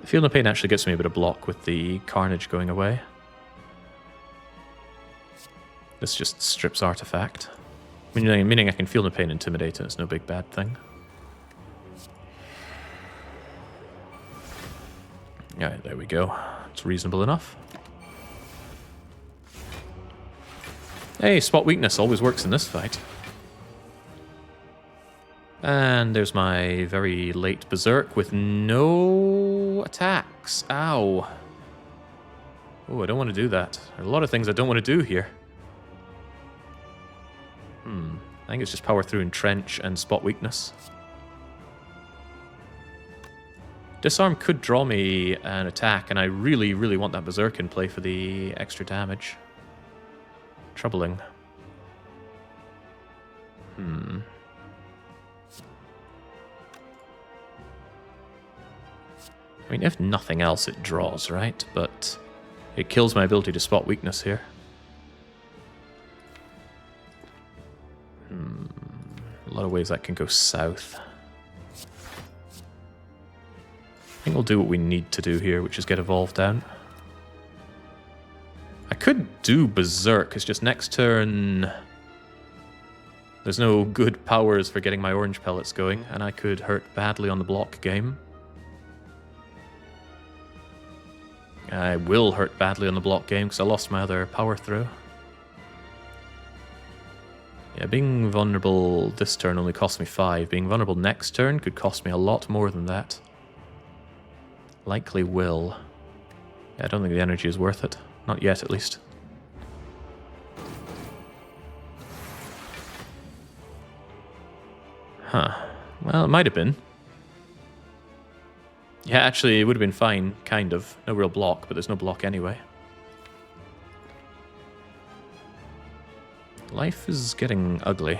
Feel No Pain actually gets me a bit of block with the Carnage going away. This just strips Artifact. Meaning I can Feel No Pain, Intimidate, and it's no big bad thing. Alright, there we go. It's reasonable enough. Hey, Spot Weakness always works in this fight. And there's my very late Berserk with no attacks. Ow. Oh, I don't want to do that. There are a lot of things I don't want to do here. I think it's just power through Entrench and Spot Weakness. Disarm could draw me an attack, and I really, really want that Berserk in play for the extra damage. Troubling. I mean, if nothing else, it draws, right? But it kills my ability to spot weakness here. A lot of ways that can go south. I think we'll do what we need to do here, which is get Evolved down. I could do Berserk, it's just next turn there's no good powers for getting my orange pellets going, and I could hurt badly on the block game. I will hurt badly on the block game because I lost my other power throw. Yeah, being vulnerable this turn only cost me 5. Being vulnerable next turn could cost me a lot more than that. Likely will. Yeah, I don't think the energy is worth it. Not yet, at least. Huh. Well, it might have been. Yeah, actually, it would have been fine, kind of. No real block, but there's no block anyway. Life is getting ugly.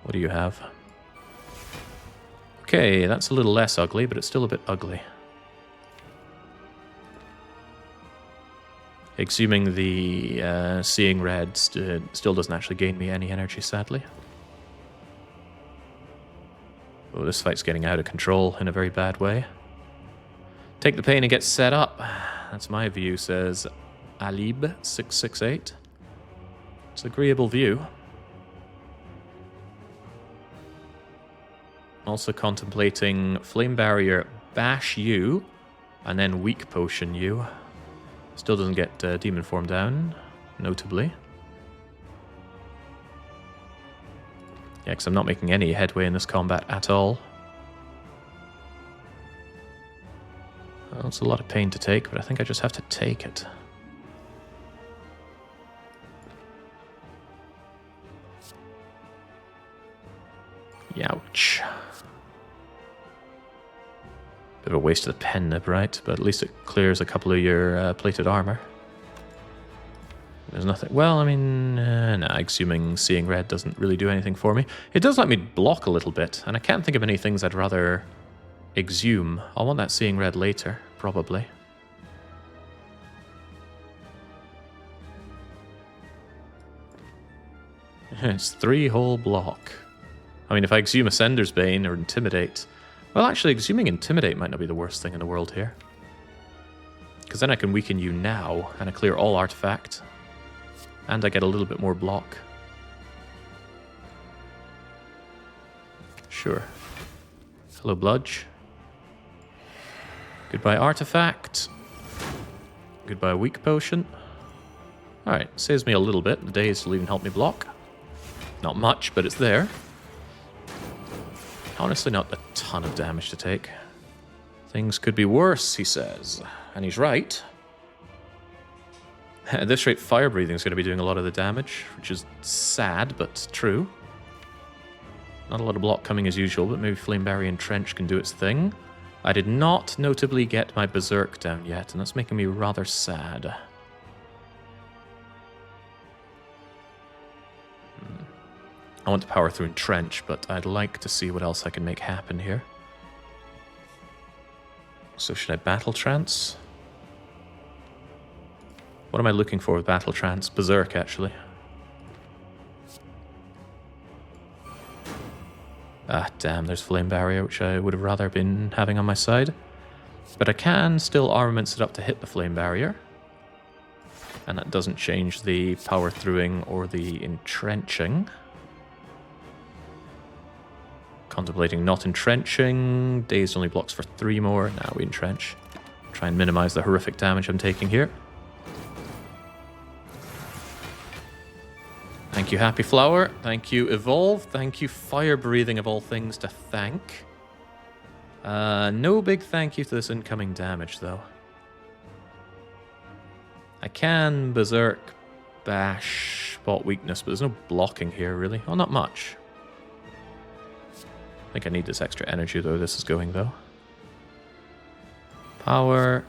What do you have? Okay, that's a little less ugly, but it's still a bit ugly. Exhuming the Seeing Red still doesn't actually gain me any energy, sadly. Oh, this fight's getting out of control in a very bad way. Take the pain and get set up. That's my view, says Alib668. It's an agreeable view. Also contemplating Flame Barrier Bash you, and then Weak Potion you. Still doesn't get Demon Form down, notably. Yeah, because I'm not making any headway in this combat at all. Well, it's a lot of pain to take, but I think I just have to take it. Youch. Bit of a waste of the pen nib, right? But at least it clears a couple of your plated armor. There's nothing... Well, I mean... nah, Exhuming Seeing Red doesn't really do anything for me. It does let me block a little bit, and I can't think of any things I'd rather exhume. I'll want that Seeing Red later, probably. It's 3-hole block. I mean, if I exhume Ascender's Bane or Intimidate... Well, actually, exhuming Intimidate might not be the worst thing in the world here. Because then I can weaken you now, and I clear all artifact. And I get a little bit more block. Sure. Hello, Bludge. Goodbye, artifact. Goodbye, weak potion. Alright, saves me a little bit. The days will even help me block. Not much, but it's there. Honestly, not a ton of damage to take. Things could be worse, he says. And he's right. At this rate, fire breathing is going to be doing a lot of the damage, which is sad, but true. Not a lot of block coming as usual, but maybe Flame Barrier and Trench can do its thing. I did not notably get my Berserk down yet, and that's making me rather sad. I want to power through and Trench, but I'd like to see what else I can make happen here. So should I Battle Trance? What am I looking for with Battle Trance? Berserk, actually. Ah, damn, there's Flame Barrier, which I would have rather been having on my side. But I can still armaments it up to hit the Flame Barrier. And that doesn't change the power throughing or the entrenching. Contemplating not entrenching. Dazed only blocks for 3 more. Now we entrench. Try and minimize the horrific damage I'm taking here. Thank you, Happy Flower. Thank you, Evolve. Thank you, Fire Breathing, of all things to thank. No big thank you to this incoming damage, though. I can Berserk, Bash, Spot Weakness, but there's no blocking here, really. Well, not much. I think I need this extra energy, though. This is going, though. Power,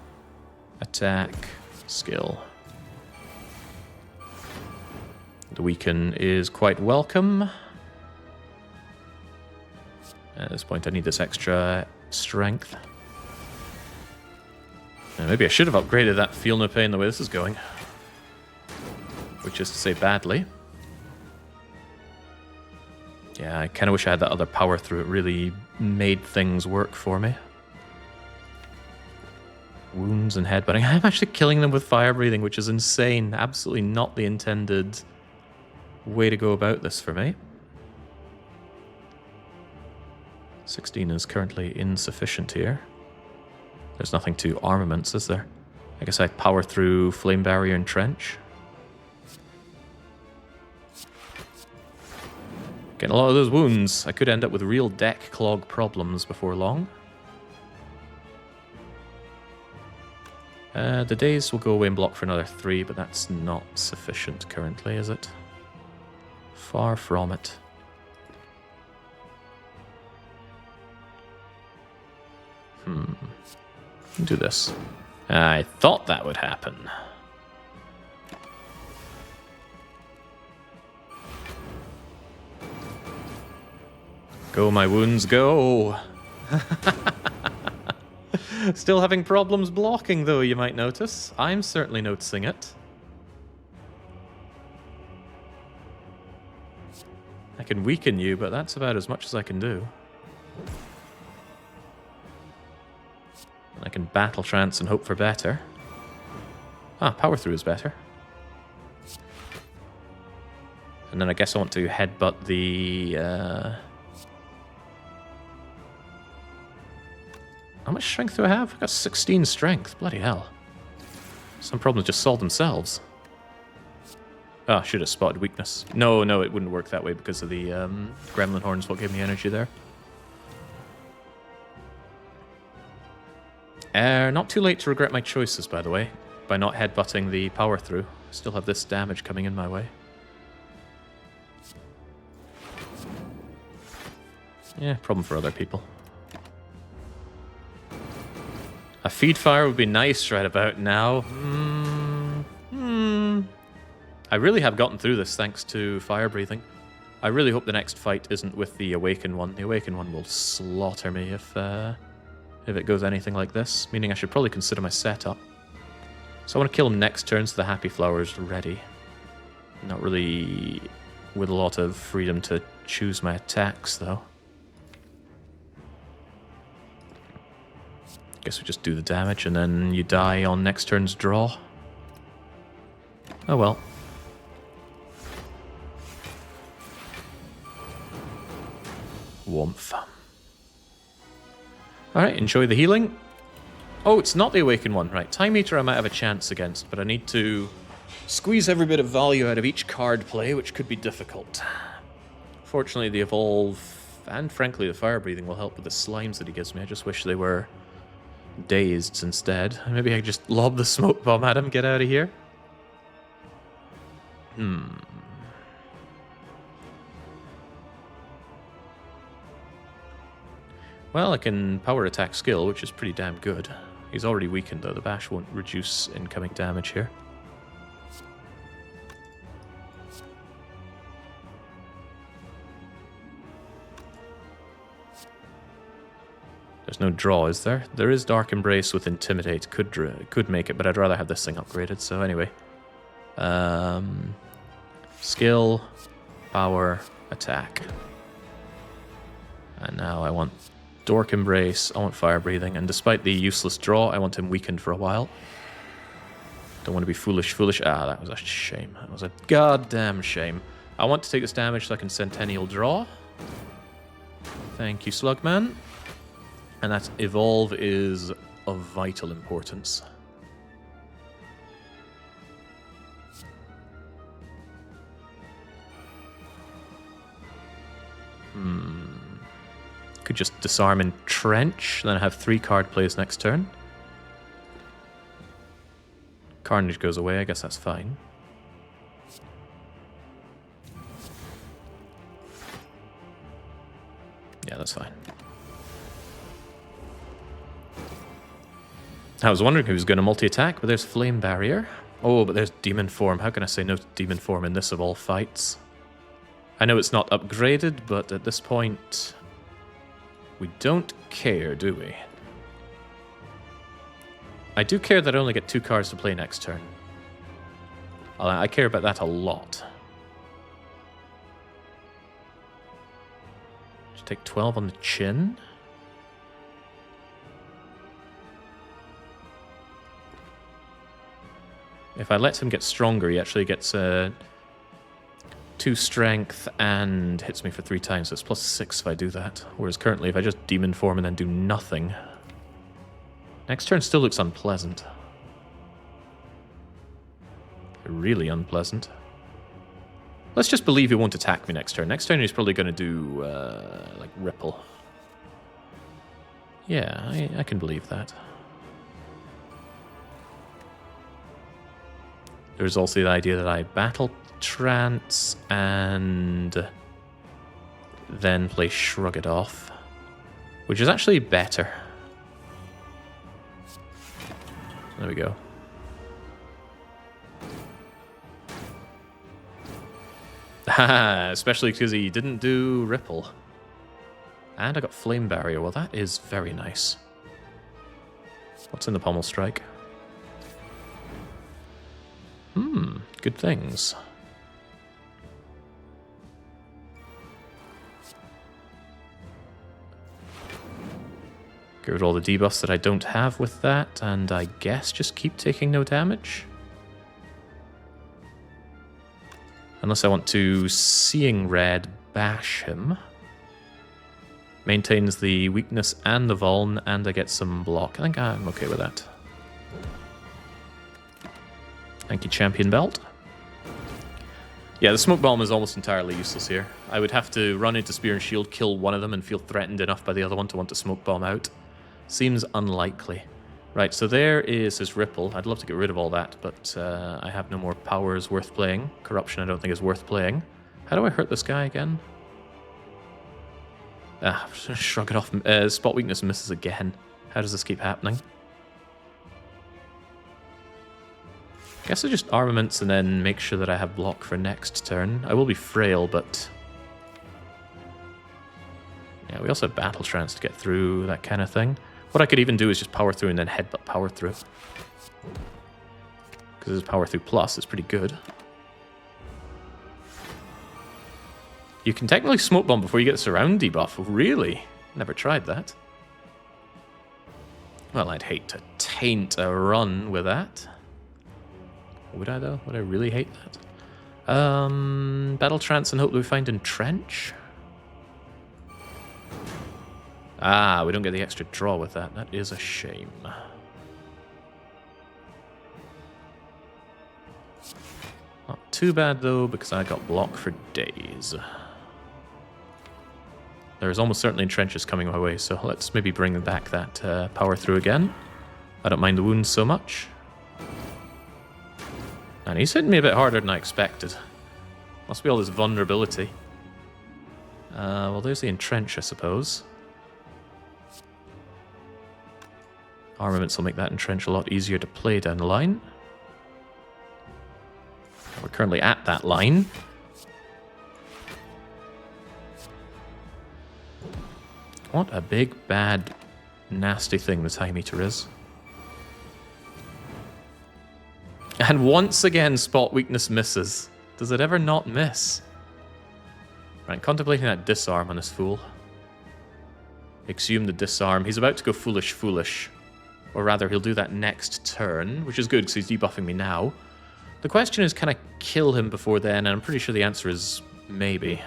attack, skill. The weaken is quite welcome. At this point, I need this extra strength. And maybe I should have upgraded that Feel No Pain the way this is going. Which is to say badly. Yeah, I kind of wish I had that other power through. It really made things work for me. Wounds and headbutting. I'm actually killing them with fire breathing, which is insane. Absolutely not the intended way to go about this for me. 16 is currently insufficient here. There's nothing to armaments, is there? I guess I power through Flame Barrier and Trench. Getting a lot of those wounds. I could end up with real deck clog problems before long. The days will go away and block for another 3, but that's not sufficient currently, is it? Far from it. Do this. I thought that would happen. Go, my wounds, go! Still having problems blocking, though, you might notice. I'm certainly noticing it. I can weaken you, but that's about as much as I can do. I can Battle Trance and hope for better. Ah, Power Through is better. And then I guess I want to headbutt the... How much strength do I have? I've got 16 strength. Bloody hell. Some problems just solve themselves. Ah, I should have spotted weakness. No, it wouldn't work that way because of the Gremlin Horns, what gave me energy there. Not too late to regret my choices, by the way, by not headbutting the power through. I still have this damage coming in my way. Yeah, problem for other people. A feed fire would be nice right about now. I really have gotten through this thanks to fire breathing. I really hope the next fight isn't with the Awakened one. The Awakened one will slaughter me if it goes anything like this, meaning I should probably consider my setup. So I want to kill him next turn so the Happy Flower's ready. Not really with a lot of freedom to choose my attacks, though. Guess we just do the damage and then you die on next turn's draw. Oh well. Warmth. Alright, enjoy the healing. Oh, it's not the Awakened one. Right, Time Eater I might have a chance against, but I need to squeeze every bit of value out of each card play, which could be difficult. Fortunately, the Evolve and, frankly, the Fire Breathing will help with the slimes that he gives me. I just wish they were dazed instead. Maybe I could just lob the Smoke Bomb at him, get out of here. Well, I can power attack skill, which is pretty damn good. He's already weakened, though. The bash won't reduce incoming damage here. There's no draw, is there? There is Dark Embrace with Intimidate. Could make it, but I'd rather have this thing upgraded. So anyway. Skill, power, attack. And now I want Dark Embrace, I want Fire Breathing, and despite the useless draw, I want him weakened for a while. Don't want to be foolish. Ah, that was a shame. That was a goddamn shame. I want to take this damage so I can Centennial draw. Thank you, Slugman. And that Evolve is of vital importance. Could just disarm and Trench, then I have 3 card plays next turn. Carnage goes away, I guess that's fine. Yeah, that's fine. I was wondering who was going to multi-attack, but there's Flame Barrier. Oh, but there's Demon Form. How can I say no to Demon Form in this of all fights? I know it's not upgraded, but at this point, we don't care, do we? I do care that I only get 2 cards to play next turn. I care about that a lot. Just take 12 on the chin. If I let him get stronger, he actually gets 2 strength and hits me for 3 times, so it's +6 if I do that. Whereas currently, if I just Demon Form and then do nothing, next turn still looks unpleasant. Really unpleasant. Let's just believe he won't attack me next turn. Next turn he's probably going to do, like, Ripple. Yeah, I can believe that. There's also the idea that I Battle Trance and then play Shrug It Off, which is actually better. There we go. Haha, especially because he didn't do Ripple. And I got Flame Barrier. Well, that is very nice. What's in the Pommel Strike? Good things. Get rid of all the debuffs that I don't have with that, and I guess just keep taking no damage. Unless I want to Seeing Red bash him. Maintains the weakness and the vuln, and I get some block. I think I'm okay with that. Thank you, Champion Belt. Yeah, the Smoke Bomb is almost entirely useless here. I would have to run into Spear and Shield, kill one of them, and feel threatened enough by the other one to want to Smoke Bomb out. Seems unlikely. Right, so there is his Ripple. I'd love to get rid of all that, but I have no more powers worth playing. Corruption I don't think is worth playing. How do I hurt this guy again? Ah, Shrug It Off. Spot Weakness misses again. How does this keep happening? Guess I just armaments and then make sure that I have block for next turn. I will be frail, but yeah, we also have Battle Trance to get through, that kind of thing. What I could even do is just power through and then headbutt power through. Because his power through plus is pretty good. You can technically Smoke Bomb before you get the surround debuff. Really? Never tried that. Well, I'd hate to taint a run with that. Would I, though? Would I really hate that? Battle trance and hope that we find entrench. Ah, we don't get the extra draw with that. That is a shame. Not too bad, though, because I got blocked for days. There's almost certainly entrenches coming my way, so let's maybe bring back that power through again. I don't mind the wounds so much. And he's hitting me a bit harder than I expected. Must be all this vulnerability. Well, there's the entrench, I suppose. Armaments will make that entrench a lot easier to play down the line. We're currently at that line. What a big, bad, nasty thing the time eater is. And once again, spot weakness misses. Does it ever not miss? Right, contemplating that disarm on this fool. Exhume the disarm. He's about to go foolish, foolish. Or rather, he'll do that next turn, which is good because he's debuffing me now. The question is, can I kill him before then? And I'm pretty sure the answer is maybe.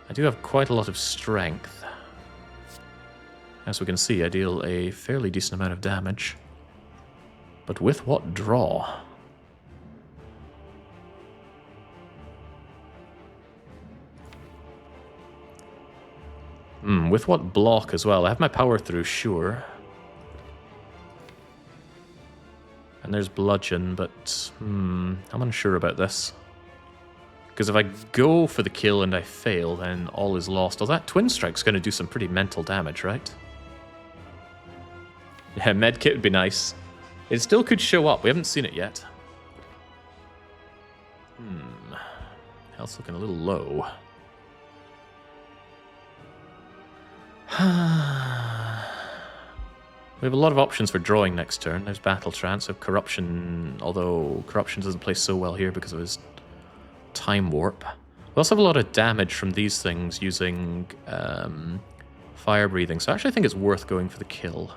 I do have quite a lot of strength. As we can see, I deal a fairly decent amount of damage. But with what draw? With what block as well? I have my power through, sure. And there's bludgeon, but I'm unsure about this. Because if I go for the kill and I fail, then all is lost. Although that twin strike's going to do some pretty mental damage, right? Yeah, medkit would be nice. It still could show up. We haven't seen it yet. Health's looking a little low. We have a lot of options for drawing next turn. There's Battle Trance, so Corruption, although Corruption doesn't play so well here because of his Time Warp. We also have a lot of damage from these things using Fire Breathing, so I actually think it's worth going for the kill.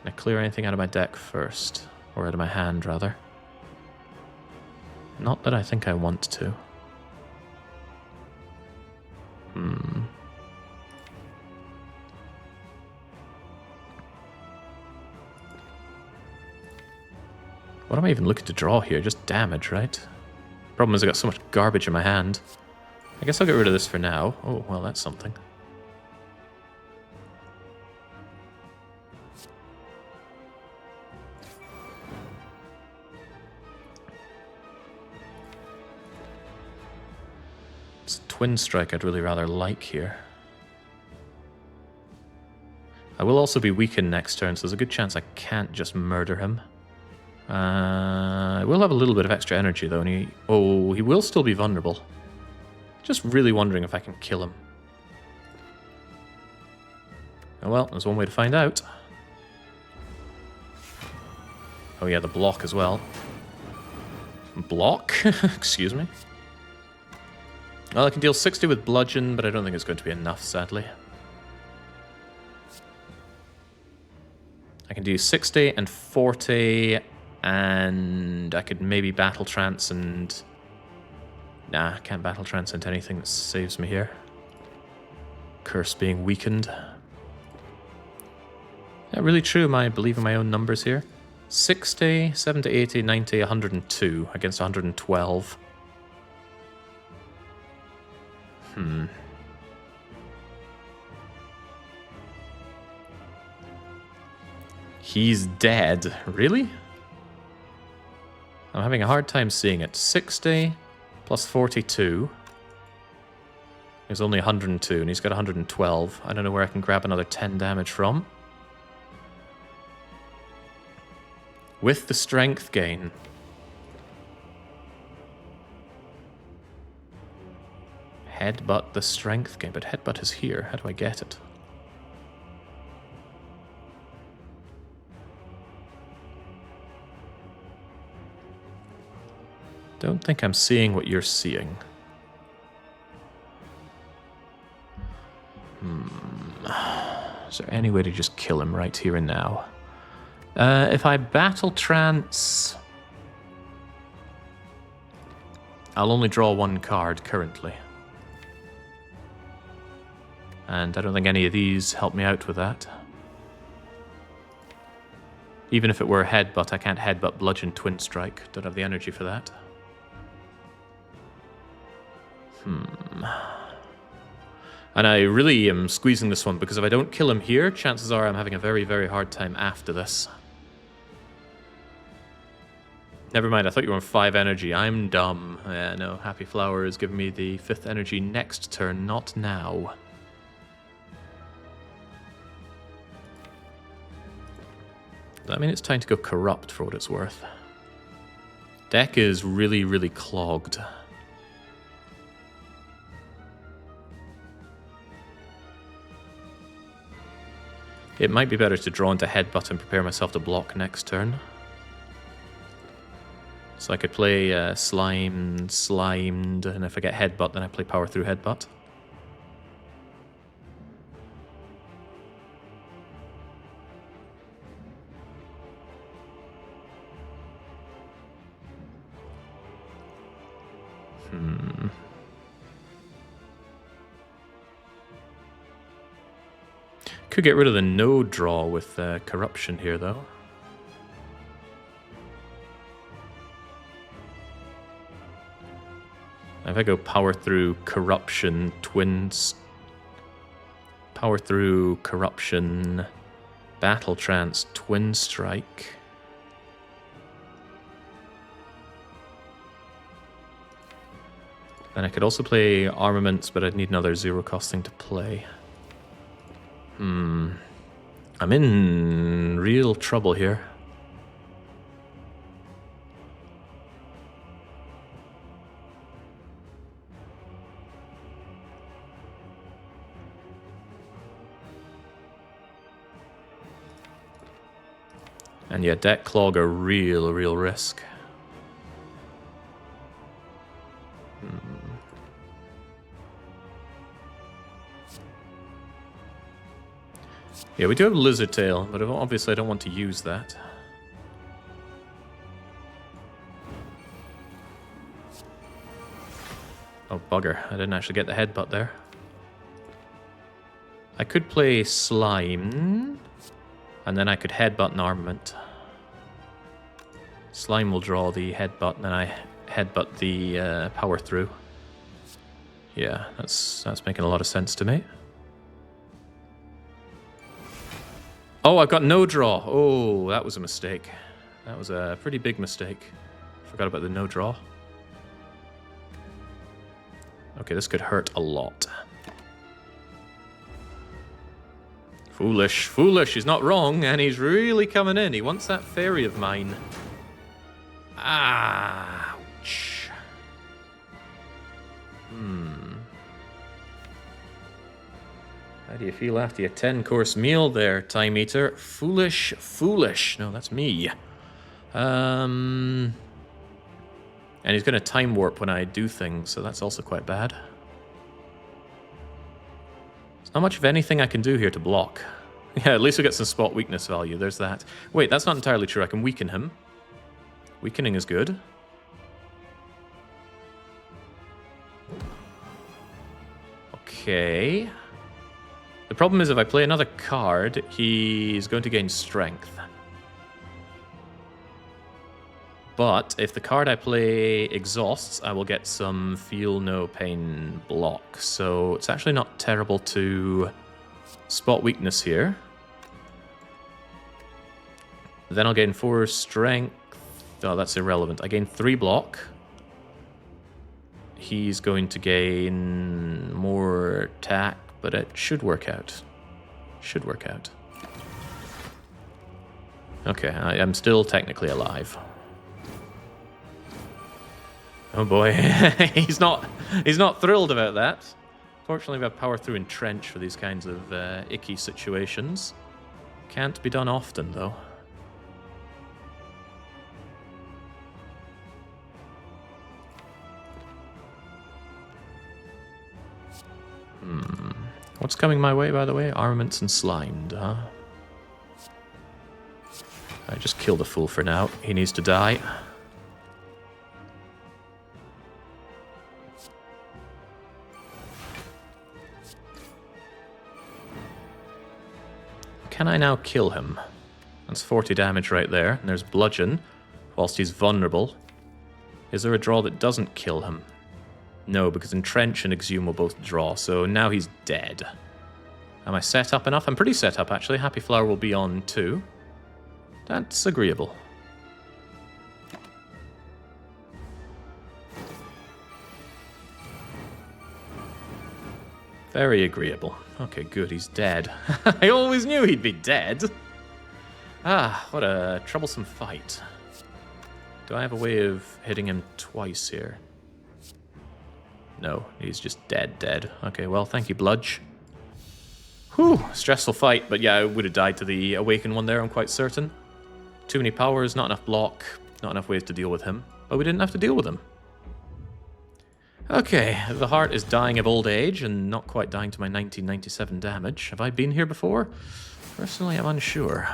Can I clear anything out of my deck first? Or out of my hand, rather? Not that I think I want to. What am I even looking to draw here? Just damage, right? Problem is I got so much garbage in my hand. I guess I'll get rid of this for now. Oh, well, that's something. It's a twin strike I'd really rather like here. I will also be weakened next turn, so there's a good chance I can't just murder him. I will have a little bit of extra energy, though, and he will still be vulnerable. Just really wondering if I can kill him. Oh well, there's one way to find out. Oh yeah, the block as well. Block? Excuse me. Well, I can deal 60 with bludgeon, but I don't think it's going to be enough, sadly. I can do 60 and 40, and I could maybe Battle Trance and... Nah, I can't Battle Trance into anything that saves me here. Curse being weakened. Yeah, really true, am I believing my own numbers here? 60, 70, 80, 90, 102 against 112. He's dead. Really? I'm having a hard time seeing it. 60 plus 42 is only 102, and he's got 112. I don't know where I can grab another 10 damage from. With the strength gain. Headbutt the strength gain, but headbutt is here. How do I get it? don't think I'm seeing what you're seeing. Is there any way to just kill him right here and now? If I battle trance, I'll only draw one card currently. And I don't think any of these help me out with that. Even if it were a headbutt, I can't headbutt bludgeon twin strike. Don't have the energy for that. And I really am squeezing this one because if I don't kill him here, chances are I'm having a very, very hard time after this. Never mind, I thought you were on 5 energy. I'm dumb. Yeah, no, Happy Flower is giving me the 5th energy next turn, not now. I mean, it's time to go corrupt for what it's worth. Deck is really, really clogged. It might be better to draw into headbutt and prepare myself to block next turn. So I could play slimed, and if I get headbutt, then I play power through headbutt. Could get rid of the no draw with corruption here, though. If I go power through corruption, twins, power through corruption, battle trance, twin strike. Then I could also play armaments, but I'd need another 0 costing to play. I'm in real trouble here. And yeah, deck clog a real risk. Yeah, we do have Lizard Tail, but obviously I don't want to use that. Oh, bugger. I didn't actually get the headbutt there. I could play Slime, and then I could headbutt an armament. Slime will draw the headbutt, and then I headbutt the power through. Yeah, that's making a lot of sense to me. Oh, I've got no draw. Oh, that was a mistake. That was a pretty big mistake. Forgot about the no draw. Okay, this could hurt a lot. Foolish, foolish. He's not wrong, and he's really coming in. He wants that fairy of mine. Ouch. How do you feel after your 10-course meal there, Time Eater? Foolish, foolish. No, that's me. And he's going to time warp when I do things, so that's also quite bad. There's not much of anything I can do here to block. Yeah, at least we get some spot weakness value. There's that. Wait, that's not entirely true. I can weaken him. Weakening is good. Okay. The problem is if I play another card, he's going to gain strength. But if the card I play exhausts, I will get some feel no pain block. So it's actually not terrible to spot weakness here. Then I'll gain 4 strength. Oh, that's irrelevant. I gain 3 block. He's going to gain more attack, but it should work out. Should work out. Okay, I am still technically alive. Oh boy, he's not thrilled about that. Fortunately, we have power through entrench for these kinds of icky situations. Can't be done often, though. What's coming my way, by the way? Armaments and slimed, huh? I just kill the fool for now. He needs to die. Can I now kill him? That's 40 damage right there. And there's bludgeon, whilst he's vulnerable. Is there a draw that doesn't kill him? No, because entrench and exhume will both draw, so now he's dead. Am I set up enough? I'm pretty set up, actually. Happy Flower will be on too. That's agreeable. Very agreeable. Okay, good, he's dead. I always knew he'd be dead. Ah, what a troublesome fight. Do I have a way of hitting him twice here? No, he's just dead. Okay, well, thank you, Bludge. Whew, stressful fight, but yeah, I would have died to the Awakened one there, I'm quite certain. Too many powers, not enough block, not enough ways to deal with him. But we didn't have to deal with him. Okay, the heart is dying of old age and not quite dying to my 1997 damage. Have I been here before? Personally, I'm unsure.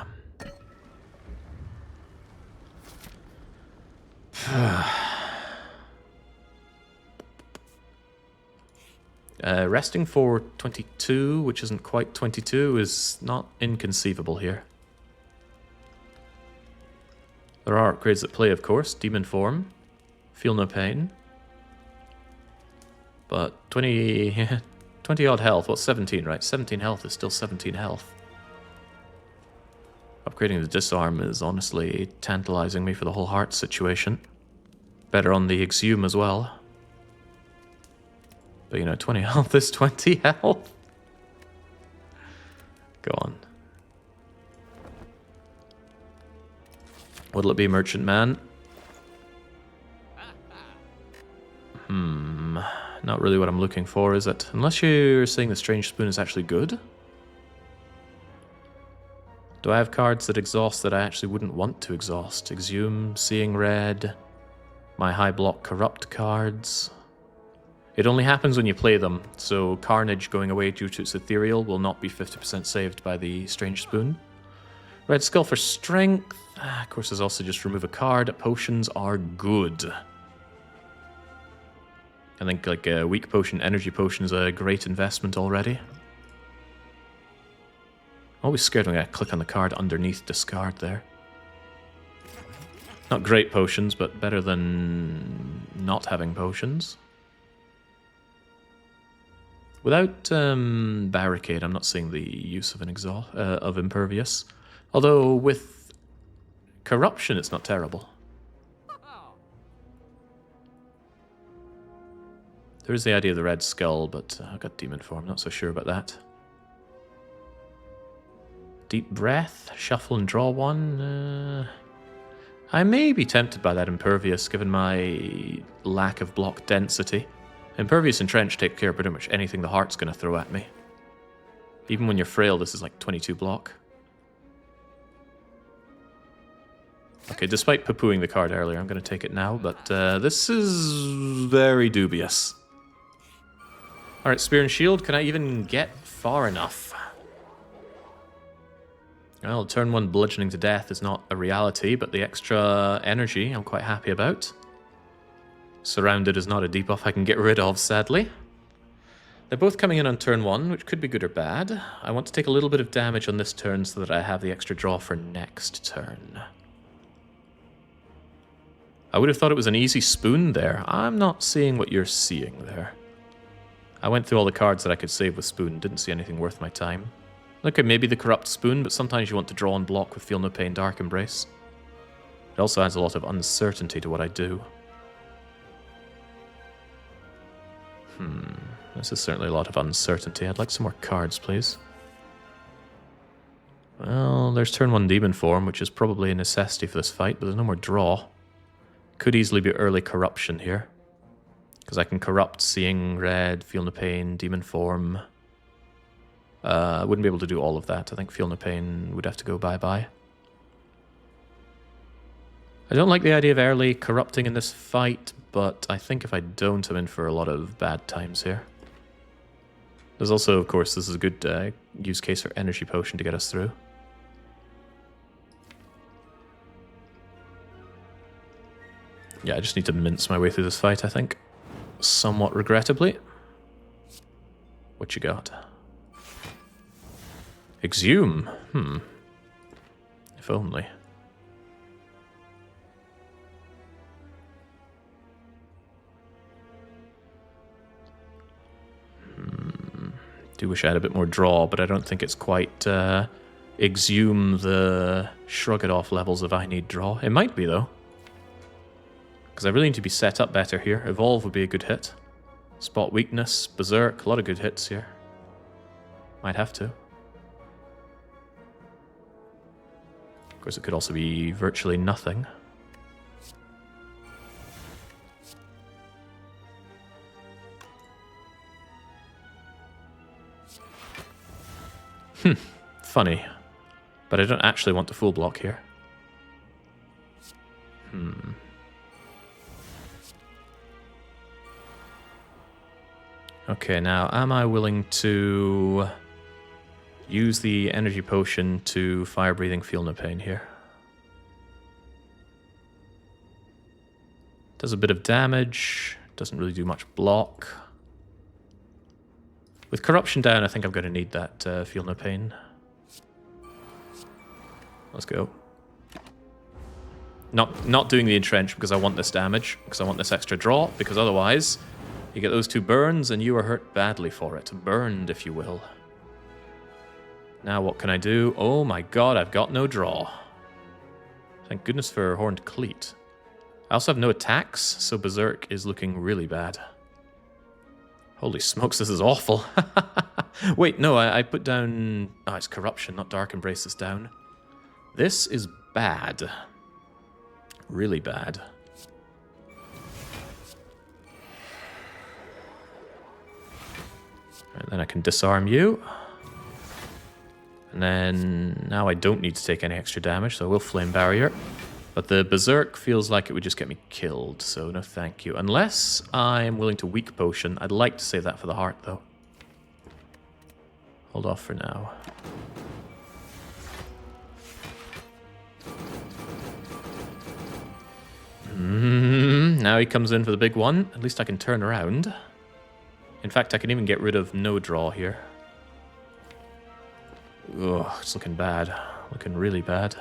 Resting for 22, which isn't quite 22, is not inconceivable here. There are upgrades at play, of course. Demon Form. Feel no pain. But 20 odd health. What's 17, right? 17 health is still 17 health. Upgrading the disarm is honestly tantalizing me for the whole heart situation. Better on the exhume as well. But you know, 20 health is 20 health. Go on. What'll it be, Merchant Man? Not really what I'm looking for, is it? Unless you're saying the Strange Spoon is actually good? Do I have cards that exhaust that I actually wouldn't want to exhaust? Exhume, Seeing Red, my high block Corrupt cards. It only happens when you play them, so Carnage going away due to its ethereal will not be 50% saved by the Strange Spoon. Red Skull for strength. Of course, there's also just remove a card. Potions are good. I think like a weak potion, energy potion is a great investment already. Always scared when I click on the card underneath discard there. Not great potions, but better than not having potions. Without Barricade, I'm not seeing the use of an of Impervious. Although with Corruption, it's not terrible. There is the idea of the Red Skull, but I've got Demon Form, not so sure about that. Deep Breath, shuffle and draw one. I may be tempted by that Impervious, given my lack of block density. Impervious and Trench take care of pretty much anything the heart's going to throw at me. Even when you're frail, this is like 22 block. Okay, despite poo-pooing the card earlier, I'm going to take it now, but this is very dubious. Alright, Spear and Shield, can I even get far enough? Well, turn 1 bludgeoning to death is not a reality, but the extra energy I'm quite happy about. Surrounded is not a debuff I can get rid of, sadly. They're both coming in on turn 1, which could be good or bad. I want to take a little bit of damage on this turn so that I have the extra draw for next turn. I would have thought it was an easy spoon there. I'm not seeing what you're seeing there. I went through all the cards that I could save with spoon, didn't see anything worth my time. Okay, maybe the Corrupt Spoon, but sometimes you want to draw and block with Feel No Pain, Dark Embrace. It also adds a lot of uncertainty to what I do. This is certainly a lot of uncertainty. I'd like some more cards, please. Well, there's turn 1 Demon Form, which is probably a necessity for this fight, but there's no more draw. Could easily be early Corruption here. Because I can Corrupt, Seeing Red, Feel No Pain, Demon Form. I wouldn't be able to do all of that. I think Feel No Pain would have to go bye-bye. I don't like the idea of early Corrupting in this fight, but I think if I don't, I'm in for a lot of bad times here. There's also, of course, this is a good use case for energy potion to get us through. Yeah, I just need to mince my way through this fight, I think. Somewhat regrettably. What you got? Exhume. If only. Do wish I had a bit more draw, but I don't think it's quite exhume the shrug it off levels of I need draw. It might be, though. Because I really need to be set up better here. Evolve would be a good hit. Spot weakness, berserk, a lot of good hits here. Might have to. Of course, it could also be virtually nothing. Funny. But I don't actually want the full block here. Okay, now, am I willing to use the energy potion to fire breathing, feel no pain here? Does a bit of damage, doesn't really do much block. With corruption down, I think I'm going to need that feel no pain. Let's go. Not doing the entrench because I want this damage, because I want this extra draw, because otherwise you get those 2 burns and you are hurt badly for it. Burned, if you will. Now what can I do? Oh my god, I've got no draw. Thank goodness for Horned Cleat. I also have no attacks, so Berserk is looking really bad. Holy smokes, this is awful. Wait, no, I put down... Oh, it's Corruption, not Dark Embrace is down. This is bad. Really bad. Right, then I can disarm you. And then now I don't need to take any extra damage, so I will Flame Barrier. But the Berserk feels like it would just get me killed, so no thank you. Unless I'm willing to Weak Potion. I'd like to save that for the heart, though. Hold off for now. Now he comes in for the big one. At least I can turn around. In fact, I can even get rid of no draw here. Ugh, it's looking bad. Looking really bad.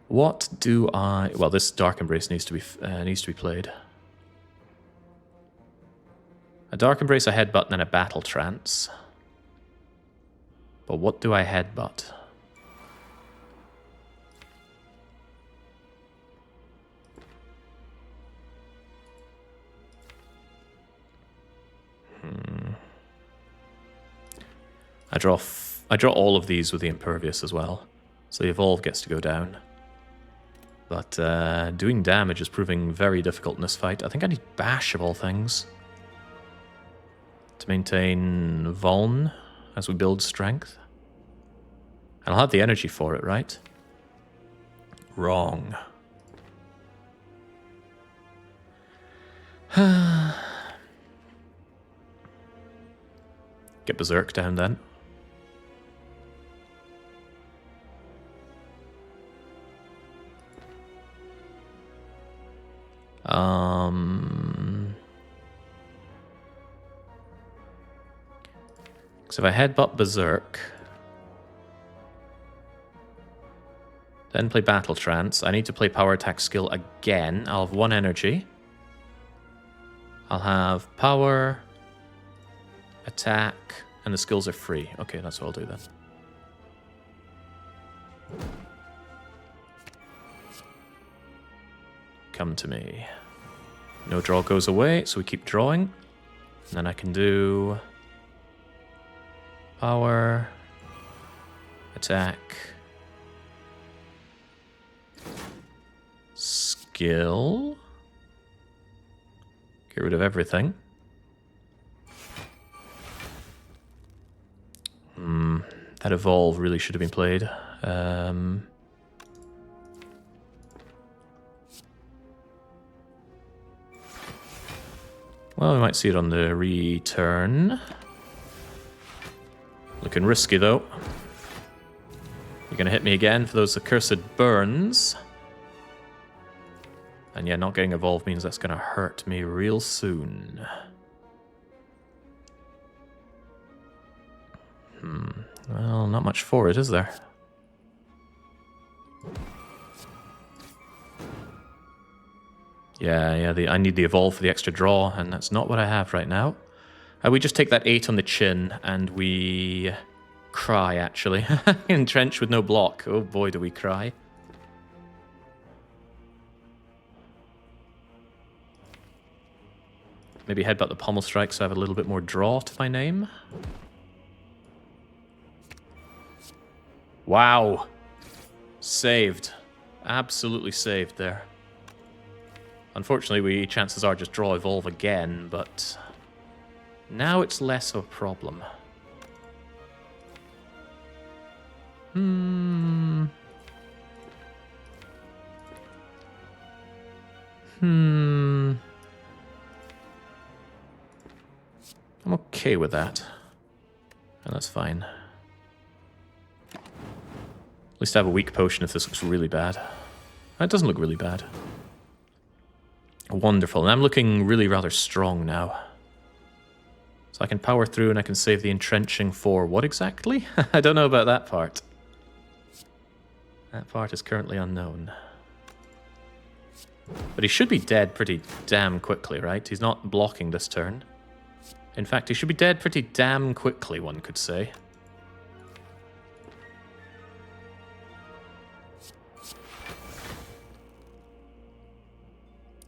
What do I... Well, this Dark Embrace needs to be played. A Dark Embrace, a Headbutt, and a Battle Trance. But what do I Headbutt? I draw all of these with the Impervious as well, so the Evolve gets to go down. But doing damage is proving very difficult in this fight. I think I need Bash of all things to maintain Vuln as we build strength. And I'll have the energy for it, right? Wrong. Get Berserk down then. So if I Headbutt Berserk, then play Battle Trance, I need to play Power Attack skill again. I'll have 1 energy. I'll have Power, Attack, and the skills are free. Okay, that's what I'll do then. Come to me. No draw goes away, so we keep drawing. And then I can do... Power, attack, skill, get rid of everything. That Evolve really should have been played. Well, we might see it on the return. Looking risky, though. You're going to hit me again for those accursed burns. And yeah, not getting evolved means that's going to hurt me real soon. Well, not much for it, is there? Yeah, I need the evolve for the extra draw, and that's not what I have right now. We just take that 8 on the chin, and we cry, actually. Entrench with no block. Oh boy, do we cry. Maybe headbutt the pommel strike so I have a little bit more draw to my name. Wow. Saved. Absolutely saved there. Unfortunately, we chances are just draw evolve again, but now it's less of a problem. I'm okay with that. And that's fine. At least I have a weak potion if this looks really bad. It doesn't look really bad. Wonderful. And I'm looking really rather strong now. So I can power through and I can save the entrenching for what exactly? I don't know about that part. That part is currently unknown. But he should be dead pretty damn quickly, right? He's not blocking this turn. In fact, he should be dead pretty damn quickly, one could say.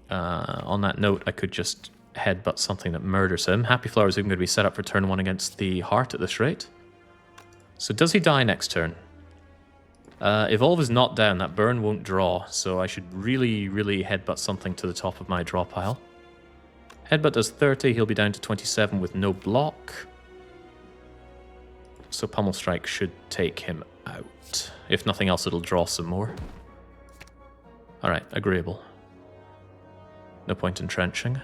On that note, I could just headbutt something that murders him. Happy Flower is even going to be set up for turn 1 against the heart at this rate. So does he die next turn? Evolve is not down. That burn won't draw, so I should really, really headbutt something to the top of my draw pile. Headbutt does 30. He'll be down to 27 with no block. So Pummel Strike should take him out. If nothing else, it'll draw some more. Alright, agreeable. No point in trenching.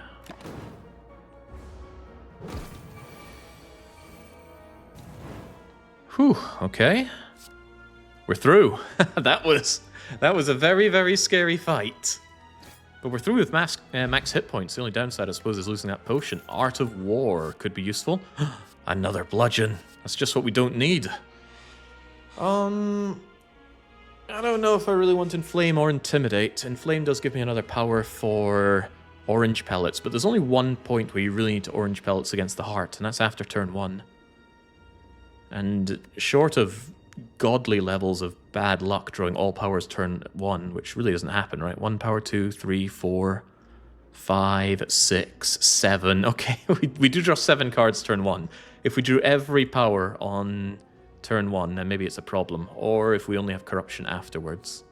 Whew, okay. We're through. That was a very, very scary fight. But we're through with max hit points. The only downside, I suppose, is losing that potion. Art of War could be useful. Another bludgeon. That's just what we don't need. I don't know if I really want Inflame or Intimidate. Inflame does give me another power for Orange Pellets, but there's only one point where you really need to Orange Pellets against the heart, and that's after turn 1. And short of godly levels of bad luck drawing all powers turn 1, which really doesn't happen, right? 1 power, 2, 3, 4, 5, 6, 7. Okay, we do draw 7 cards turn 1. If we drew every power on turn 1, then maybe it's a problem. Or if we only have Corruption afterwards.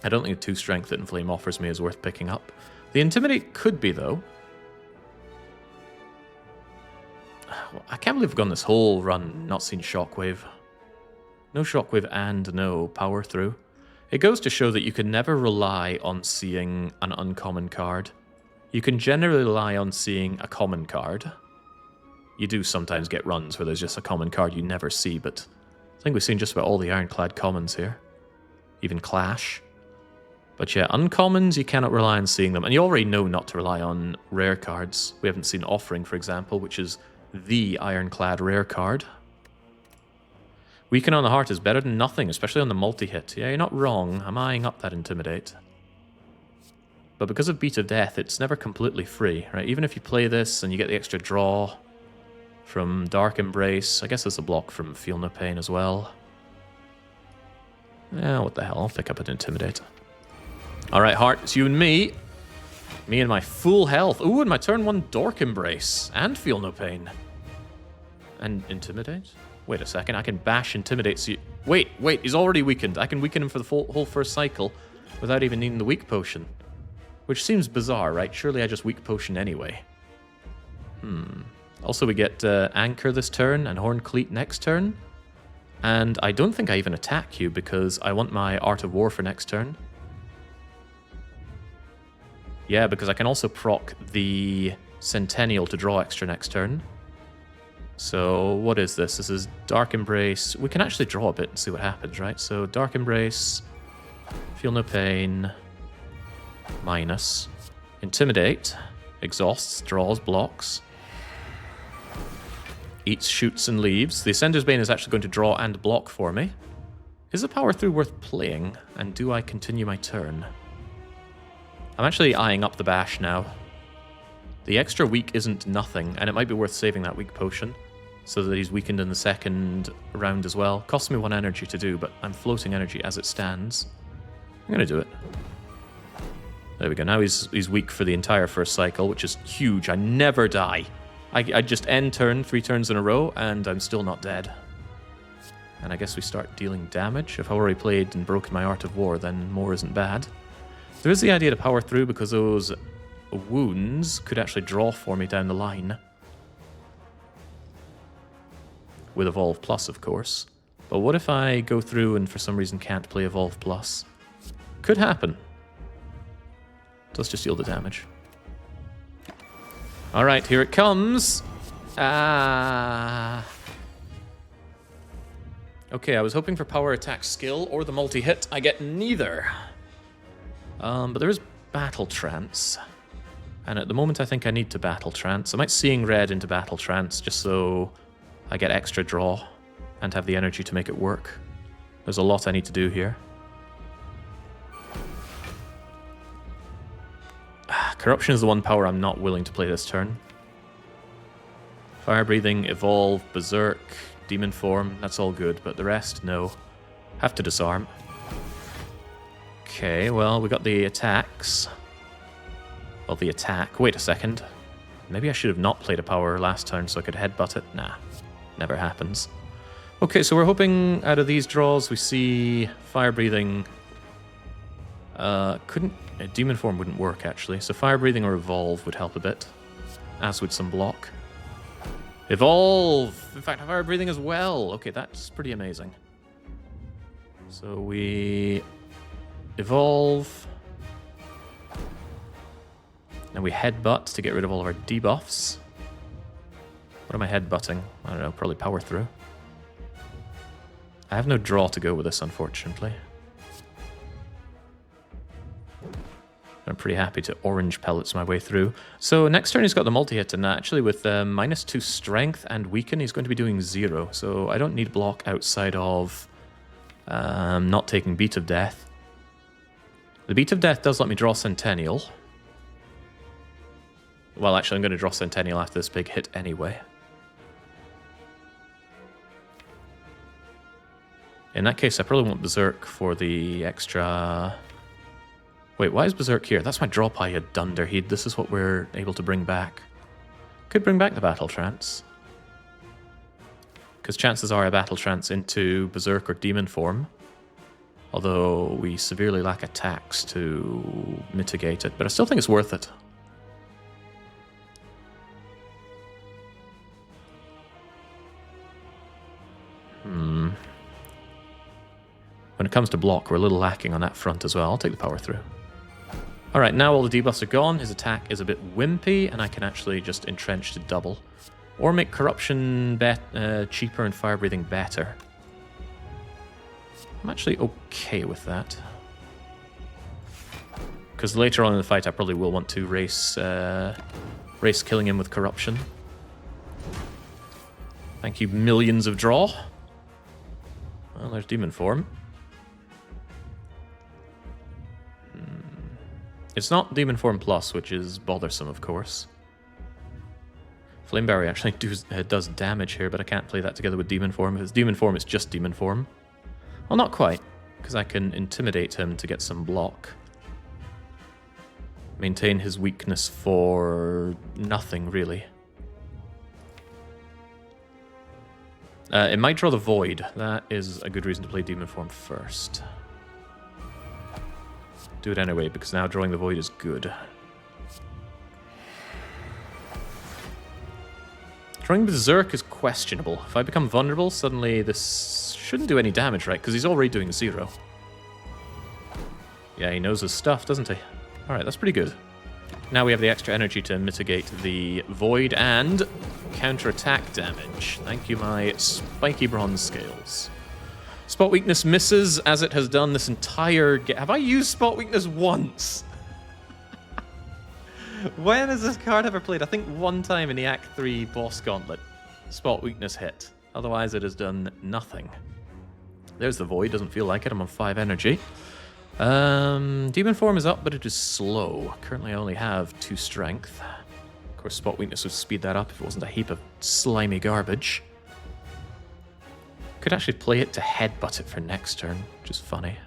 I don't think the 2 strength that Inflame offers me is worth picking up. The Intimidate could be, though. I can't believe we've gone this whole run not seen Shockwave. No Shockwave and no power through. It goes to show that you can never rely on seeing an uncommon card. You can generally rely on seeing a common card. You do sometimes get runs where there's just a common card you never see, but I think we've seen just about all the Ironclad commons here. Even Clash. But yeah, uncommons, you cannot rely on seeing them. And you already know not to rely on rare cards. We haven't seen Offering, for example, which is the Ironclad rare card. Weaken on the heart is better than nothing, especially on the multi-hit. Yeah, you're not wrong. I'm eyeing up that Intimidate. But because of Beat of Death, it's never completely free, right? Even if you play this and you get the extra draw from Dark Embrace, I guess there's a block from Feel No Pain as well. Yeah, what the hell, I'll pick up an Intimidate. Alright, Heart, it's you and me. Me and my full health. Ooh, and my turn 1 Dark Embrace. And Feel No Pain. And Intimidate? Wait a second, I can bash Intimidate so you... Wait, he's already weakened. I can weaken him for the whole first cycle without even needing the weak potion. Which seems bizarre, right? Surely I just weak potion anyway. Also, we get Anchor this turn and Horn Cleat next turn. And I don't think I even attack you because I want my Art of War for next turn. Yeah, because I can also proc the Centennial to draw extra next turn. So what is this? This is Dark Embrace. We can actually draw a bit and see what happens, right? So Dark Embrace, Feel No Pain, minus. Intimidate, exhausts, draws, blocks. Eats, shoots, and leaves. The Ascender's Bane is actually going to draw and block for me. Is the Power Through worth playing? And do I continue my turn? I'm actually eyeing up the bash now. The extra weak isn't nothing, and it might be worth saving that weak potion so that he's weakened in the second round as well. Costs me 1 energy to do, but I'm floating energy as it stands. I'm going to do it. There we go. Now he's weak for the entire first cycle, which is huge. I never die. I just end turn 3 turns in a row, and I'm still not dead. And I guess we start dealing damage. If I already played and broken my Art of War, then more isn't bad. There is the idea to power through because those wounds could actually draw for me down the line. With Evolve Plus, of course. But what if I go through and for some reason can't play Evolve Plus? Could happen. Let's just deal the damage. Alright, here it comes. Okay, I was hoping for power attack skill or the multi-hit. I get neither. But there is Battle Trance. And at the moment I think I need to Battle Trance. I might Seeing Red into Battle Trance just so I get extra draw and have the energy to make it work. There's a lot I need to do here. Corruption is the one power I'm not willing to play this turn. Fire Breathing, Evolve, Berserk, Demon Form, that's all good, but the rest, no. Have to disarm. Okay, well, we got the attacks. Well, the attack. Wait a second. Maybe I should have not played a power last turn so I could headbutt it. Nah, never happens. Okay, so we're hoping out of these draws we see Fire Breathing. Demon Form wouldn't work, actually. So Fire Breathing or Evolve would help a bit. As would some block. Evolve! In fact, Fire Breathing as well. Okay, that's pretty amazing. So we Evolve. And we Headbutt to get rid of all of our debuffs. What am I headbutting? I don't know, probably Power Through. I have no draw to go with this, unfortunately. I'm pretty happy to Orange Pellets my way through. So next turn he's got the multi-hit, and actually with -2 strength and weaken, he's going to be doing 0. So I don't need block outside of not taking Beat of Death. The Beat of Death does let me draw Centennial. Well, actually, I'm going to draw Centennial after this big hit anyway. In that case, I probably want Berserk for the extra... Wait, why is Berserk here? That's my draw pie, you dunderhead. This is what we're able to bring back. Could bring back the Battle Trance. Because chances are I Battle Trance into Berserk or Demon Form. Although we severely lack attacks to mitigate it. But I still think it's worth it. When it comes to block, we're a little lacking on that front as well. I'll take the Power Through. Alright, now all the debuffs are gone. His attack is a bit wimpy, and I can actually just entrench to double. Or make Corruption cheaper and Fire Breathing better. I'm actually okay with that. Because later on in the fight, I probably will want to race killing him with Corruption. Thank you, millions of draw. Well, there's Demon Form. It's not Demon Form Plus, which is bothersome, of course. Flame Barrier actually does damage here, but I can't play that together with Demon Form. If it's Demon Form, it's just Demon Form. Well, not quite, because I can Intimidate him to get some block. Maintain his weakness for nothing, really. It might draw the Void. That is a good reason to play Demon Form first. Do it anyway, because now drawing the Void is good. Drawing Berserk is questionable. If I become vulnerable, suddenly this shouldn't do any damage, right? Because he's already doing 0. Yeah, he knows his stuff, doesn't he? Alright, that's pretty good. Now we have the extra energy to mitigate the void and counterattack damage. Thank you, my spiky bronze scales. Spot weakness misses, as it has done this entire game. Have I used spot weakness once? When has this card ever played? I think one time in the Act 3 boss gauntlet, spot weakness hit. Otherwise, it has done nothing. There's the void. Doesn't feel like it. I'm on 5 energy. Demon form is up, but it is slow. Currently, I only have 2 strength. Of course, spot weakness would speed that up if it wasn't a heap of slimy garbage. Could actually play it to headbutt it for next turn, which is funny.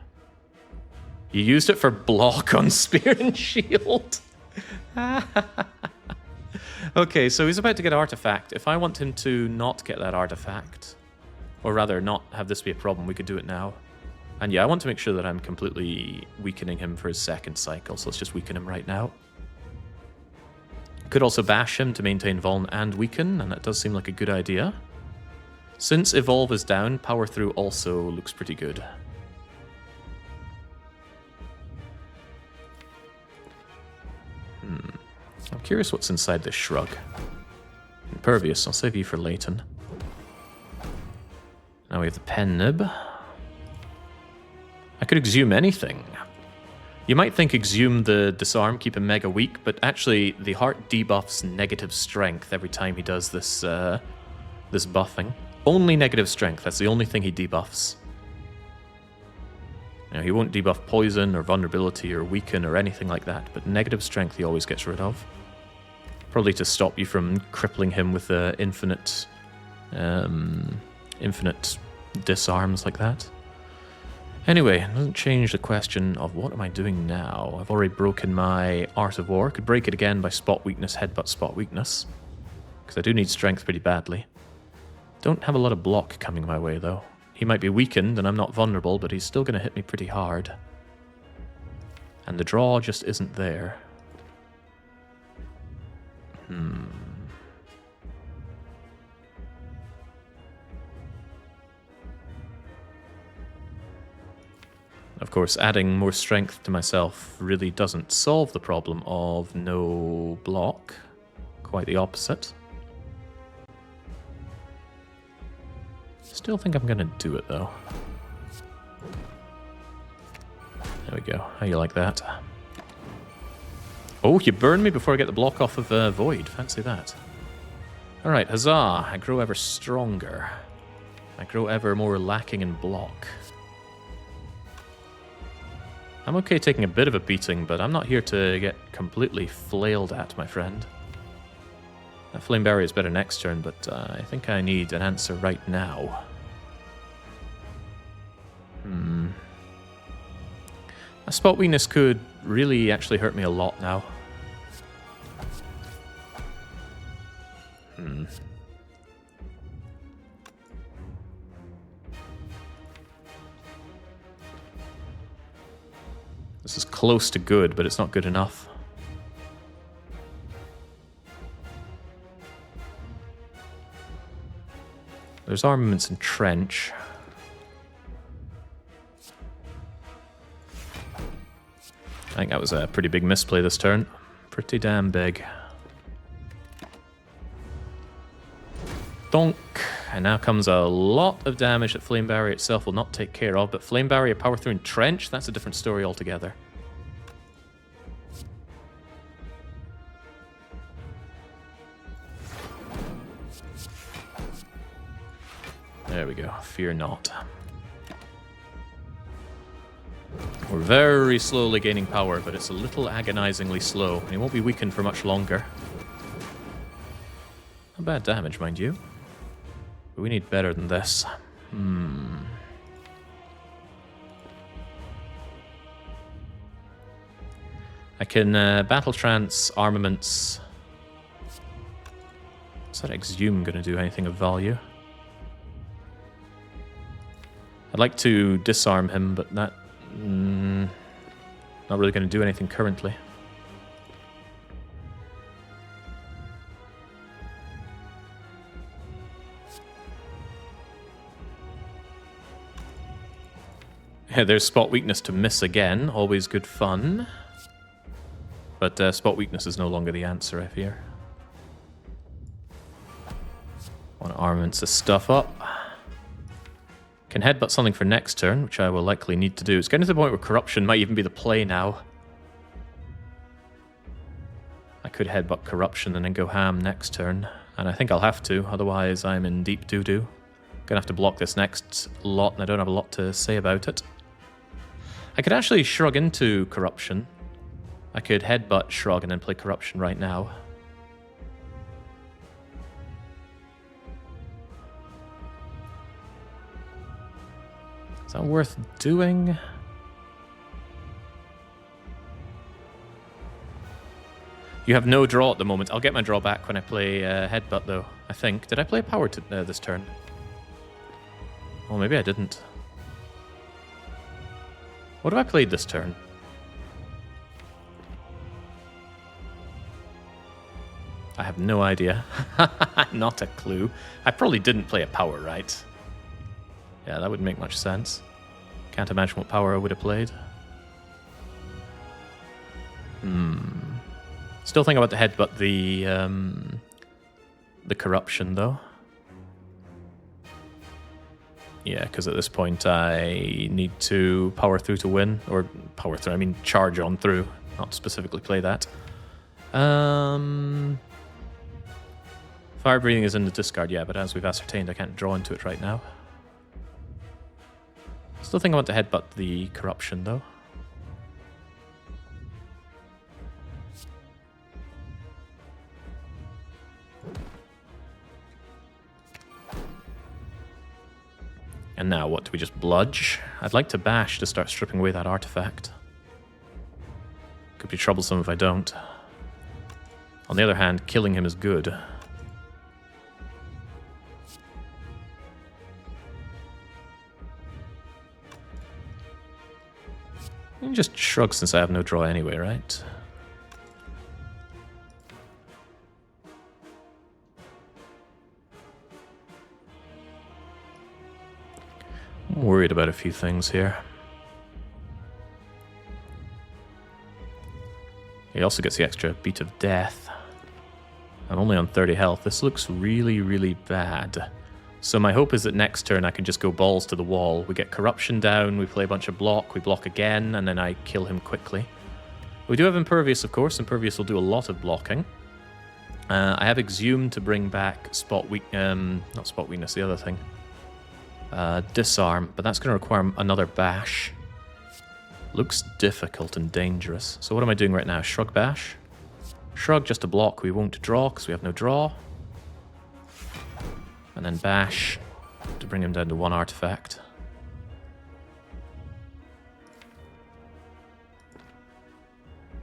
You used it for block on Spear and Shield. Okay, so he's about to get Artifact. If I want him to not get that Artifact, or rather not have this be a problem, we could do it now. And yeah, I want to make sure that I'm completely weakening him for his second cycle, so let's just weaken him right now. Could also bash him to maintain Vuln and weaken, and that does seem like a good idea. Since Evolve is down, Power Through also looks pretty good. I'm curious what's inside this shrug. Impervious, I'll save you for Leighton. Now we have the Pen Nib. I could Exhume anything. You might think Exhume the Disarm, keep him mega weak, but actually the heart debuffs negative strength every time he does this, this buffing. Only negative strength, that's the only thing he debuffs. Now, he won't debuff poison or vulnerability or weaken or anything like that, but negative strength he always gets rid of. Probably to stop you from crippling him with infinite disarms like that. Anyway, it doesn't change the question of what am I doing now. I've already broken my Art of War. Could break it again by spot weakness, headbutt spot weakness. Because I do need strength pretty badly. Don't have a lot of block coming my way, though. He might be weakened, and I'm not vulnerable, but he's still going to hit me pretty hard. And the draw just isn't there. Of course, adding more strength to myself really doesn't solve the problem of no block. Quite the opposite. Still think I'm gonna do it though. There we go. How you like that? Oh, you burned me before I get the block off of Void. Fancy that. Alright, huzzah. I grow ever stronger. I grow ever more lacking in block. I'm okay taking a bit of a beating, but I'm not here to get completely flailed at, my friend. That Flame Barrier is better next turn, but I think I need an answer right now. A spot weakness could really actually hurt me a lot now. This is close to good, but it's not good enough. There's armaments in Trench. I think that was a pretty big misplay this turn. Pretty damn big. Donk. And now comes a lot of damage that Flame Barrier itself will not take care of, but Flame Barrier Power Through and Trench, that's a different story altogether. There we go. Fear not. We're very slowly gaining power, but it's a little agonizingly slow, and he won't be weakened for much longer. Not bad damage, mind you. But we need better than this. I can battle trance armaments. Is that Exhume going to do anything of value? I'd like to disarm him, but that... not really going to do anything currently. Yeah, there's spot weakness to miss again. Always good fun. But spot weakness is no longer the answer, I fear. Want armaments to stuff up. Can headbutt something for next turn, which I will likely need to do. It's getting to the point where corruption might even be the play now. I could headbutt corruption and then go ham next turn. And I think I'll have to, otherwise I'm in deep doo-doo. Gonna have to block this next lot, and I don't have a lot to say about it. I could actually shrug into corruption. I could headbutt shrug and then play corruption right now. Is that worth doing? You have no draw at the moment. I'll get my draw back when I play headbutt, though, I think. Did I play power this turn? Oh, maybe I didn't. What have I played this turn? I have no idea. Not a clue. I probably didn't play a power, right? Yeah, that wouldn't make much sense. Can't imagine what power I would have played. Still think about the headbutt the corruption, though. Yeah, because at this point I need to power through to win. Or power through, I mean charge on through. Not specifically play that. Fire breathing is in the discard, yeah, but as we've ascertained, I can't draw into it right now. Still think I want to headbutt the corruption, though. And now, what, do we just bludge? I'd like to bash to start stripping away that artifact. Could be troublesome if I don't. On the other hand, killing him is good. I can just shrug since I have no draw anyway, right? I'm worried about a few things here. He also gets the extra beat of death. I'm only on 30 health. This looks really, really bad. So my hope is that next turn I can just go balls to the wall. We get corruption down, we play a bunch of block, we block again, and then I kill him quickly. We do have Impervious, of course. Impervious will do a lot of blocking. I have Exhume to bring back spot weak... not spot weakness, the other thing. Disarm, but that's going to require another bash. Looks difficult and dangerous. So what am I doing right now? Shrug bash? Shrug just to block. We won't draw because we have no draw. And then bash to bring him down to one artifact.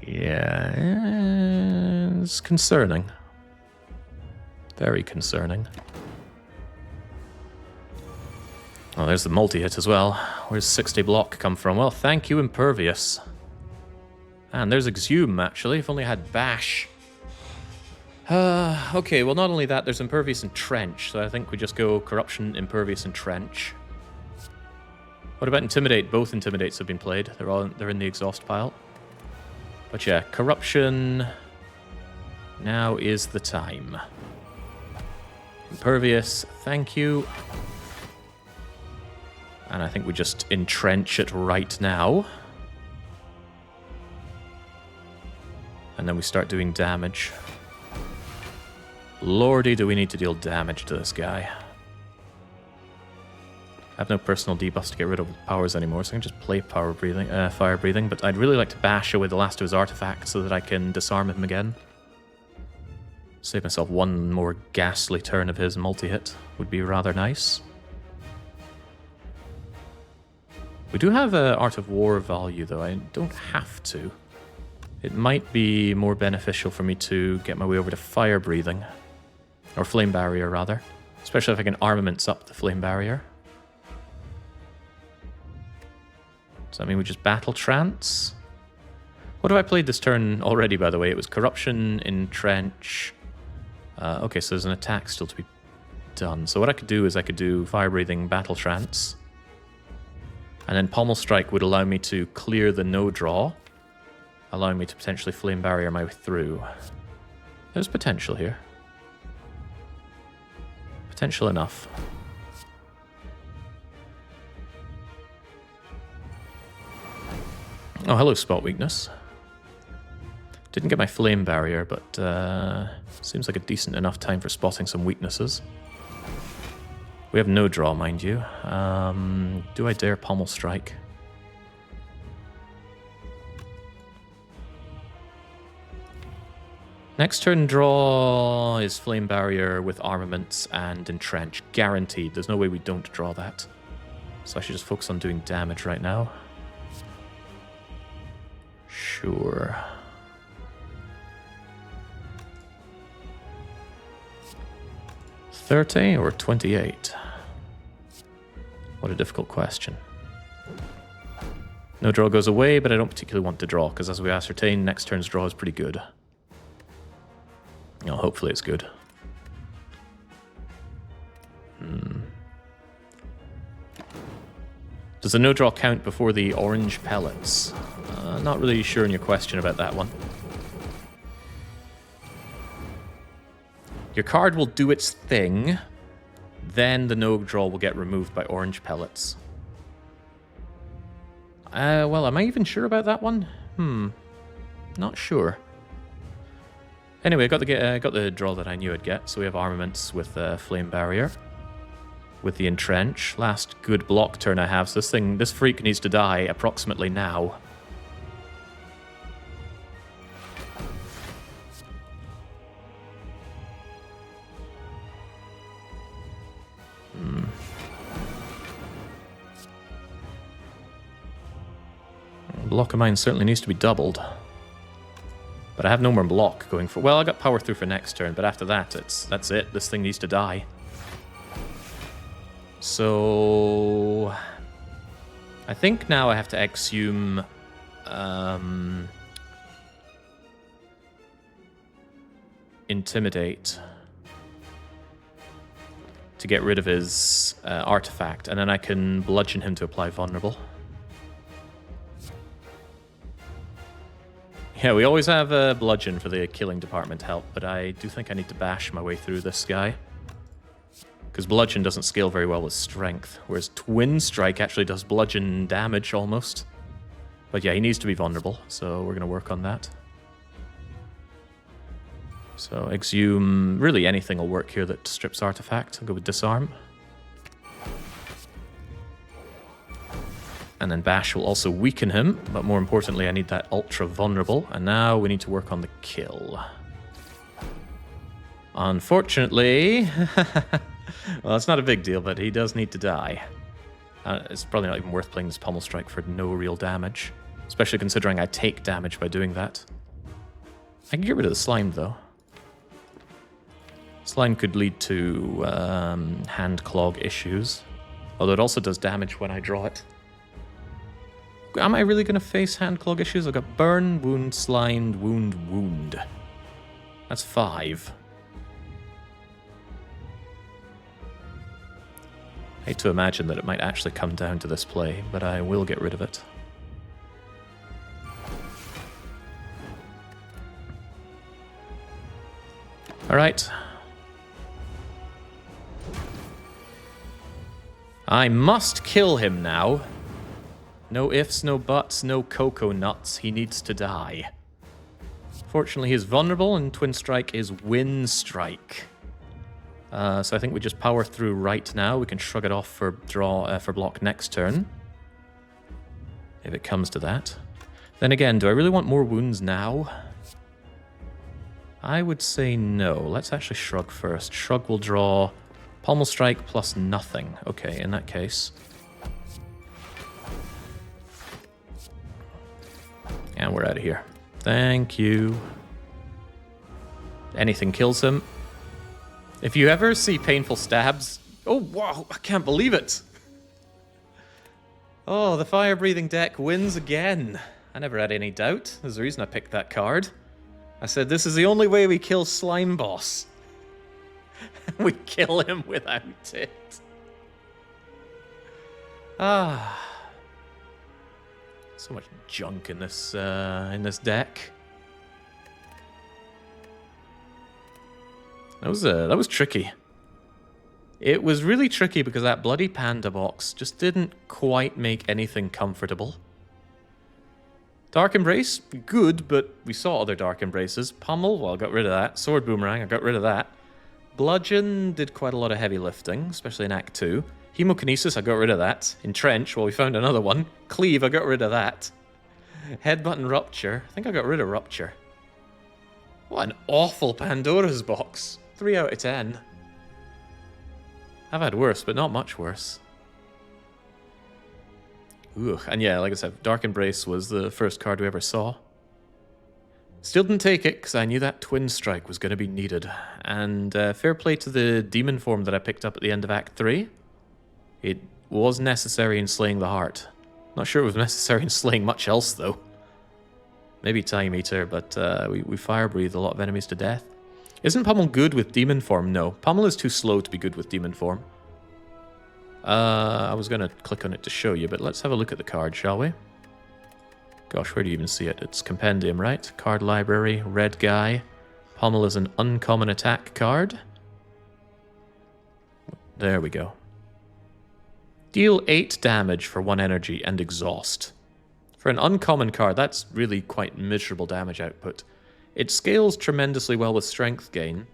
Yeah, it's concerning. Very concerning. Oh, there's the multi-hit as well. Where's 60 block come from? Well, thank you, Impervious. And there's Exhume, actually. If only I had Bash. Okay, well, not only that, there's Impervious and Trench. So I think we just go Corruption, Impervious, and Trench. What about Intimidate? Both Intimidates have been played. They're in the exhaust pile. But yeah, Corruption. Now is the time. Impervious, thank you. And I think we just entrench it right now. And then we start doing damage. Lordy, do we need to deal damage to this guy. I have no personal debuffs to get rid of powers anymore, so I can just play fire breathing, but I'd really like to bash away the last of his artifacts so that I can disarm him again. Save myself one more ghastly turn of his multi-hit would be rather nice. We do have Art of War value, though. I don't have to. It might be more beneficial for me to get my way over to fire breathing. Or flame barrier, rather. Especially if I can armaments up the flame barrier. Does that mean we just battle trance? What have I played this turn already, by the way? It was Corruption, Entrench. Okay, so there's an attack still to be done. So what I could do is I could do fire breathing, battle trance. And then Pommel Strike would allow me to clear the no draw. allowing me to potentially flame barrier my way through. There's potential here. Potential enough. Oh, hello, spot weakness. Didn't get my flame barrier, but seems like a decent enough time for spotting some weaknesses. We have no draw, mind you. Do I dare pommel strike? Next turn draw is flame barrier with armaments and entrench. Guaranteed. There's no way we don't draw that. So I should just focus on doing damage right now. Sure. $30 or $28? What a difficult question. No draw goes away, but I don't particularly want to draw, because as we ascertain, next turn's draw is pretty good. Oh, hopefully it's good. Does the no draw count before the orange pellets? Not really sure in your question about that one. Your card will do its thing, then the no draw will get removed by orange pellets. Well, am I even sure about that one? Not sure. Anyway, I got the draw that I knew I'd get. So we have armaments with flame barrier, with the entrench. Last good block turn I have. So this freak needs to die approximately now. Block of mine certainly needs to be doubled. But I have no more block going for... Well, I got power through for next turn, but after that, that's it. This thing needs to die. So... I think now I have to exhume... Intimidate. To get rid of his artifact, and then I can bludgeon him to apply vulnerable. Yeah, we always have a bludgeon for the killing department help, but I do think I need to bash my way through this guy. Because bludgeon doesn't scale very well with strength, whereas twin strike actually does bludgeon damage almost. But yeah, he needs to be vulnerable, so we're going to work on that. So exhume, really anything will work here that strips artifact. I'll go with disarm. And then bash will also weaken him, but more importantly I need that ultra vulnerable, and now we need to work on the kill. Unfortunately, well, it's not a big deal, but he does need to die. It's probably not even worth playing this pommel strike for no real damage, especially considering I take damage by doing that. I can get rid of the slime though. Slime could lead to hand clog issues, although it also does damage when I draw it. Am I really going to face hand clog issues? I've got burn, wound, slimed, wound, wound. That's 5. Hate to imagine that it might actually come down to this play, but I will get rid of it. Alright. I must kill him now. No ifs, no buts, no cocoa nuts. He needs to die. Fortunately, he's vulnerable, and Twin Strike is Win Strike. So I think we just power through right now. We can shrug it off for for block next turn, if it comes to that. Then again, do I really want more wounds now? I would say no. Let's actually shrug first. Shrug will draw Pommel Strike plus nothing. Okay, in that case. And we're out of here. Thank you. Anything kills him. If you ever see painful stabs... Oh, wow, I can't believe it. Oh, the fire-breathing deck wins again. I never had any doubt. There's a reason I picked that card. I said, this is the only way we kill Slime Boss. We kill him without it. Ah... So much junk in this deck. That was tricky. It was really tricky because that bloody panda box just didn't quite make anything comfortable. Dark Embrace, good, but we saw other Dark Embraces. Pummel, well, I got rid of that. Sword Boomerang, I got rid of that. Bludgeon did quite a lot of heavy lifting, especially in Act 2. Hemokinesis, I got rid of that. Entrench, well, we found another one. Cleave, I got rid of that. Headbutt and Rupture, I think I got rid of Rupture. What an awful Pandora's box. 3 out of 10. I've had worse, but not much worse. Ooh, and yeah, like I said, Dark Embrace was the first card we ever saw. Still didn't take it, because I knew that Twin Strike was going to be needed. And fair play to the Demon form that I picked up at the end of Act 3. It was necessary in slaying the heart. Not sure it was necessary in slaying much else, though. Maybe Time Eater, but we fire breathe a lot of enemies to death. Isn't Pummel good with Demon form? No. Pummel is too slow to be good with Demon form. I was going to click on it to show you, but let's have a look at the card, shall we? Gosh, where do you even see it? It's Compendium, right? Card Library, red guy. Pummel is an uncommon attack card. There we go. Deal 8 damage for 1 energy and exhaust. For an uncommon card, that's really quite miserable damage output. It scales tremendously well with strength gain,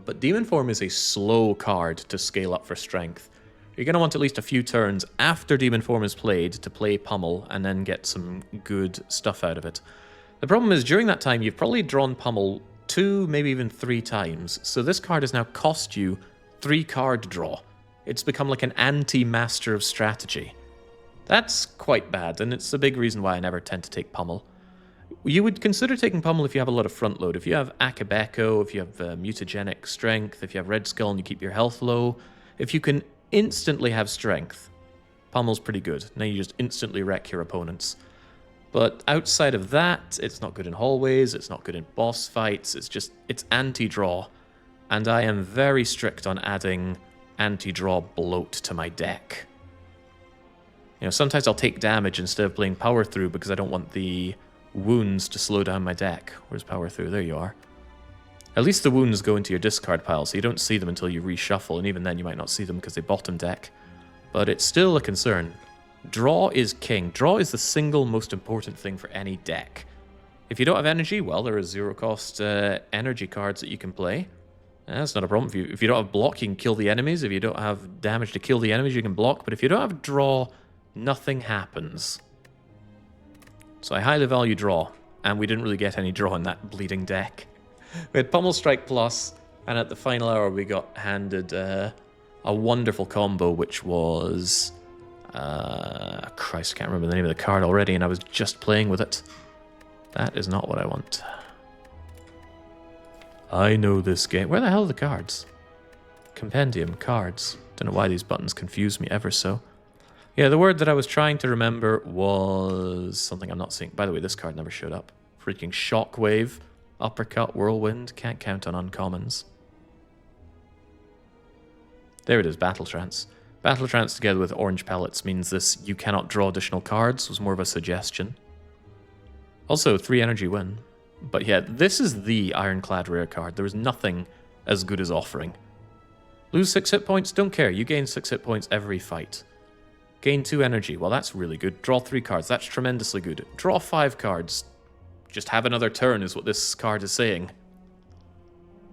but Demon Form is a slow card to scale up for strength. You're going to want at least a few turns after Demon Form is played to play Pummel and then get some good stuff out of it. The problem is, during that time, you've probably drawn Pummel 2, maybe even 3 times, so this card has now cost you 3 card draw. It's become like an anti-master of strategy. That's quite bad, and it's a big reason why I never tend to take Pummel. You would consider taking Pummel if you have a lot of front load. If you have Akabeko, if you have mutagenic strength, if you have Red Skull and you keep your health low, if you can instantly have strength, Pummel's pretty good. Now you just instantly wreck your opponents. But outside of that, it's not good in hallways, it's not good in boss fights, it's anti-draw. And I am very strict on adding anti-draw bloat to my deck. You know, sometimes I'll take damage instead of playing Power Through because I don't want the wounds to slow down my deck. Where's Power Through? There you are. At least the wounds go into your discard pile, so you don't see them until you reshuffle, and even then you might not see them because they bottom deck. But it's still a concern. Draw is king. Draw is the single most important thing for any deck. If you don't have energy, well, there are zero-cost energy cards that you can play. That's not a problem. If you don't have block, you can kill the enemies. If you don't have damage to kill the enemies, you can block. But if you don't have draw, nothing happens. So I highly value draw, and we didn't really get any draw in that bleeding deck. We had Pummel Strike Plus, and at the final hour we got handed a wonderful combo, which was... Christ, I can't remember the name of the card already, and I was just playing with it. That is not what I want. I know this game. Where the hell are the cards? Compendium, cards. Don't know why these buttons confuse me ever so. Yeah, the word that I was trying to remember was something I'm not seeing. By the way, this card never showed up. Freaking Shockwave, Uppercut, Whirlwind. Can't count on uncommons. There it is, Battle Trance. Battle Trance together with Orange Pellets means this you cannot draw additional cards was more of a suggestion. Also, 3 energy win. But yeah, this is the Ironclad rare card. There is nothing as good as Offering. Lose 6 hit points? Don't care. You gain 6 hit points every fight. Gain 2 energy. Well, that's really good. Draw 3 cards. That's tremendously good. Draw 5 cards. Just have another turn is what this card is saying.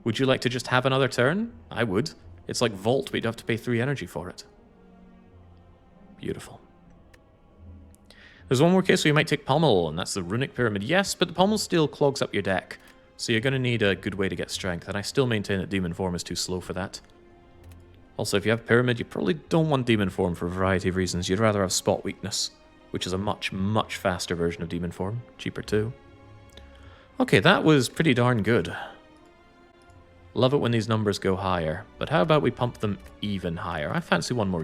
Would you like to just have another turn? I would. It's like Vault, but you'd have to pay 3 energy for it. Beautiful. There's one more case where you might take Pummel, and that's the Runic Pyramid. Yes, but the Pummel still clogs up your deck, so you're going to need a good way to get strength, and I still maintain that Demon Form is too slow for that. Also, if you have Pyramid, you probably don't want Demon Form for a variety of reasons. You'd rather have Spot Weakness, which is a much, much faster version of Demon Form. Cheaper too. Okay, that was pretty darn good. Love it when these numbers go higher, but how about we pump them even higher? I fancy one more